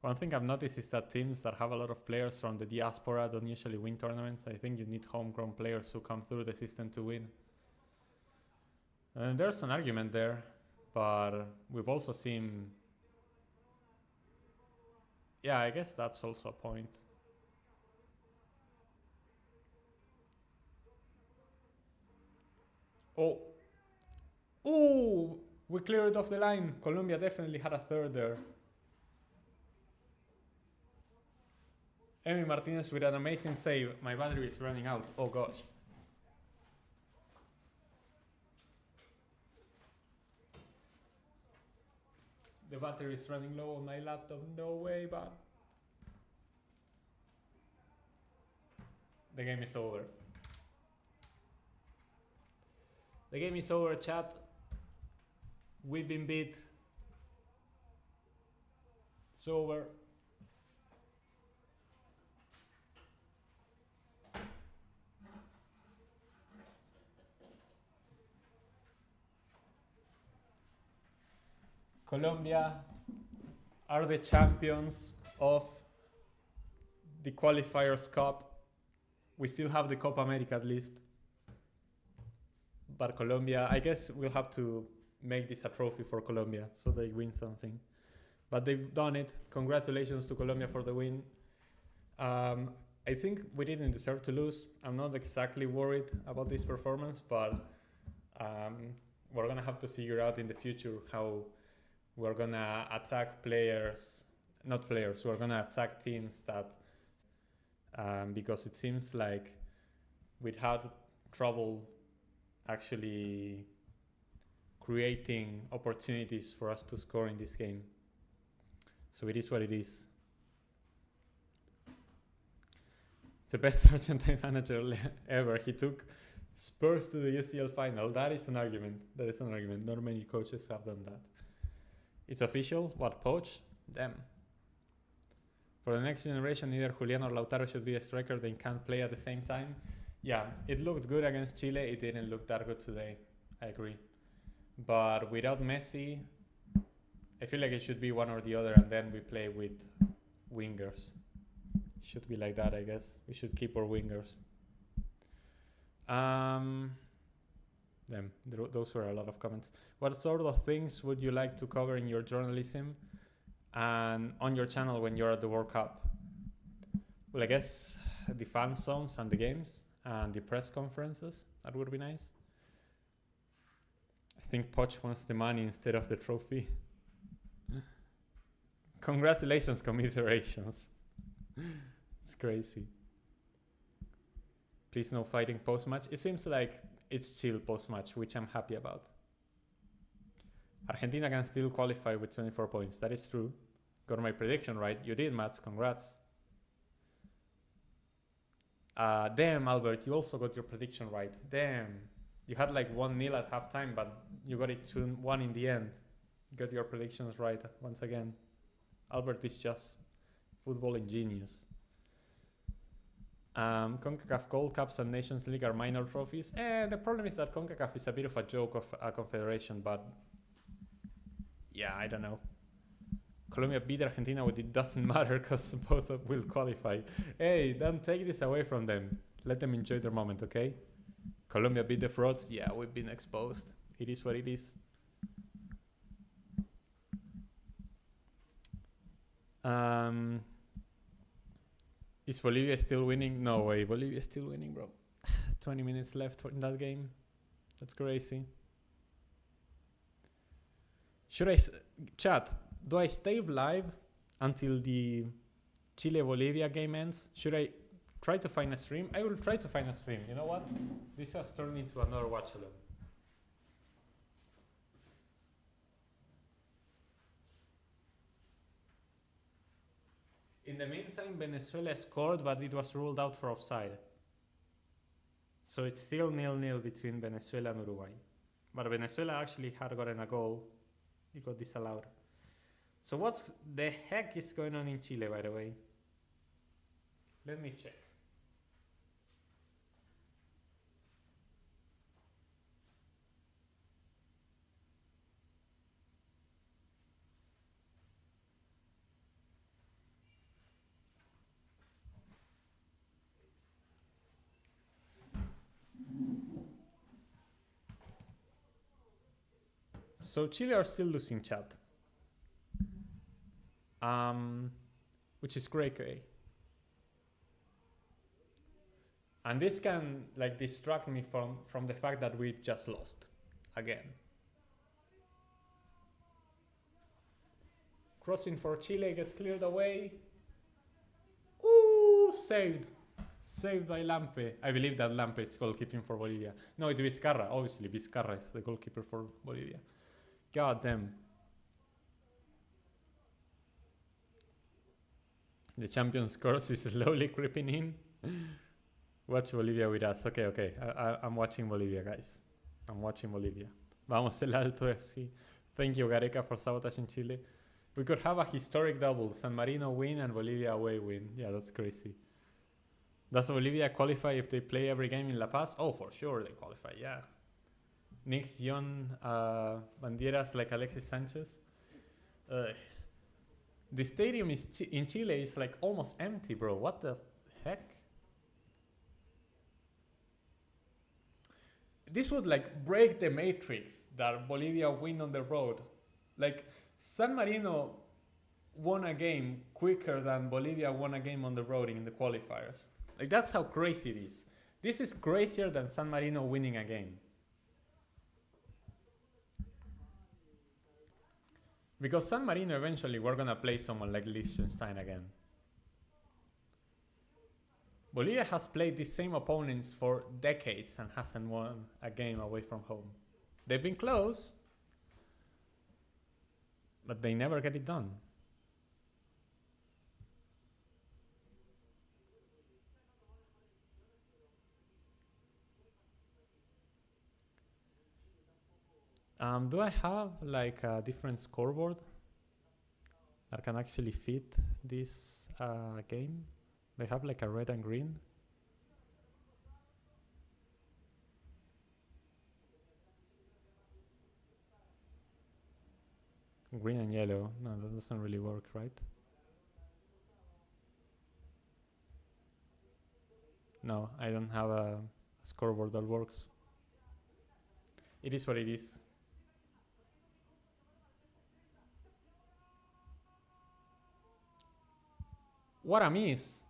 One thing I've noticed is that teams that have a lot of players from the diaspora don't usually win tournaments. I think you need homegrown players who come through the system to win. And there's an argument there, but we've also seen Yeah, I guess that's also a point. Oh, ooh, we cleared it off the line. Colombia definitely had a third there. Emi Martinez with an amazing save. My battery is running out. Oh gosh. The battery is running low on my laptop. No way, but the game is over. The game is over, chat. We've been beat. It's over. Colombia are the champions of the Qualifiers Cup. We still have the Copa America at least. But Colombia, I guess we'll have to make this a trophy for Colombia so they win something. But they've done it. Congratulations to Colombia for the win. I think we didn't deserve to lose. I'm not exactly worried about this performance, but we're gonna have to figure out in the future how we're gonna attack players, not players. We're gonna attack teams that, because it seems like we'd had trouble actually creating opportunities for us to score in this game. So it is what it is. The best Argentine manager ever. He took Spurs to the UCL final. That is an argument. That is an argument. Not many coaches have done that. It's official. What, poach? Them. For the next generation, either Julian or Lautaro should be a striker. They can't play at the same time. Yeah, it looked good against Chile. It didn't look that good today. I agree. But without Messi, I feel like it should be one or the other, and then we play with wingers. Should be like that, I guess. We should keep our wingers. Those were a lot of comments. What sort of things would you like to cover in your journalism and on your channel when you're at the World Cup? Well, I guess the fan zones and the games and the press conferences. That would be nice. I think Poch wants the money instead of the trophy. Congratulations, commiserations. It's crazy. Please no fighting post-match. It seems like it's chill post-match, which I'm happy about. Argentina can still qualify with 24 points. That is true. Got my prediction right. You did, Mats. Congrats. Damn, Albert. You also got your prediction right. Damn. You had like 1-0 at halftime, but you got it 2-1 in the end. You got your predictions right once again. Albert is just footballing genius. CONCACAF Gold Cups and Nations League are minor trophies. The problem is that CONCACAF is a bit of a joke of a confederation, but yeah, I don't know. Colombia beat Argentina, but it doesn't matter because both will qualify. Hey, don't take this away from them. Let them enjoy their moment, okay? Colombia beat the frauds. Yeah, we've been exposed. It is what it is. Is Bolivia still winning? No way, Bolivia is still winning, bro. 20 minutes left in that game. That's crazy. Should I... Chat, do I stay live until the Chile-Bolivia game ends? Should I try to find a stream? I will try to find a stream. You know what? This has turned into another Watchalong. In the meantime, Venezuela scored, but it was ruled out for offside. So it's still 0-0 between Venezuela and Uruguay. But Venezuela actually had gotten a goal. It got disallowed. So what the heck is going on in Chile, by the way? Let me check. So Chile are still losing, chat. which is great. And this can like distract me from the fact that we just lost again. Crossing for Chile gets cleared away. Ooh, saved. Saved by Lampe. I believe that Lampe is goalkeeping for Bolivia. No, it's Vizcarra. Obviously, Vizcarra is the goalkeeper for Bolivia. God damn. The Champions course is slowly creeping in. Watch Bolivia with us. Okay. I'm watching Bolivia, guys. I'm watching Bolivia. Vamos el Alto FC. Thank you, Gareca, for sabotaging Chile. We could have a historic double. San Marino win and Bolivia away win. Yeah, that's crazy. Does Bolivia qualify if they play every game in La Paz? Oh, for sure they qualify, yeah. Knicks Yon Bandieras like Alexis Sanchez. The stadium in Chile is like almost empty, bro. What the heck? This would like break the matrix that Bolivia win on the road. Like San Marino won a game quicker than Bolivia won a game on the road in the qualifiers. Like that's how crazy it is. This is crazier than San Marino winning a game. Because San Marino eventually we're gonna play someone like Liechtenstein again. Bolivia has played these same opponents for decades and hasn't won a game away from home. They've been close, but they never get it done. Do I have like a different scoreboard that can actually fit this game? They have like a red and green. Green and yellow. No, that doesn't really work, right? No, I don't have a scoreboard that works. It is what it is. What a miss!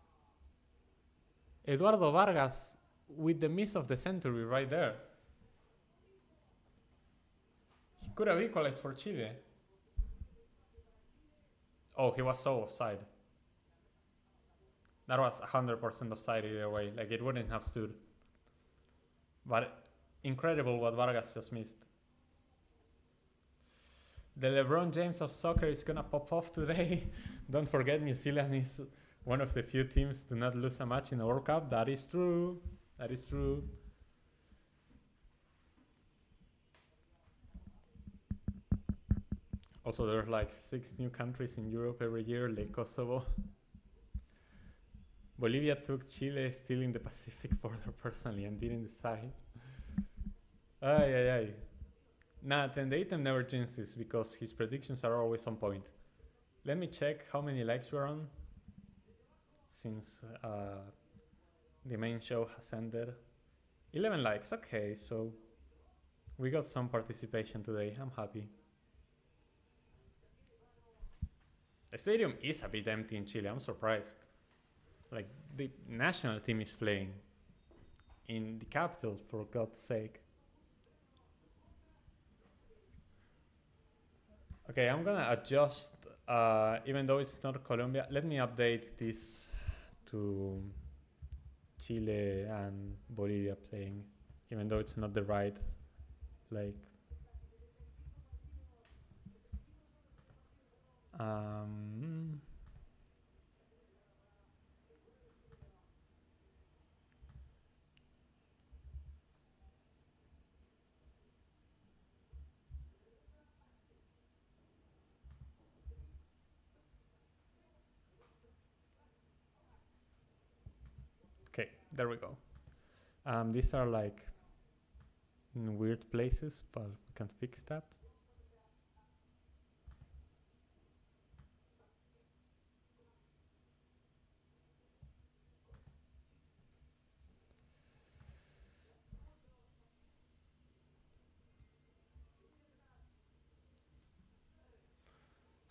Eduardo Vargas with the miss of the century right there. He could have equalized for Chile. Oh, he was so offside. That was 100% offside either way. Like it wouldn't have stood. But incredible what Vargas just missed. The LeBron James of soccer is gonna pop off today. Don't forget, New Zealand is one of the few teams to not lose a match in the World Cup. That is true. That is true. Also, there's like 6 new countries in Europe every year, like Kosovo. Bolivia took Chile still in the Pacific border personally and didn't decide. Ay. Nah, Tendatum never jinxes because his predictions are always on point. Let me check how many likes we're on since the main show has ended. 11 likes, okay, so we got some participation today. I'm happy. The stadium is a bit empty in Chile, I'm surprised. Like, the national team is playing in the capital, for God's sake. Okay, I'm gonna adjust, even though it's not Colombia, let me update this to Chile and Bolivia playing, even though it's not the right, like, okay, there we go. These are like in weird places, but we can fix that.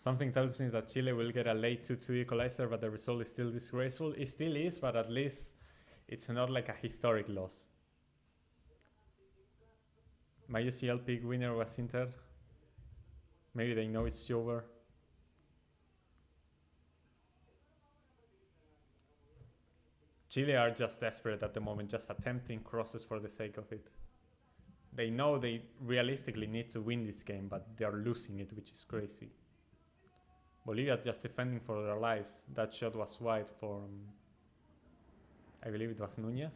Something tells me that Chile will get a late 2-2 equalizer, but the result is still disgraceful. It still is, but at least it's not like a historic loss. My UCL pick winner was Inter. Maybe they know it's over. Chile are just desperate at the moment, just attempting crosses for the sake of it. They know they realistically need to win this game, but they are losing it, which is crazy. Bolivia just defending for their lives. That shot was wide for, I believe it was Nunez.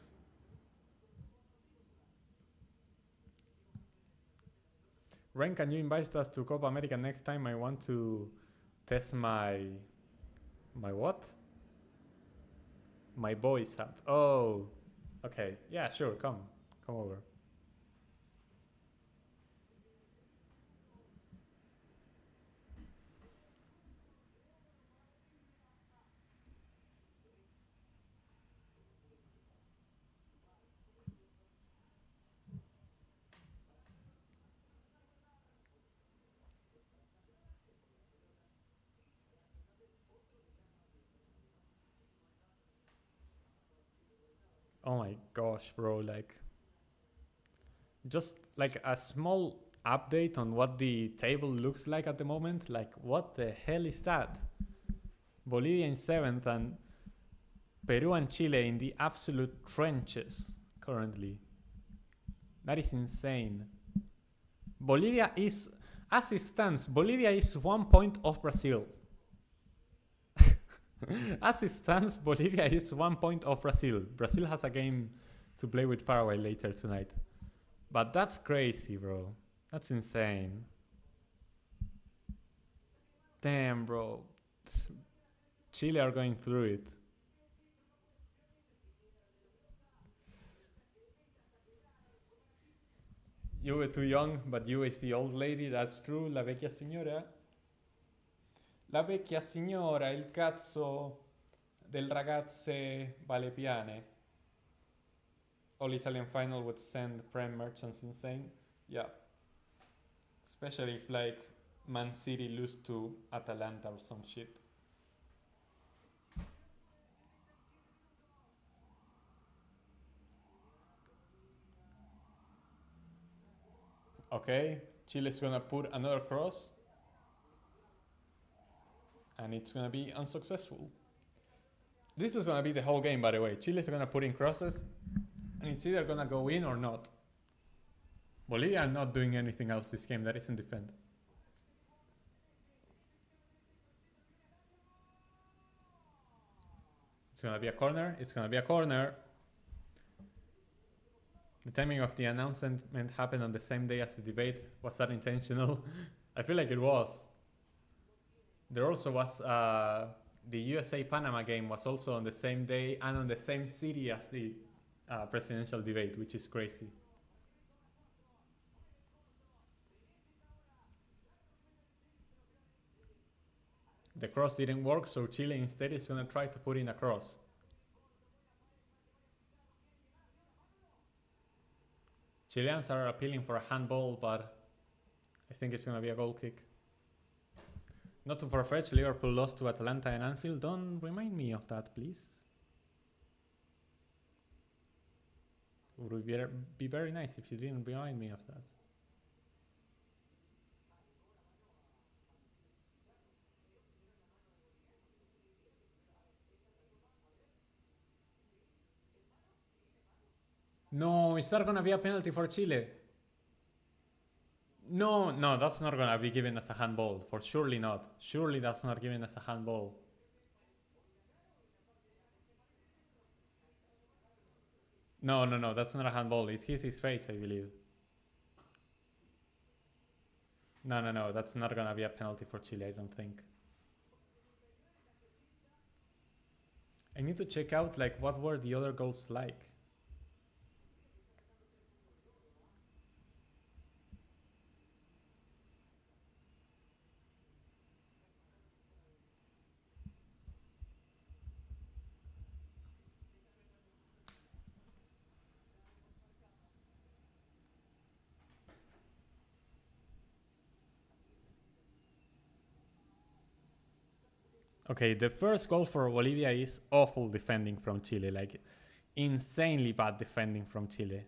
Ren, can you invite us to Copa America next time? I want to test my what? My voice app. Oh, okay. Yeah, sure. Come over. Oh my gosh, bro, like just like a small update on what the table looks like at the moment. Like, what the hell is that? Bolivia in 7th and Peru and Chile in the absolute trenches currently. That is insane. Bolivia is, as it stands, Bolivia is 1 point off Brazil. As it stands, Bolivia is 1 point off Brazil. Brazil has a game to play with Paraguay later tonight. But that's crazy, bro. That's insane. Damn, bro. Chile are going through it. You were too young, but you is the old lady. That's true. La vecchia signora. La vecchia signora, il cazzo del ragazze vale piane. All Italian final would send Prem merchants insane. Yeah. Especially if like Man City lose to Atalanta or some shit. Okay, Chile's gonna put another cross. And it's gonna be unsuccessful. This is gonna be the whole game, by the way. Chile's gonna put in crosses, and it's either gonna go in or not. Bolivia are not doing anything else this game that isn't defend. It's gonna be a corner. It's gonna be a corner. The timing of the announcement happened on the same day as the debate. Was that intentional? I feel like it was. There also was the USA-Panama game was also on the same day and on the same city as the presidential debate, which is crazy. The cross didn't work, so Chile instead is going to try to put in a cross. Chileans are appealing for a handball, but I think it's going to be a goal kick. Not to far-fetch, Liverpool lost to Atalanta and Anfield. Don't remind me of that, please. It would be very nice if you didn't remind me of that. No, is that gonna be a penalty for Chile? No, that's not gonna be given as a handball. For surely not. Surely that's not given as a handball. No, that's not a handball. It hit his face, I believe. No, that's not gonna be a penalty for Chile, I don't think. I need to check out like what were the other goals like. Okay, the first goal for Bolivia is awful defending from Chile, like insanely bad defending from Chile.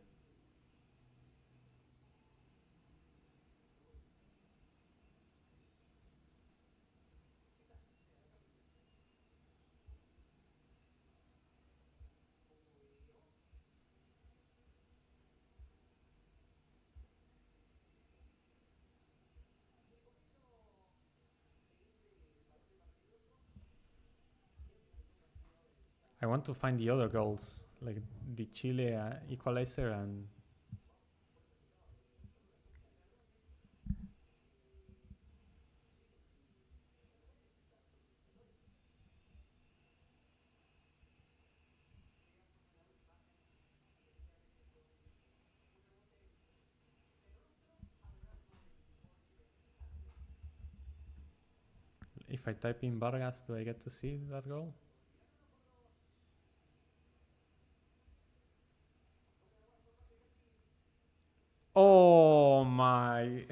I want to find the other goals, like the Chile equalizer and... If I type in Vargas, do I get to see that goal? Oh my...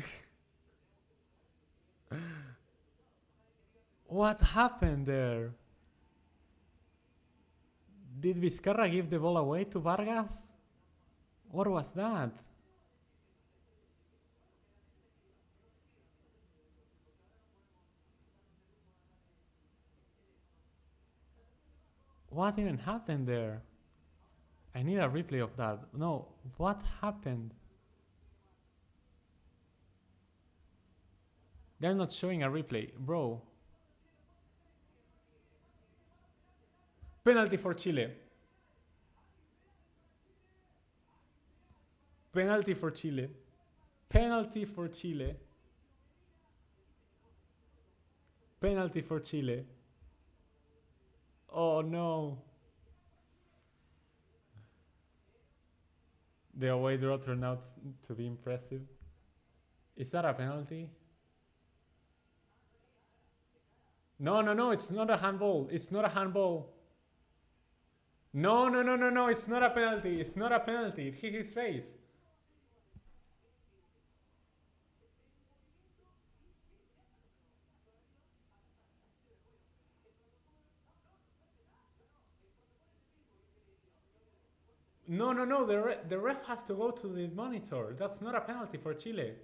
What happened there? Did Vizcarra give the ball away to Vargas? What was that? What even happened there? I need a replay of that. No, what happened? They're not showing a replay, bro. Penalty for Chile. Penalty for Chile. Penalty for Chile. Penalty for Chile. Oh no. The away draw turned out to be impressive. Is that a penalty? No, no, no, it's not a handball. It's not a handball. No, no, no, no, no, it's not a penalty. It's not a penalty. It hit his face. No, no, no, the ref has to go to the monitor. That's not a penalty for Chile.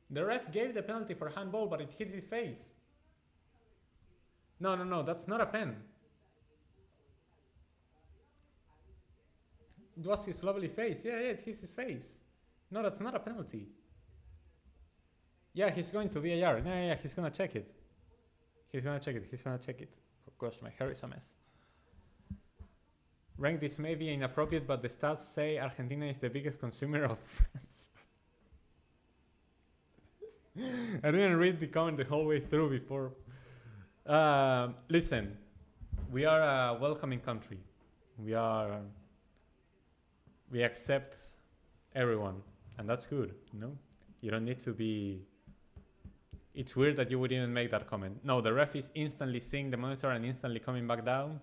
The ref gave the penalty for handball, but it hit his face. No, no, no, that's not a pen. It was his lovely face. Yeah, yeah, it hits his face. No, that's not a penalty. Yeah, he's going to VAR. Yeah, yeah, he's gonna check it. He's gonna check it. He's gonna check it. Oh gosh, my hair is a mess. Rank this may be inappropriate, but the stats say Argentina is the biggest consumer of France. I didn't read the comment the whole way through before. Listen, we are a welcoming country. We accept everyone, and that's good. You know, you don't need to be. It's weird that you would even make that comment. No, the ref is instantly seeing the monitor and instantly coming back down.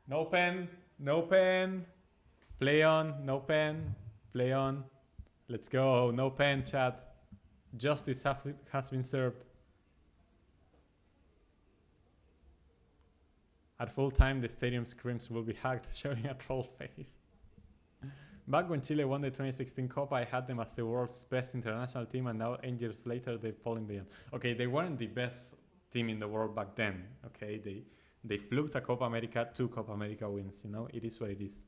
No pen, no pen. Play on, no pen. Play on. Let's go, no pen, chat. Justice has been served. At full time, the stadium screams will be hacked, showing a troll face. Back when Chile won the 2016 Copa, I had them as the world's best international team, and now 8 years later, they've fallen beyond. Okay, they weren't the best team in the world back then. Okay, they fluked a Copa America, 2 Copa America wins. You know, it is what it is.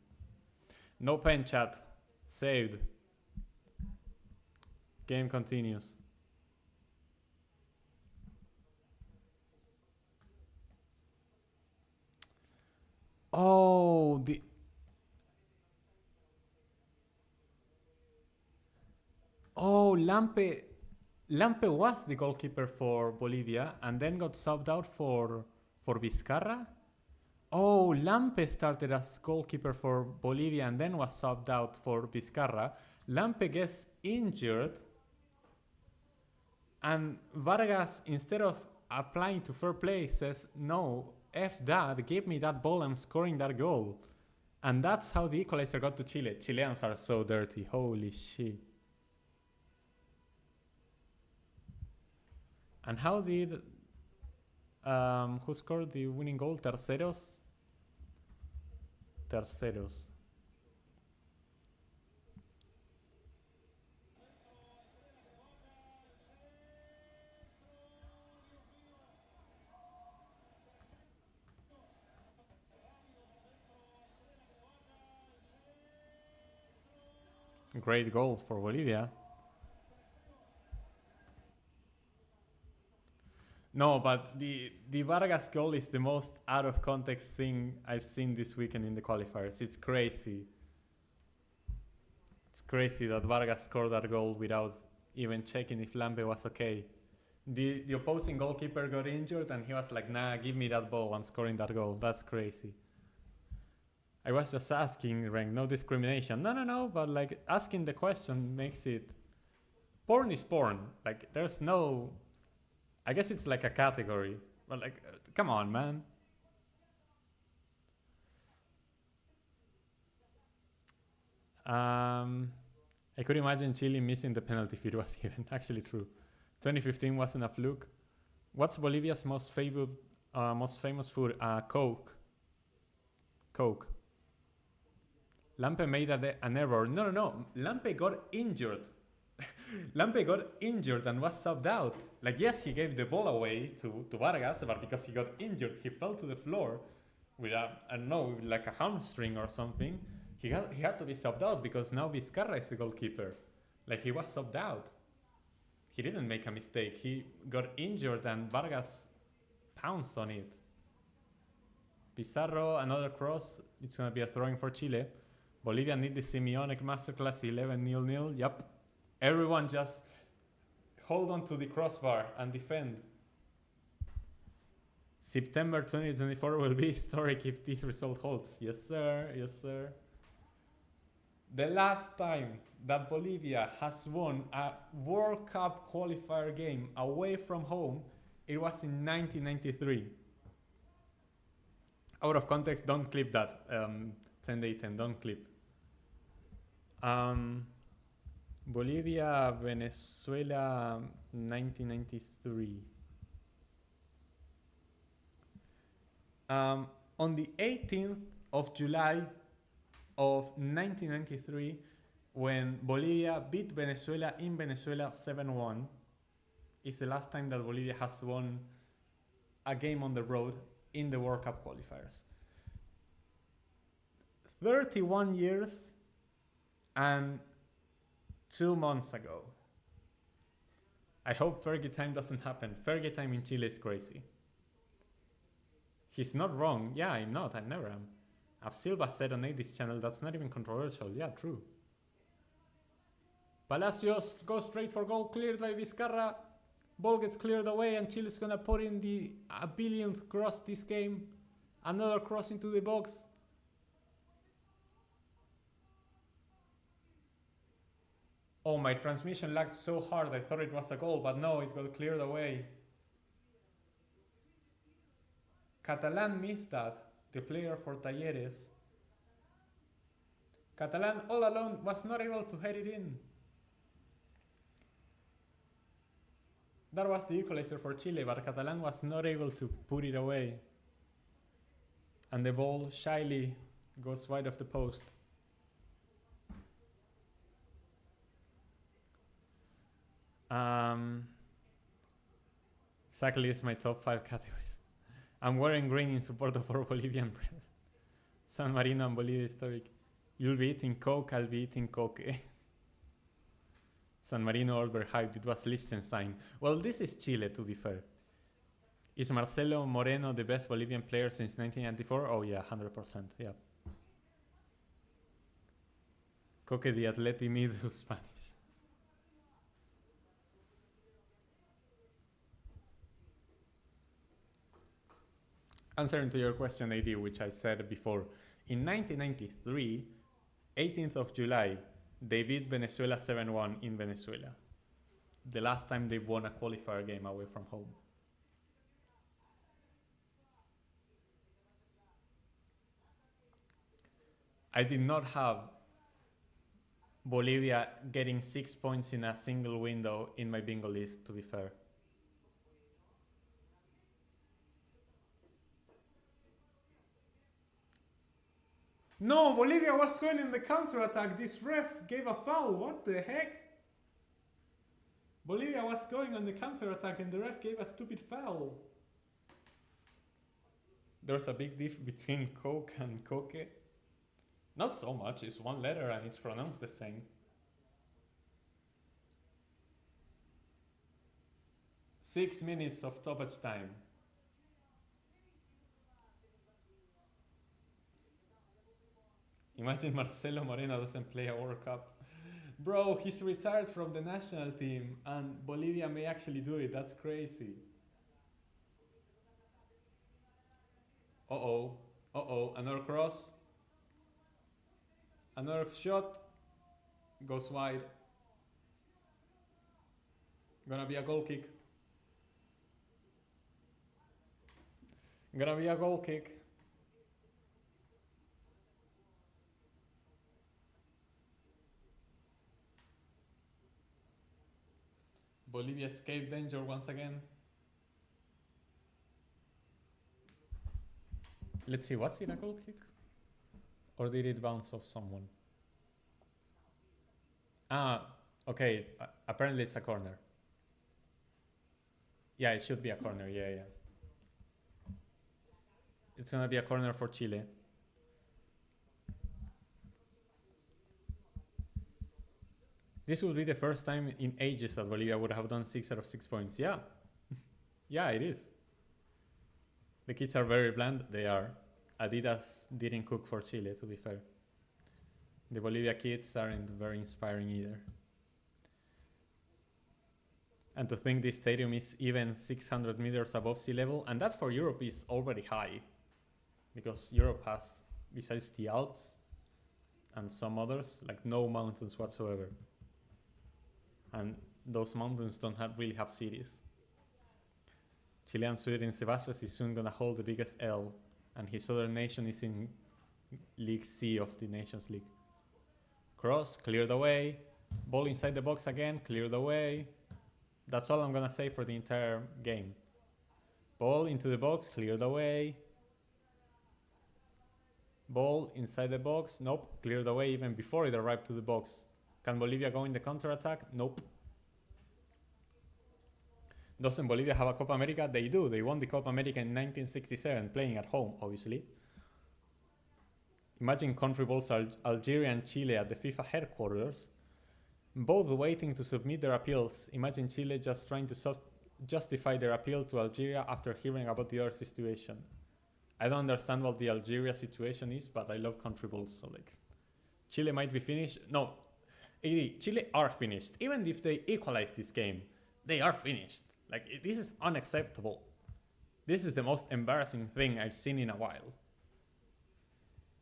No pen, chat. Saved. Game continues. Oh, Lampe was the goalkeeper for Bolivia and then got subbed out for Vizcarra. Oh, Lampe started as goalkeeper for Bolivia and then was subbed out for Vizcarra. Lampe gets injured, and Vargas, instead of applying to fair play, says, no, F that, give me that ball, I'm scoring that goal. And that's how the equalizer got to Chile. Chileans are so dirty, holy shit. And how did Who scored the winning goal? Terceros. Great goal for Bolivia. No, but the Vargas goal is the most out of context thing I've seen this weekend in the qualifiers. It's crazy. It's crazy that Vargas scored that goal without even checking if Lampe was okay. The opposing goalkeeper got injured and he was like, nah, give me that ball, I'm scoring that goal. That's crazy. I was just asking, Rank, no discrimination. No, but like asking the question makes it... Porn is porn. Like there's no... I guess it's like a category. But like, come on, man. I could imagine Chile missing the penalty if it was given. Actually true. 2015 wasn't a fluke. What's Bolivia's most famous food? Coke. Lampe made an error. No. Lampe got injured. Lampe got injured and was subbed out. Like, yes, he gave the ball away to Vargas, but because he got injured, he fell to the floor with I don't know, like a hamstring or something. He had to be subbed out because now Vizcarra is the goalkeeper. Like, he was subbed out. He didn't make a mistake. He got injured and Vargas pounced on it. Pizarro, another cross. It's going to be a throwing for Chile. Bolivia need the Simeone masterclass 11-0. Yep. Everyone just hold on to the crossbar and defend. September 2024 will be historic if this result holds. Yes, sir. The last time that Bolivia has won a World Cup qualifier game away from home, it was in 1993. Out of context, don't clip that. 10-10, don't clip. Bolivia, Venezuela, 1993. On the 18th of July of 1993, when Bolivia beat Venezuela in Venezuela 7-1, is the last time that Bolivia has won a game on the road in the World Cup qualifiers. 31 years and 2 months ago. I hope Fergie time doesn't happen. Fergie time in Chile is crazy. He's not wrong. Yeah, I'm not. I never am. Silva said on this channel that's not even controversial. Yeah, true. Palacios goes straight for goal, cleared by Vizcarra. Ball gets cleared away and Chile's gonna put in the 1,000,000th cross this game. Another cross into the box. Oh, my transmission lagged so hard I thought it was a goal, but no, it got cleared away. Catalan missed that, the player for Talleres. Catalan all alone was not able to head it in. That was the equalizer for Chile, but Catalan was not able to put it away. And the ball shyly goes wide of the post. Exactly, it's my top 5 categories. I'm wearing green in support of our Bolivian brother. San Marino and Bolivia historic. You'll be eating Coke, I'll be eating Coke. San Marino overhyped, it was Liechtenstein. Well, this is Chile, to be fair. Is Marcelo Moreno the best Bolivian player since 1994? Oh yeah, 100%, yeah. Coque the Atleti mid who's Spanish. Answering to your question, AD, which I said before, in 1993, 18th of July, they beat Venezuela 7-1 in Venezuela. The last time they won a qualifier game away from home. I did not have Bolivia getting 6 points in a single window in my bingo list, to be fair. No, Bolivia was going in the counter-attack. This ref gave a foul. What the heck? Bolivia was going on the counter-attack and the ref gave a stupid foul. There's a big diff between Coke and Coke. Not so much, it's one letter and it's pronounced the same. 6 minutes of stoppage time. Imagine Marcelo Moreno doesn't play a World Cup. Bro, he's retired from the national team and Bolivia may actually do it. That's crazy. Uh-oh. Uh-oh. Another cross. Another shot. Goes wide. Gonna be a goal kick. Gonna be a goal kick. Bolivia escaped danger once again. Let's see, was it a goal kick? Or did it bounce off someone? Ah, okay, apparently it's a corner. Yeah, it should be a corner, yeah. It's gonna be a corner for Chile. This would be the first time in ages that Bolivia would have done 6 out of 6 points. Yeah. Yeah, it is. The kids are very bland. They are. Adidas didn't cook for Chile, to be fair. The Bolivia kids aren't very inspiring either. And to think this stadium is even 600 meters above sea level, and that for Europe is already high. Because Europe has, besides the Alps and some others, like no mountains whatsoever. And those mountains don't really have cities. Chilean Sweden Sebastian is soon gonna hold the biggest L, and his other nation is in League C of the Nations League. Cross, cleared away. Ball inside the box again, cleared away. That's all I'm gonna say for the entire game. Ball into the box, cleared away. Ball inside the box, nope, cleared away even before it arrived to the box. Can Bolivia go in the counter-attack? Nope. Doesn't Bolivia have a Copa America? They do. They won the Copa America in 1967, playing at home, obviously. Imagine country balls Algeria and Chile at the FIFA headquarters, both waiting to submit their appeals. Imagine Chile just trying to justify their appeal to Algeria after hearing about the other situation. I don't understand what the Algeria situation is, but I love country balls, so like... Chile might be finished. No. Chile are finished. Even if they equalize this game, they are finished. Like, this is unacceptable. This is the most embarrassing thing I've seen in a while.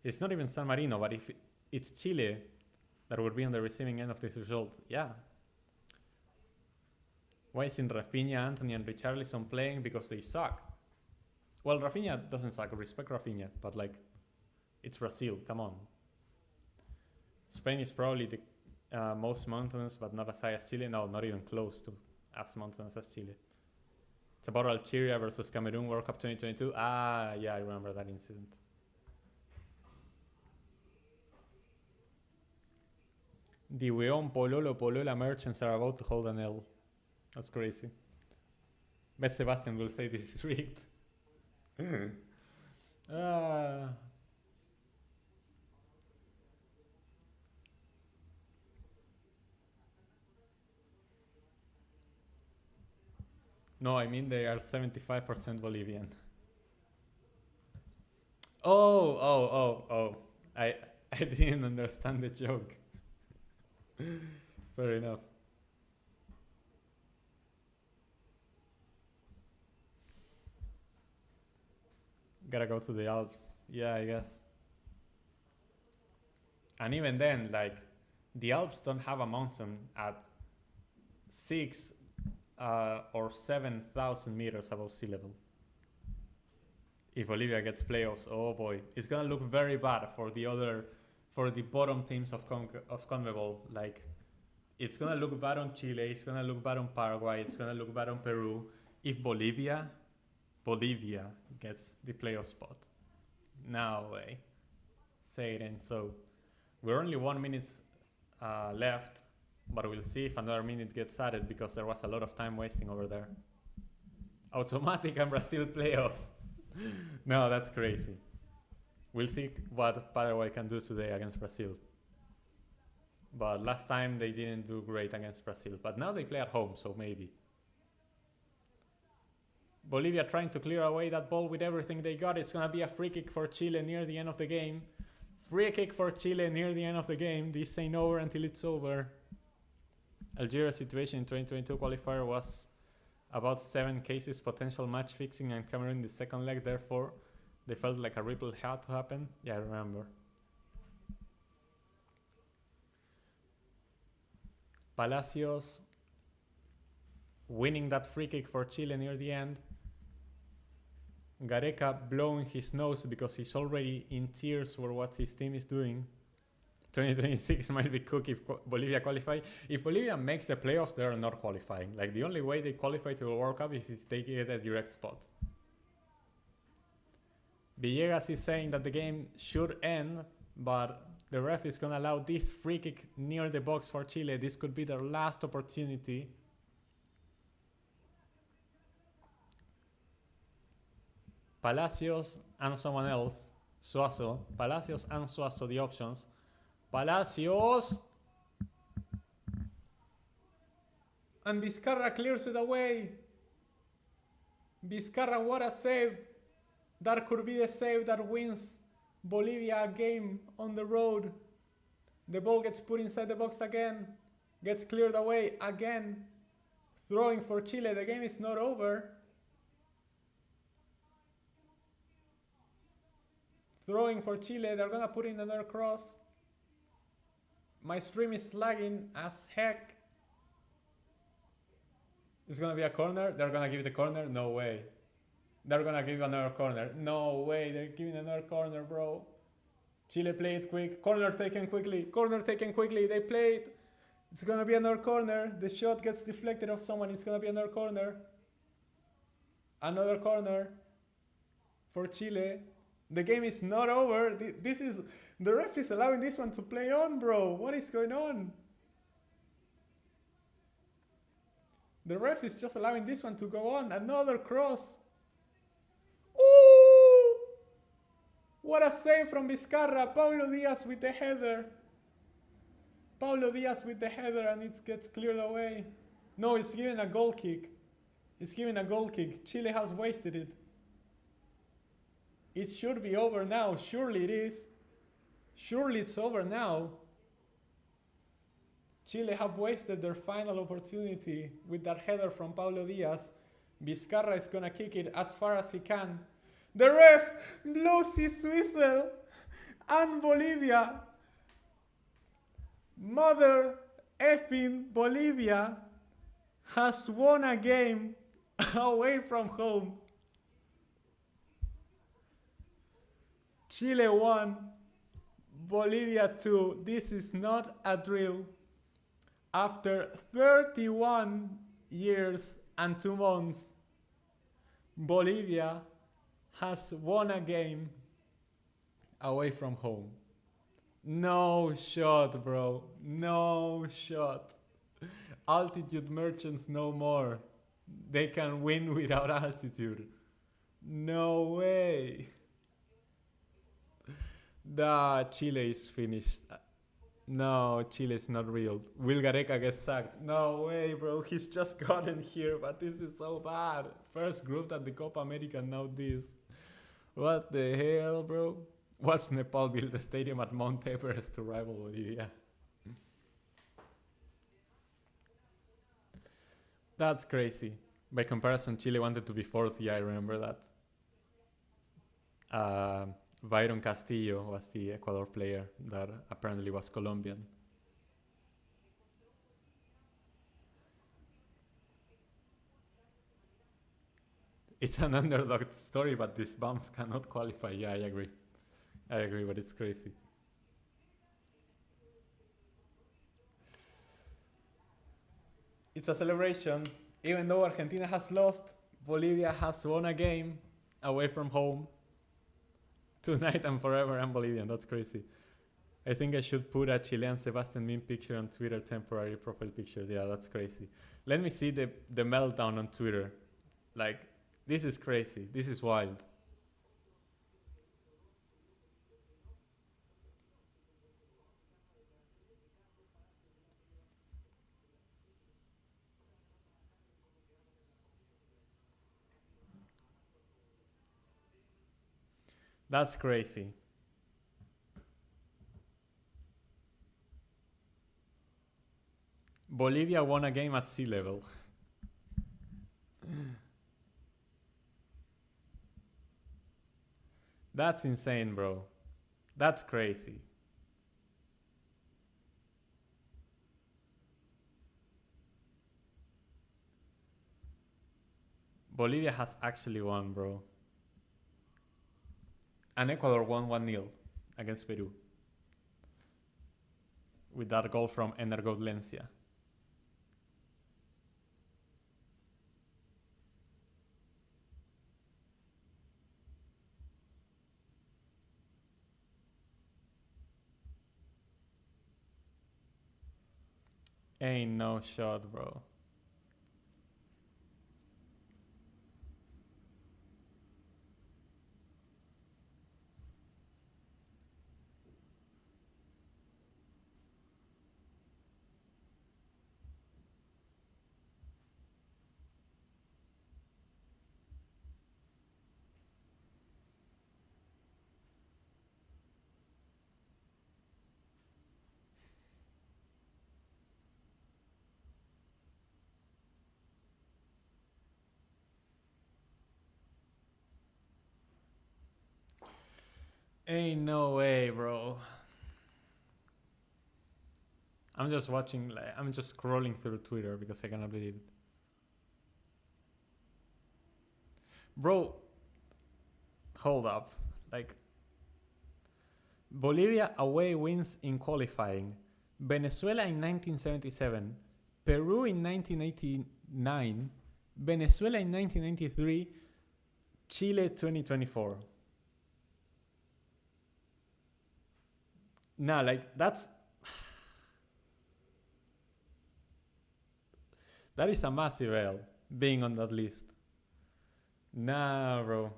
It's not even San Marino, but if it's Chile that would be on the receiving end of this result, yeah. Why isn't Rafinha, Anthony, and Richarlison playing? Because they suck. Well, Rafinha doesn't suck. Respect Rafinha, but like, it's Brazil. Come on. Spain is probably the most mountainous, but not as high as Chile. No, not even close to as mountainous as Chile. It's about Algeria versus Cameroon World Cup 2022. Ah, yeah, I remember that incident. The Weon Polola merchants are about to hold an L. That's crazy. Bet Sebastian will say this is rigged. No, I mean they are 75% Bolivian. Oh. I didn't understand the joke. Fair enough. Gotta go to the Alps. Yeah, I guess. And even then, like, the Alps don't have a mountain at 6 or 7,000 meters above sea level. If Bolivia gets playoffs, oh boy, it's gonna look very bad for the bottom teams of CONMEBOL. Like, it's gonna look bad on Chile, it's gonna look bad on Paraguay, it's gonna look bad on Peru. If Bolivia gets the playoff spot. No way. say it ain't so. We're only 1 minute left, but we'll see if another minute gets added because there was a lot of time wasting over there. Automatic and Brazil playoffs. No, that's crazy. We'll see what Paraguay can do today against Brazil. But last time they didn't do great against Brazil. But now they play at home, so maybe. Bolivia trying to clear away that ball with everything they got. It's going to be a free kick for Chile near the end of the game. Free kick for Chile near the end of the game. This ain't over until it's over. Algeria's situation in 2022 qualifier was about 7 cases, potential match fixing, and Cameroon in the second leg. Therefore, they felt like a ripple had to happen. Yeah, I remember. Palacios winning that free kick for Chile near the end. Gareca blowing his nose because he's already in tears for what his team is doing. 2026 might be cooked if Bolivia qualify. If Bolivia makes the playoffs, they are not qualifying. Like, the only way they qualify to the World Cup is if they get a direct spot. Villegas is saying that the game should end, but the ref is going to allow this free kick near the box for Chile. This could be their last opportunity. Palacios and someone else. Suazo. Palacios and Suazo, the options. Palacios! And Vizcarra clears it away. Vizcarra, what a save. That could be the save that wins Bolivia a game on the road. The ball gets put inside the box again. Gets cleared away again. Throwing for Chile. The game is not over. Throwing for Chile. They're gonna put in another cross. My stream is lagging as heck. It's gonna be a corner. They're gonna give the corner. No way. They're gonna give another corner. No way. They're giving another corner, bro. Chile played quick. Corner taken quickly. Corner taken quickly. They played. It's gonna be another corner. The shot gets deflected off someone. It's gonna be another corner. Another corner for Chile. The game is not over. This is... The ref is allowing this one to play on, bro. What is going on? The ref is just allowing this one to go on. Another cross. Ooh! What a save from Vizcarra. Paulo Diaz with the header. Paulo Diaz with the header, and it gets cleared away. No, it's giving a goal kick. It's giving a goal kick. Chile has wasted it. It should be over now. Surely it is. Surely it's over now. Chile have wasted their final opportunity with that header from Paulo Diaz. Vizcarra is gonna kick it as far as he can. The ref blows his whistle, and Bolivia, mother effing Bolivia, has won a game away from home. Chile 1, Bolivia 2. This is not a drill. After 31 years and 2 months, Bolivia has won a game away from home. No shot, bro. No shot. Altitude merchants no more. They can win without altitude. No way. Nah, Chile is finished. No, Chile is not real. Will Gareca get sacked? No way, bro. He's just gotten here, but this is so bad. First group at the Copa America, now this. What the hell, bro? Watch Nepal build a stadium at Mount Everest to rival Bolivia. That's crazy. By comparison, Chile wanted to be fourth. Yeah, I remember that. Byron Castillo was the Ecuador player that apparently was Colombian. It's an underdog story, but these bums cannot qualify. Yeah, I agree. I agree, but it's crazy. It's a celebration. Even though Argentina has lost, Bolivia has won a game away from home. Tonight and forever, I'm Bolivian. That's crazy. I think I should put a Chilean Sebastian meme picture on Twitter, temporary profile picture. Yeah, that's crazy. Let me see the meltdown on Twitter. Like, this is crazy. This is wild. That's crazy. Bolivia won a game at sea level. That's insane, bro. That's crazy. Bolivia has actually won, bro. And Ecuador won 1-0 against Peru with that goal from Energo Valencia. Ain't no shot, bro. Ain't no way, bro. I'm just watching, like, I'm just scrolling through Twitter because I cannot believe it. Bro, hold up. Like, Bolivia away wins in qualifying. Venezuela in 1977. Peru in 1989. Venezuela in 1993. Chile 2024. Nah, like, that is a massive L, being on that list. Nah, bro.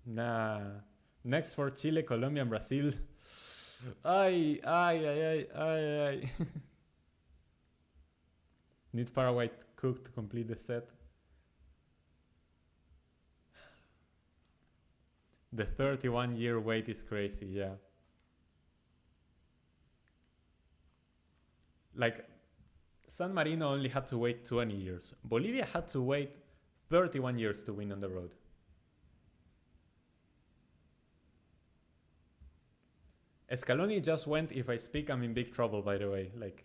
Nah. Next for Chile, Colombia, and Brazil. Ay, ay, ay, ay, ay, ay. Need Paraguay cook to complete the set. The 31-year wait is crazy, yeah. Like, San Marino only had to wait 20 years. Bolivia had to wait 31 years to win on the road. Scaloni just went, if I speak, I'm in big trouble, by the way. Like,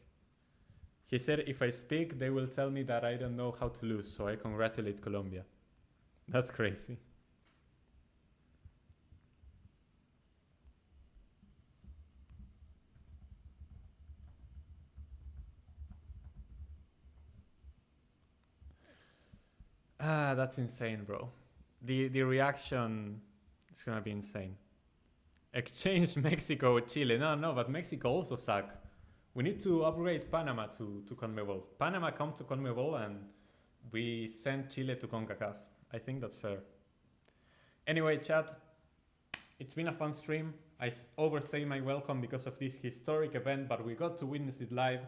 he said, if I speak, they will tell me that I don't know how to lose, so I congratulate Colombia. That's crazy. Ah, that's insane, bro. The reaction is gonna be insane. Exchange Mexico with Chile. No, but Mexico also suck. We need to upgrade Panama to CONMEBOL. Panama come to CONMEBOL and we send Chile to CONCACAF. I think that's fair. Anyway, chat, it's been a fun stream. I overstay my welcome because of this historic event, but we got to witness it live.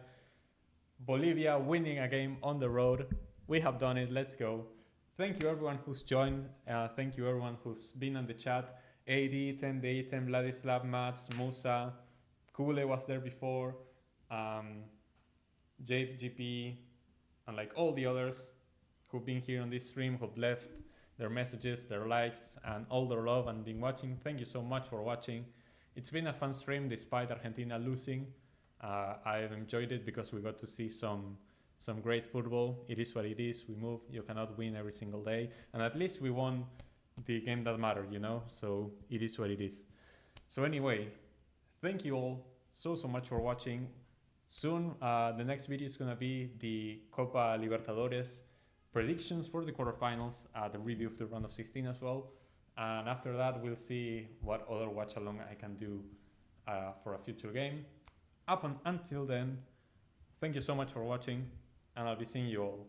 Bolivia winning a game on the road. We have done it. Let's go. Thank you everyone who's joined. Thank you everyone who's been on the chat. AD, 10 Day, 10 Vladislav, Mats, Musa, Kule was there before, JGP, and like all the others who've been here on this stream, who've left their messages, their likes, and all their love and been watching. Thank you so much for watching. It's been a fun stream despite Argentina losing. I've enjoyed it because we got to see some great football. It is what it is. We move. You cannot win every single day, and at least we won the game that mattered, you know? So it is what it is. So anyway, thank you all so much for watching. Soon, the next video is gonna be the Copa Libertadores predictions for the quarterfinals, the review of the round of 16 as well. And after that, we'll see what other watch along I can do for a future game. Until then, thank you so much for watching, and I'll be seeing you all